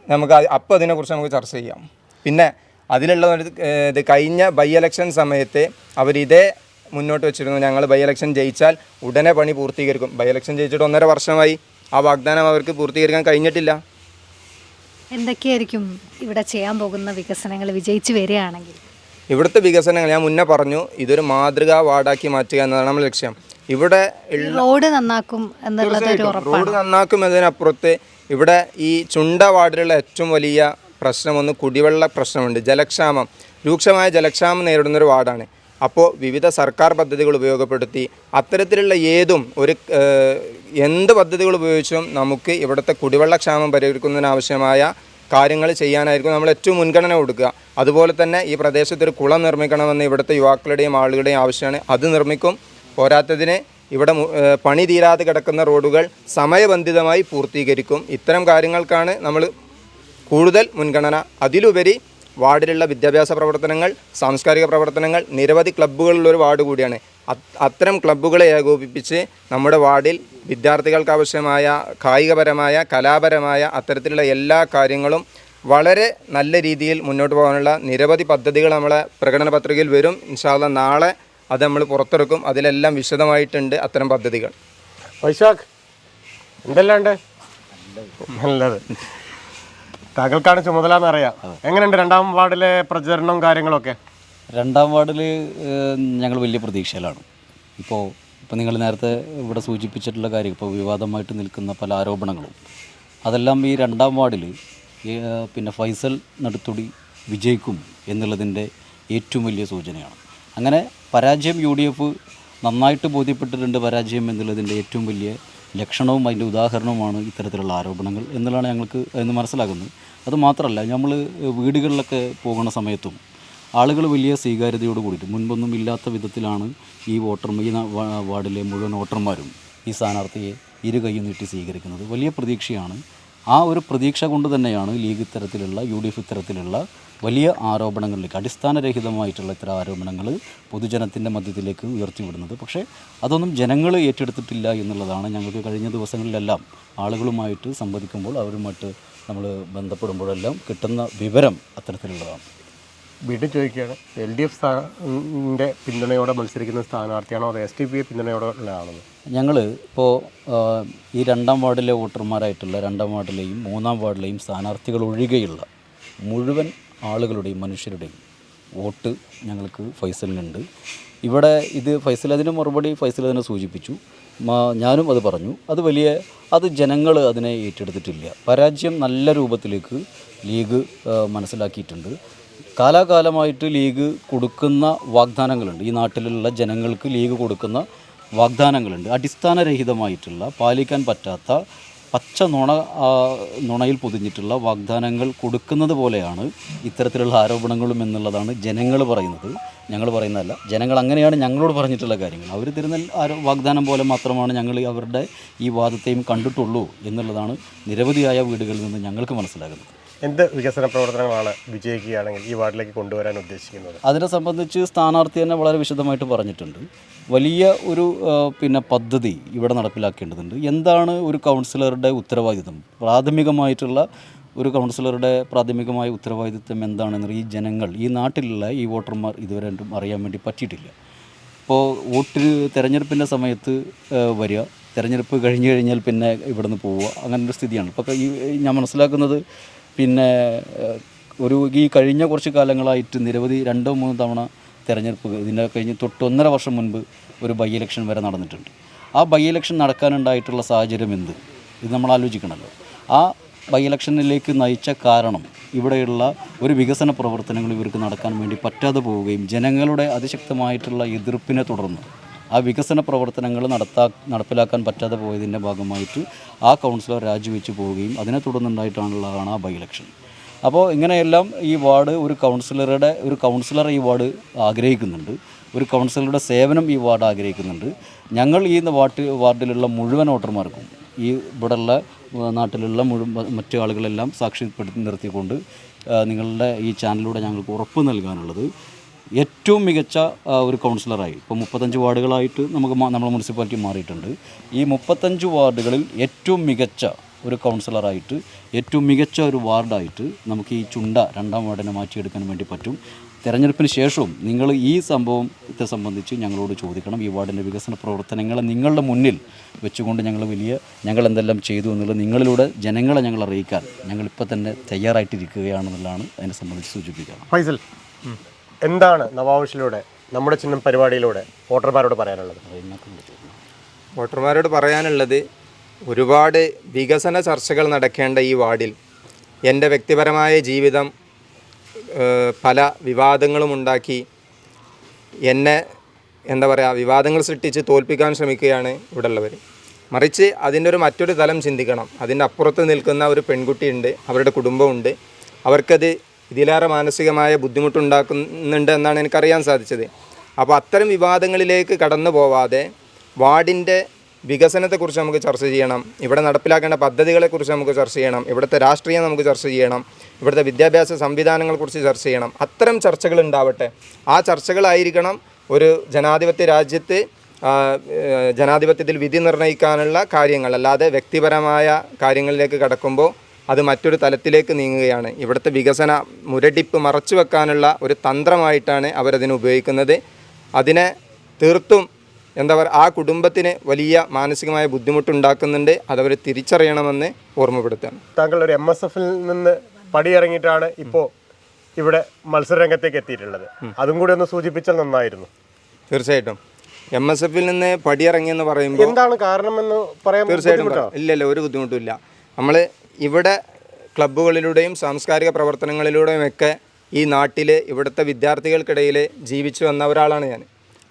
നമുക്ക് അപ്പോൾ അതിനെക്കുറിച്ച് നമുക്ക് ചർച്ച ചെയ്യാം. പിന്നെ അതിലുള്ള ഇത് കഴിഞ്ഞ ബൈ ഇലക്ഷൻ സമയത്ത് അവരിതേ മുന്നോട്ട് വെച്ചിരുന്നു, ഞങ്ങൾ ബൈ ഇലക്ഷൻ ജയിച്ചാൽ ഉടനെ പണി പൂർത്തീകരിക്കും. ബൈ ഇലക്ഷൻ ജയിച്ചിട്ട് 1.5 വർഷമായി, ആ വാഗ്ദാനം അവർക്ക് പൂർത്തീകരിക്കാൻ കഴിഞ്ഞിട്ടില്ല. എന്തൊക്കെയായിരിക്കും ഇവിടെ ചെയ്യാൻ പോകുന്ന വികസനങ്ങൾ വിജയിച്ചു വരികയാണെങ്കിൽ? ഇവിടുത്തെ വികസനങ്ങൾ ഞാൻ മുന്നേ പറഞ്ഞു, ഇതൊരു മാതൃകാ വാർഡാക്കി മാറ്റുക എന്നതാണ് നമ്മുടെ ലക്ഷ്യം. ഇവിടെ റോഡ് നന്നാക്കും എന്നുള്ളത് ഒരു ഉറപ്പാണ്. റോഡ് നന്നാക്കും എന്നതിനപ്പുറത്ത് ഇവിടെ ഈ ചുണ്ട വാർഡിലുള്ള ഏറ്റവും വലിയ പ്രശ്നമൊന്ന് കുടിവെള്ള പ്രശ്നമുണ്ട്. ജലക്ഷാമം, രൂക്ഷമായ ജലക്ഷാമം നേരിടുന്നൊരു വാർഡാണ്. അപ്പോൾ വിവിധ സർക്കാർ പദ്ധതികൾ ഉപയോഗപ്പെടുത്തി അത്തരത്തിലുള്ള എന്ത് പദ്ധതികൾ ഉപയോഗിച്ചും നമുക്ക് ഇവിടുത്തെ കുടിവെള്ളക്ഷാമം പരിഹരിക്കുന്നതിനാവശ്യമായ കാര്യങ്ങൾ ചെയ്യാനായിരിക്കും നമ്മൾ ഏറ്റവും മുൻഗണന കൊടുക്കുക. അതുപോലെ തന്നെ ഈ പ്രദേശത്തൊരു കുളം നിർമ്മിക്കണമെന്ന് ഇവിടുത്തെ യുവാക്കളുടെയും ആളുകളുടെയും ആവശ്യമാണ്, അത് നിർമ്മിക്കും. പോരാത്തതിന് ഇവിടെ പണി തീരാതെ കിടക്കുന്ന റോഡുകൾ സമയബന്ധിതമായി പൂർത്തീകരിക്കും. ഇത്തരം കാര്യങ്ങൾക്കാണ് നമ്മൾ കൂടുതൽ മുൻഗണന. അതിലുപരി വാർഡിലുള്ള വിദ്യാഭ്യാസ പ്രവർത്തനങ്ങൾ, സാംസ്കാരിക പ്രവർത്തനങ്ങൾ, നിരവധി ക്ലബ്ബുകളുള്ളൊരു വാർഡ് കൂടിയാണ്. അത്തരം ക്ലബ്ബുകളെ ഏകോപിപ്പിച്ച് നമ്മുടെ വാർഡിൽ വിദ്യാർത്ഥികൾക്ക് ആവശ്യമായ കായികപരമായ, കലാപരമായ അത്തരത്തിലുള്ള എല്ലാ കാര്യങ്ങളും വളരെ നല്ല രീതിയിൽ മുന്നോട്ട് പോകാനുള്ള നിരവധി പദ്ധതികൾ നമ്മളെ പ്രകടന പത്രികയിൽ വരും. ഇൻഷാ അല്ലാഹ് നാളെ അത് നമ്മൾ പുറത്തിറക്കും. അതിലെല്ലാം വിശദമായിട്ടുണ്ട് അത്തരം പദ്ധതികൾ. വൈശാഖ്, എന്തെല്ലാണ്ട് നല്ലത്, താങ്കൾക്കാണ് ചുമതല എന്നറിയാം. എങ്ങനെയുണ്ട് 2-ാം വാർഡിലെ പ്രചരണവും കാര്യങ്ങളൊക്കെ? 2-ാം വാർഡിൽ ഞങ്ങൾ വലിയ പ്രതീക്ഷയിലാണ്. ഇപ്പോൾ നിങ്ങൾ നേരത്തെ ഇവിടെ സൂചിപ്പിച്ചിട്ടുള്ള കാര്യം, ഇപ്പോൾ വിവാദമായിട്ട് നിൽക്കുന്ന പല ആരോപണങ്ങളും അതെല്ലാം ഈ 2-ാം വാർഡിൽ പിന്നെ ഫൈസൽ നടുത്തുടി വിജയിക്കും എന്നുള്ളതിൻ്റെ ഏറ്റവും വലിയ സൂചനയാണ്. അങ്ങനെ പരാജയം UDF നന്നായിട്ട് ബോധ്യപ്പെട്ടിട്ടുണ്ട്. പരാജയം എന്നുള്ളതിൻ്റെ ഏറ്റവും വലിയ ലക്ഷണവും അതിൻ്റെ ഉദാഹരണവുമാണ് ഇത്തരത്തിലുള്ള ആരോപണങ്ങൾ എന്നുള്ളതാണ് ഞങ്ങൾക്ക് എന്ന് മനസ്സിലാക്കുന്നത്. അതുമാത്രമല്ല, നമ്മൾ വീടുകളിലൊക്കെ പോകുന്ന സമയത്തും ആളുകൾ വലിയ സ്വീകാര്യതയോട് കൂടിയിട്ട് മുൻപൊന്നും ഇല്ലാത്ത വിധത്തിലാണ് ഈ വാർഡിലെ മുഴുവൻ വോട്ടർമാരും ഈ സ്ഥാനാർത്ഥിയെ ഇരു കൈയും നീട്ടി സ്വീകരിക്കുന്നത്. വലിയ പ്രതീക്ഷയാണ്. ആ ഒരു പ്രതീക്ഷ കൊണ്ട് തന്നെയാണ് ലീഗ് ഇത്തരത്തിലുള്ള UDF ഇത്തരത്തിലുള്ള വലിയ ആരോപണങ്ങളിലേക്ക്, അടിസ്ഥാനരഹിതമായിട്ടുള്ള ഇത്തരം ആരോപണങ്ങൾ പൊതുജനത്തിൻ്റെ മധ്യത്തിലേക്ക് ഉയർത്തിവിടുന്നത്. പക്ഷേ അതൊന്നും ജനങ്ങൾ ഏറ്റെടുത്തിട്ടില്ല എന്നുള്ളതാണ്. ഞങ്ങൾക്ക് കഴിഞ്ഞ ദിവസങ്ങളിലെല്ലാം ആളുകളുമായിട്ട് സംവദിക്കുമ്പോൾ, അവരുമായിട്ട് നമ്മൾ ബന്ധപ്പെടുമ്പോഴെല്ലാം കിട്ടുന്ന വിവരം അത്തരത്തിലുള്ളതാണ്. വീണ്ടും ചോദിക്കുകയാണ്, LDF പിന്തുണയോടെ മത്സരിക്കുന്ന സ്ഥാനാർത്ഥിയാണോ അതോ SDPI പിന്തുണയോടെ ഉള്ളതാണോ? ഞങ്ങൾ ഇപ്പോൾ ഈ 2-ാം വാർഡിലെ വോട്ടർമാരായിട്ടുള്ള 2-ാം വാർഡിലെയും 3-ാം വാർഡിലെയും സ്ഥാനാർത്ഥികൾ ഒഴികെയുള്ള മുഴുവൻ ആളുകളുടെയും മനുഷ്യരുടെയും വോട്ട് ഞങ്ങൾക്ക് ഫൈസലിനുണ്ട്. ഇവിടെ ഇത് ഫൈസൽ അതിന് മറുപടി ഫൈസൽ അതിനെ സൂചിപ്പിച്ചു. ഞാനും അത് പറഞ്ഞു. അത് ജനങ്ങൾ അതിനെ ഏറ്റെടുത്തിട്ടില്ല. പരാജയം നല്ല രൂപത്തിലേക്ക് ലീഗ് മനസ്സിലാക്കിയിട്ടുണ്ട്. കാലാകാലമായിട്ട് ലീഗ് കൊടുക്കുന്ന വാഗ്ദാനങ്ങളുണ്ട്. ഈ നാട്ടിലുള്ള ജനങ്ങൾക്ക് ലീഗ് കൊടുക്കുന്ന വാഗ്ദാനങ്ങളുണ്ട്. അടിസ്ഥാനരഹിതമായിട്ടുള്ള, പാലിക്കാൻ പറ്റാത്ത പച്ച നുണയിൽ പൊതിഞ്ഞിട്ടുള്ള വാഗ്ദാനങ്ങൾ കൊടുക്കുന്നത് പോലെയാണ് ഇത്തരത്തിലുള്ള ആരോപണങ്ങളും എന്നുള്ളതാണ് ജനങ്ങൾ പറയുന്നത്. ഞങ്ങൾ പറയുന്നതല്ല, ജനങ്ങൾ അങ്ങനെയാണ് ഞങ്ങളോട് പറഞ്ഞിട്ടുള്ള കാര്യങ്ങൾ. അവർ തരുന്ന വാഗ്ദാനം പോലെ മാത്രമാണ് ഞങ്ങൾ അവരുടെ ഈ വാദത്തെയും കണ്ടിട്ടുള്ളൂ എന്നുള്ളതാണ് നിരവധിയായ വീടുകളിൽ നിന്ന് ഞങ്ങൾക്ക് മനസ്സിലാകുന്നത്. എന്ത് വികസന പ്രവർത്തനങ്ങളാണ് വിജയിക്കുകയാണെങ്കിൽ ഈ വാർഡിലേക്ക് കൊണ്ടുവരാൻ ഉദ്ദേശിക്കുന്നത്? അതിനെ സംബന്ധിച്ച് സ്ഥാനാർത്ഥി തന്നെ വളരെ വിശദമായിട്ട് പറഞ്ഞിട്ടുണ്ട്. വലിയ ഒരു പദ്ധതി ഇവിടെ നടപ്പിലാക്കേണ്ടതുണ്ട്. എന്താണ് ഒരു കൗൺസിലറുടെ ഉത്തരവാദിത്വം, പ്രാഥമികമായിട്ടുള്ള ഒരു കൗൺസിലറുടെ പ്രാഥമികമായ ഉത്തരവാദിത്വം എന്താണെന്ന് ഈ ജനങ്ങൾ, ഈ നാട്ടിലുള്ള ഈ വോട്ടർമാർ ഇതുവരെ അറിയാൻ വേണ്ടി പറ്റിയിട്ടില്ല. ഇപ്പോൾ തെരഞ്ഞെടുപ്പിൻ്റെ സമയത്ത് വരിക, തെരഞ്ഞെടുപ്പ് കഴിഞ്ഞ് കഴിഞ്ഞാൽ പിന്നെ ഇവിടെ നിന്ന് പോവുക, അങ്ങനൊരു സ്ഥിതിയാണ്. ഇപ്പോൾ ഞാൻ മനസ്സിലാക്കുന്നത് ഈ കഴിഞ്ഞ കുറച്ച് കാലങ്ങളായിട്ട് നിരവധി 2-3 തവണ തെരഞ്ഞെടുപ്പ്, ഇതിൻ്റെ കഴിഞ്ഞ് തൊട്ട് 1.5 വർഷം മുൻപ് ഒരു ബൈ ഇലക്ഷൻ വരെ നടന്നിട്ടുണ്ട്. ആ ബൈ ഇലക്ഷൻ നടക്കാനുണ്ടായിട്ടുള്ള സാഹചര്യം എന്ത്, ഇത് നമ്മൾ ആലോചിക്കണമല്ലോ. ആ ബൈ ഇലക്ഷനിലേക്ക് നയിച്ച കാരണം ഇവിടെയുള്ള ഒരു വികസന പ്രവർത്തനങ്ങൾ ഇവർക്ക് നടക്കാൻ വേണ്ടി പറ്റാതെ പോവുകയും ജനങ്ങളുടെ അതിശക്തമായിട്ടുള്ള എതിർപ്പിനെ തുടർന്ന് ആ വികസന പ്രവർത്തനങ്ങൾ നടപ്പിലാക്കാൻ പറ്റാതെ പോയതിൻ്റെ ഭാഗമായിട്ട് ആ കൗൺസിലർ രാജിവെച്ച് പോവുകയും അതിനെ തുടർന്നുണ്ടായിട്ടുള്ളതാണ് ആ ബൈ ഇലക്ഷൻ. അപ്പോൾ ഇങ്ങനെയെല്ലാം ഈ വാർഡ് ഒരു കൗൺസിലർ ഈ വാർഡ് ആഗ്രഹിക്കുന്നുണ്ട്. ഒരു കൗൺസിലറുടെ സേവനം ഈ വാർഡ് ആഗ്രഹിക്കുന്നുണ്ട്. ഞങ്ങൾ ഈ വാർഡിലുള്ള മുഴുവൻ വോട്ടർമാർക്കും, ഈ ഇവിടെയുള്ള നാട്ടിലുള്ള മറ്റു ആളുകളെല്ലാം സാക്ഷ്യപ്പെടുത്തി നിർത്തിക്കൊണ്ട് നിങ്ങളുടെ ഈ ചാനലിലൂടെ ഞങ്ങൾക്ക് ഉറപ്പ് നൽകാനുള്ളത്, ഏറ്റവും മികച്ച ഒരു കൗൺസിലറായി, ഇപ്പോൾ 35 വാർഡുകളായിട്ട് നമ്മുടെ മുനിസിപ്പാലിറ്റി മാറിയിട്ടുണ്ട്. ഈ 35 വാർഡുകളിൽ ഏറ്റവും മികച്ച ഒരു കൗൺസിലറായിട്ട്, ഏറ്റവും മികച്ച ഒരു വാർഡായിട്ട് നമുക്ക് ഈ ചുണ്ട 2ാം വാർഡിനെ മാറ്റിയെടുക്കാൻ വേണ്ടി പറ്റും. തെരഞ്ഞെടുപ്പിന് ശേഷവും നിങ്ങൾ ഈ സംഭവത്തെ സംബന്ധിച്ച് ഞങ്ങളോട് ചോദിക്കണം. ഈ വാർഡിൻ്റെ വികസന പ്രവർത്തനങ്ങളെ നിങ്ങളുടെ മുന്നിൽ വെച്ചുകൊണ്ട് ഞങ്ങൾ എന്തെല്ലാം ചെയ്തു എന്നുള്ളത് നിങ്ങളിലൂടെ ജനങ്ങളെ ഞങ്ങൾ അറിയിക്കാൻ ഞങ്ങളിപ്പോൾ തന്നെ തയ്യാറായിട്ടിരിക്കുകയാണെന്നുള്ളതാണ് അതിനെ സംബന്ധിച്ച് സൂചിപ്പിക്കുക. ഫൈസൽ, എന്താണ് നവാവശ്യയിലൂടെ, നമ്മുടെ ചിഹ്നം പരിപാടിയിലൂടെ വോട്ടർമാരോട് പറയാനുള്ളത്? വോട്ടർമാരോട് പറയാനുള്ളത്, ഒരുപാട് വികസന ചർച്ചകൾ നടക്കേണ്ട ഈ വാർഡിൽ എൻ്റെ വ്യക്തിപരമായ ജീവിതം പല വിവാദങ്ങളും ഉണ്ടാക്കി എന്നെ വിവാദങ്ങൾ സൃഷ്ടിച്ച് തോൽപ്പിക്കാൻ ശ്രമിക്കുകയാണ് ഇവിടെ ഉള്ളവർ. മറിച്ച് അതിൻ്റെ മറ്റൊരു തലം ചിന്തിക്കണം. അതിൻ്റെ അപ്പുറത്ത് നിൽക്കുന്ന ഒരു പെൺകുട്ടിയുണ്ട്, അവരുടെ കുടുംബമുണ്ട്. അവർക്കത് ഇതിലേറെ മാനസികമായ ബുദ്ധിമുട്ടുണ്ടാക്കുന്നുണ്ട് എന്നാണ് എനിക്കറിയാൻ സാധിച്ചത്. അപ്പോൾ അത്തരം വിവാദങ്ങളിലേക്ക് കടന്നു പോവാതെ വാർഡിൻ്റെ വികസനത്തെക്കുറിച്ച് നമുക്ക് ചർച്ച ചെയ്യണം. ഇവിടെ നടപ്പിലാക്കേണ്ട പദ്ധതികളെക്കുറിച്ച് നമുക്ക് ചർച്ച ചെയ്യണം. ഇവിടുത്തെ രാഷ്ട്രീയം നമുക്ക് ചർച്ച ചെയ്യണം. ഇവിടുത്തെ വിദ്യാഭ്യാസ സംവിധാനങ്ങളെക്കുറിച്ച് ചർച്ച ചെയ്യണം. അത്തരം ചർച്ചകൾ ഉണ്ടാവട്ടെ. ആ ചർച്ചകളായിരിക്കണം ഒരു ജനാധിപത്യ രാജ്യത്ത് ജനാധിപത്യത്തിൽ വിധി നിർണ്ണയിക്കാനുള്ള കാര്യങ്ങൾ. അല്ലാതെ വ്യക്തിപരമായ കാര്യങ്ങളിലേക്ക് കടക്കുമ്പോൾ അത് മറ്റൊരു തലത്തിലേക്ക് നീങ്ങുകയാണ്. ഇവിടുത്തെ വികസന മുരടിപ്പ് മറച്ചു വെക്കാനുള്ള ഒരു തന്ത്രമായിട്ടാണ് അവരതിനെ ഉപയോഗിക്കുന്നത്. അതിനെ തീർത്തും ആ കുടുംബത്തിന് വലിയ മാനസികമായ ബുദ്ധിമുട്ടുണ്ടാക്കുന്നുണ്ട്. അതവർ തിരിച്ചറിയണമെന്ന് ഓർമ്മപ്പെടുത്തുകയാണ്. താങ്കൾ ഒരു MSFൽ നിന്ന് പടിയിറങ്ങിയിട്ടാണ് ഇപ്പോൾ ഇവിടെ മത്സരരംഗത്തേക്ക് എത്തിയിട്ടുള്ളത്. അതും കൂടി ഒന്ന് സൂചിപ്പിച്ചാൽ നന്നായിരുന്നു. തീർച്ചയായിട്ടും MSFൽ നിന്ന് പടിയിറങ്ങിയെന്ന് പറയുമ്പോൾ എന്താണ് കാരണമെന്ന് പറയാൻ? തീർച്ചയായിട്ടും ഇല്ലല്ല, ഒരു ബുദ്ധിമുട്ടുമില്ല. നമ്മൾ ഇവിടെ ക്ലബ്ബുകളിലൂടെയും സാംസ്കാരിക പ്രവർത്തനങ്ങളിലൂടെയുമൊക്കെ ഈ നാട്ടിൽ ഇവിടുത്തെ വിദ്യാർത്ഥികൾക്കിടയിൽ ജീവിച്ചു വന്ന ഒരാളാണ് ഞാൻ.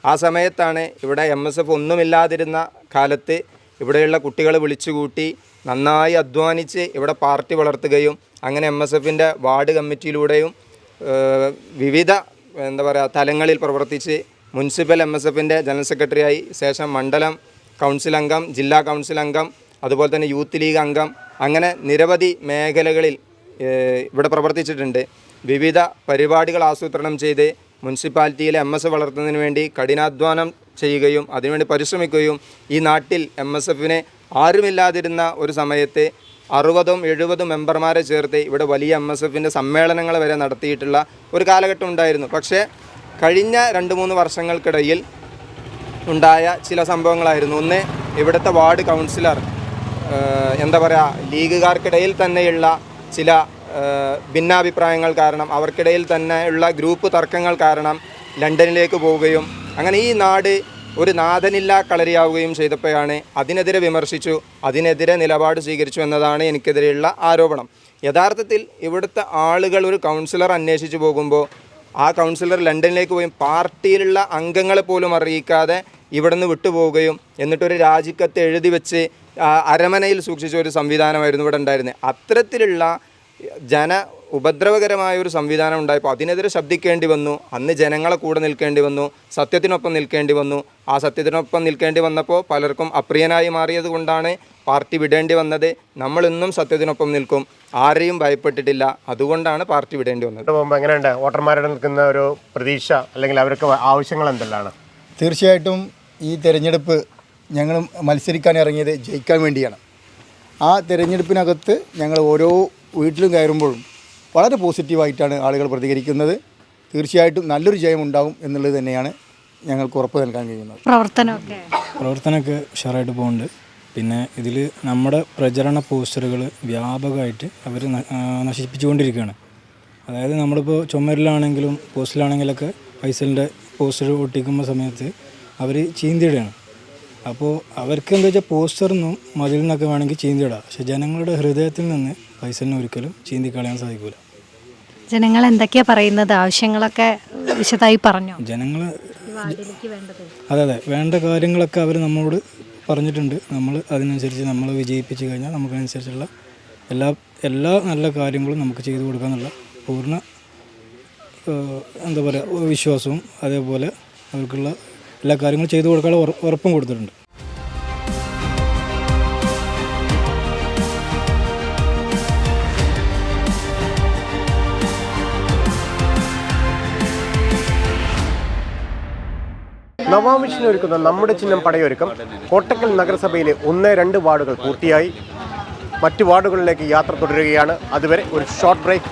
ആ സമയത്താണ് ഇവിടെ MSF ഒന്നുമില്ലാതിരുന്ന കാലത്ത് ഇവിടെയുള്ള കുട്ടികളെ വിളിച്ചുകൂട്ടി നന്നായി അധ്വാനിച്ച് ഇവിടെ പാർട്ടി വളർത്തുകയും അങ്ങനെ MSFൻ്റെ വാർഡ് കമ്മിറ്റിയിലൂടെയും വിവിധ തലങ്ങളിൽ പ്രവർത്തിച്ച് മുനിസിപ്പൽ MSFൻ്റെ ജനറൽ സെക്രട്ടറിയായി, ശേഷം മണ്ഡലം കൗൺസിൽ അംഗം, ജില്ലാ കൗൺസിൽ അംഗം, അതുപോലെ തന്നെ യൂത്ത് ലീഗ് അംഗം, അങ്ങനെ നിരവധി മേഖലകളിൽ ഇവിടെ പ്രവർത്തിച്ചിട്ടുണ്ട്. വിവിധ പരിപാടികൾ ആസൂത്രണം ചെയ്ത് മുനിസിപ്പാലിറ്റിയിലെ MSF വളർത്തുന്നതിന് വേണ്ടി കഠിനാധ്വാനം ചെയ്യുകയും അതിനുവേണ്ടി പരിശ്രമിക്കുകയും ഈ നാട്ടിൽ MSFനെ ആരുമില്ലാതിരുന്ന ഒരു സമയത്ത് 60-70 മെമ്പർമാരെ ചേർത്ത് ഇവിടെ വലിയ MSFൻ്റെ സമ്മേളനങ്ങൾ വരെ നടത്തിയിട്ടുള്ള ഒരു കാലഘട്ടം ഉണ്ടായിരുന്നു. പക്ഷേ കഴിഞ്ഞ 2-3 വർഷങ്ങൾക്കിടയിൽ ഉണ്ടായ ചില സംഭവങ്ങളായിരുന്നു. ഒന്ന്, ഇവിടുത്തെ വാർഡ് കൗൺസിലർ ലീഗുകാർക്കിടയിൽ തന്നെയുള്ള ചില ഭിന്നാഭിപ്രായങ്ങൾ കാരണം, അവർക്കിടയിൽ തന്നെ ഉള്ള ഗ്രൂപ്പ് തർക്കങ്ങൾ കാരണം ലണ്ടനിലേക്ക് പോവുകയും അങ്ങനെ ഈ നാട് ഒരു നാഥനില്ലാ കളരിയാവുകയും ചെയ്തപ്പോഴാണ് അതിനെതിരെ വിമർശിച്ചു, അതിനെതിരെ നിലപാട് സ്വീകരിച്ചു എന്നതാണ് എനിക്കെതിരെയുള്ള ആരോപണം. യഥാർത്ഥത്തിൽ ഇവിടുത്തെ ആളുകൾ ഒരു കൗൺസിലർ അന്വേഷിച്ച് പോകുമ്പോൾ ആ കൗൺസിലർ ലണ്ടനിലേക്ക് പോയി പാർട്ടിയിലുള്ള അംഗങ്ങളെ പോലും അറിയിക്കാതെ ഇവിടുന്ന് വിട്ടുപോവുകയും എന്നിട്ടൊരു രാജിക്കത്ത് എഴുതി വെച്ച് അരമനയിൽ സൂക്ഷിച്ച ഒരു സംവിധാനമായിരുന്നു ഇവിടെ ഉണ്ടായിരുന്നത്. അത്തരത്തിലുള്ള ഉപദ്രവകരമായ ഒരു സംവിധാനം ഉണ്ടായപ്പോൾ അതിനെതിരെ ശബ്ദിക്കേണ്ടി വന്നു. അന്ന് ജനങ്ങളെ കൂടെ നിൽക്കേണ്ടി വന്നു, സത്യത്തിനൊപ്പം നിൽക്കേണ്ടി വന്നു. ആ സത്യത്തിനൊപ്പം നിൽക്കേണ്ടി വന്നപ്പോൾ പലർക്കും അപ്രിയനായി മാറിയത് കൊണ്ടാണ് പാർട്ടി വിടേണ്ടി വന്നത്. നമ്മളിന്നും സത്യത്തിനൊപ്പം നിൽക്കും, ആരെയും ഭയപ്പെട്ടിട്ടില്ല, അതുകൊണ്ടാണ് പാർട്ടി വിടേണ്ടി വന്നത്. എങ്ങനെയുണ്ട് വോട്ടർമാരുടെ നിൽക്കുന്ന ഒരു പ്രതീക്ഷ, അല്ലെങ്കിൽ അവർക്ക് ആവശ്യങ്ങൾ എന്തെല്ലാണ്? തീർച്ചയായിട്ടും ഈ തെരഞ്ഞെടുപ്പ് ഞങ്ങൾ മത്സരിക്കാൻ ഇറങ്ങിയത് ജയിക്കാൻ വേണ്ടിയാണ്. ആ തെരഞ്ഞെടുപ്പിനകത്ത് ഞങ്ങൾ ഓരോ വീട്ടിലും കയറുമ്പോഴും വളരെ പോസിറ്റീവായിട്ടാണ് ആളുകൾ പ്രതികരിക്കുന്നത്. തീർച്ചയായിട്ടും നല്ലൊരു ജയം ഉണ്ടാകും എന്നുള്ളത് തന്നെയാണ് ഞങ്ങൾക്ക് ഉറപ്പ് നൽകാൻ കഴിയുന്നത്. പ്രവർത്തനമൊക്കെ ഉഷാറായിട്ട് പോകുന്നുണ്ട്. പിന്നെ ഇതിൽ നമ്മുടെ പ്രചരണ പോസ്റ്ററുകൾ വ്യാപകമായിട്ട് അവർ നശിപ്പിച്ചുകൊണ്ടിരിക്കുകയാണ്. അതായത് നമ്മളിപ്പോൾ ചുമരിലാണെങ്കിലും പോസ്റ്റിലാണെങ്കിലൊക്കെ ഫൈസലിൻ്റെ പോസ്റ്റർ ഒട്ടിക്കുമ്പോൾ സമയത്ത് അവർ ചീന്തിയിടുകയാണ്. അപ്പോൾ അവർക്ക് എന്താ വെച്ചാൽ പോസ്റ്ററിനും മതിൽ നിന്നൊക്കെ വേണമെങ്കിൽ ചീന്തിയിടാം, പക്ഷെ ജനങ്ങളുടെ ഹൃദയത്തിൽ നിന്ന് ഫൈസലിനെ ഒരിക്കലും ചീന്തി കളയാൻ സാധിക്കില്ല. ജനങ്ങൾ എന്തൊക്കെയാണ് പറയുന്നത്? ആവശ്യങ്ങളൊക്കെ വിശദമായി പറഞ്ഞോ? ജനങ്ങൾ അതെ വേണ്ട കാര്യങ്ങളൊക്കെ അവർ നമ്മളോട് പറഞ്ഞിട്ടുണ്ട്. നമ്മൾ അതിനനുസരിച്ച് നമ്മൾ വിജയിപ്പിച്ച് കഴിഞ്ഞാൽ നമുക്കനുസരിച്ചുള്ള എല്ലാ നല്ല കാര്യങ്ങളും നമുക്ക് ചെയ്തു കൊടുക്കാന്നുള്ള പൂർണ്ണ എന്താ പറയുക വിശ്വാസവും അതേപോലെ അവർക്കുള്ള എല്ലാ കാര്യങ്ങളും ചെയ്തു കൊടുക്കാനുള്ള ഉറപ്പും കൊടുത്തിട്ടുണ്ട്. നവാമിഷിന് ഒരുക്കുന്ന നമ്മുടെ ചിഹ്നം പടയൊരുക്കം കോട്ടക്കൽ നഗരസഭയിലെ 1-2 വാർഡുകൾ പൂർത്തിയായി. മറ്റ് വാർഡുകളിലേക്ക് യാത്ര തുടരുകയാണ്. അതുവരെ ഒരു ഷോർട്ട് ബ്രേക്ക്.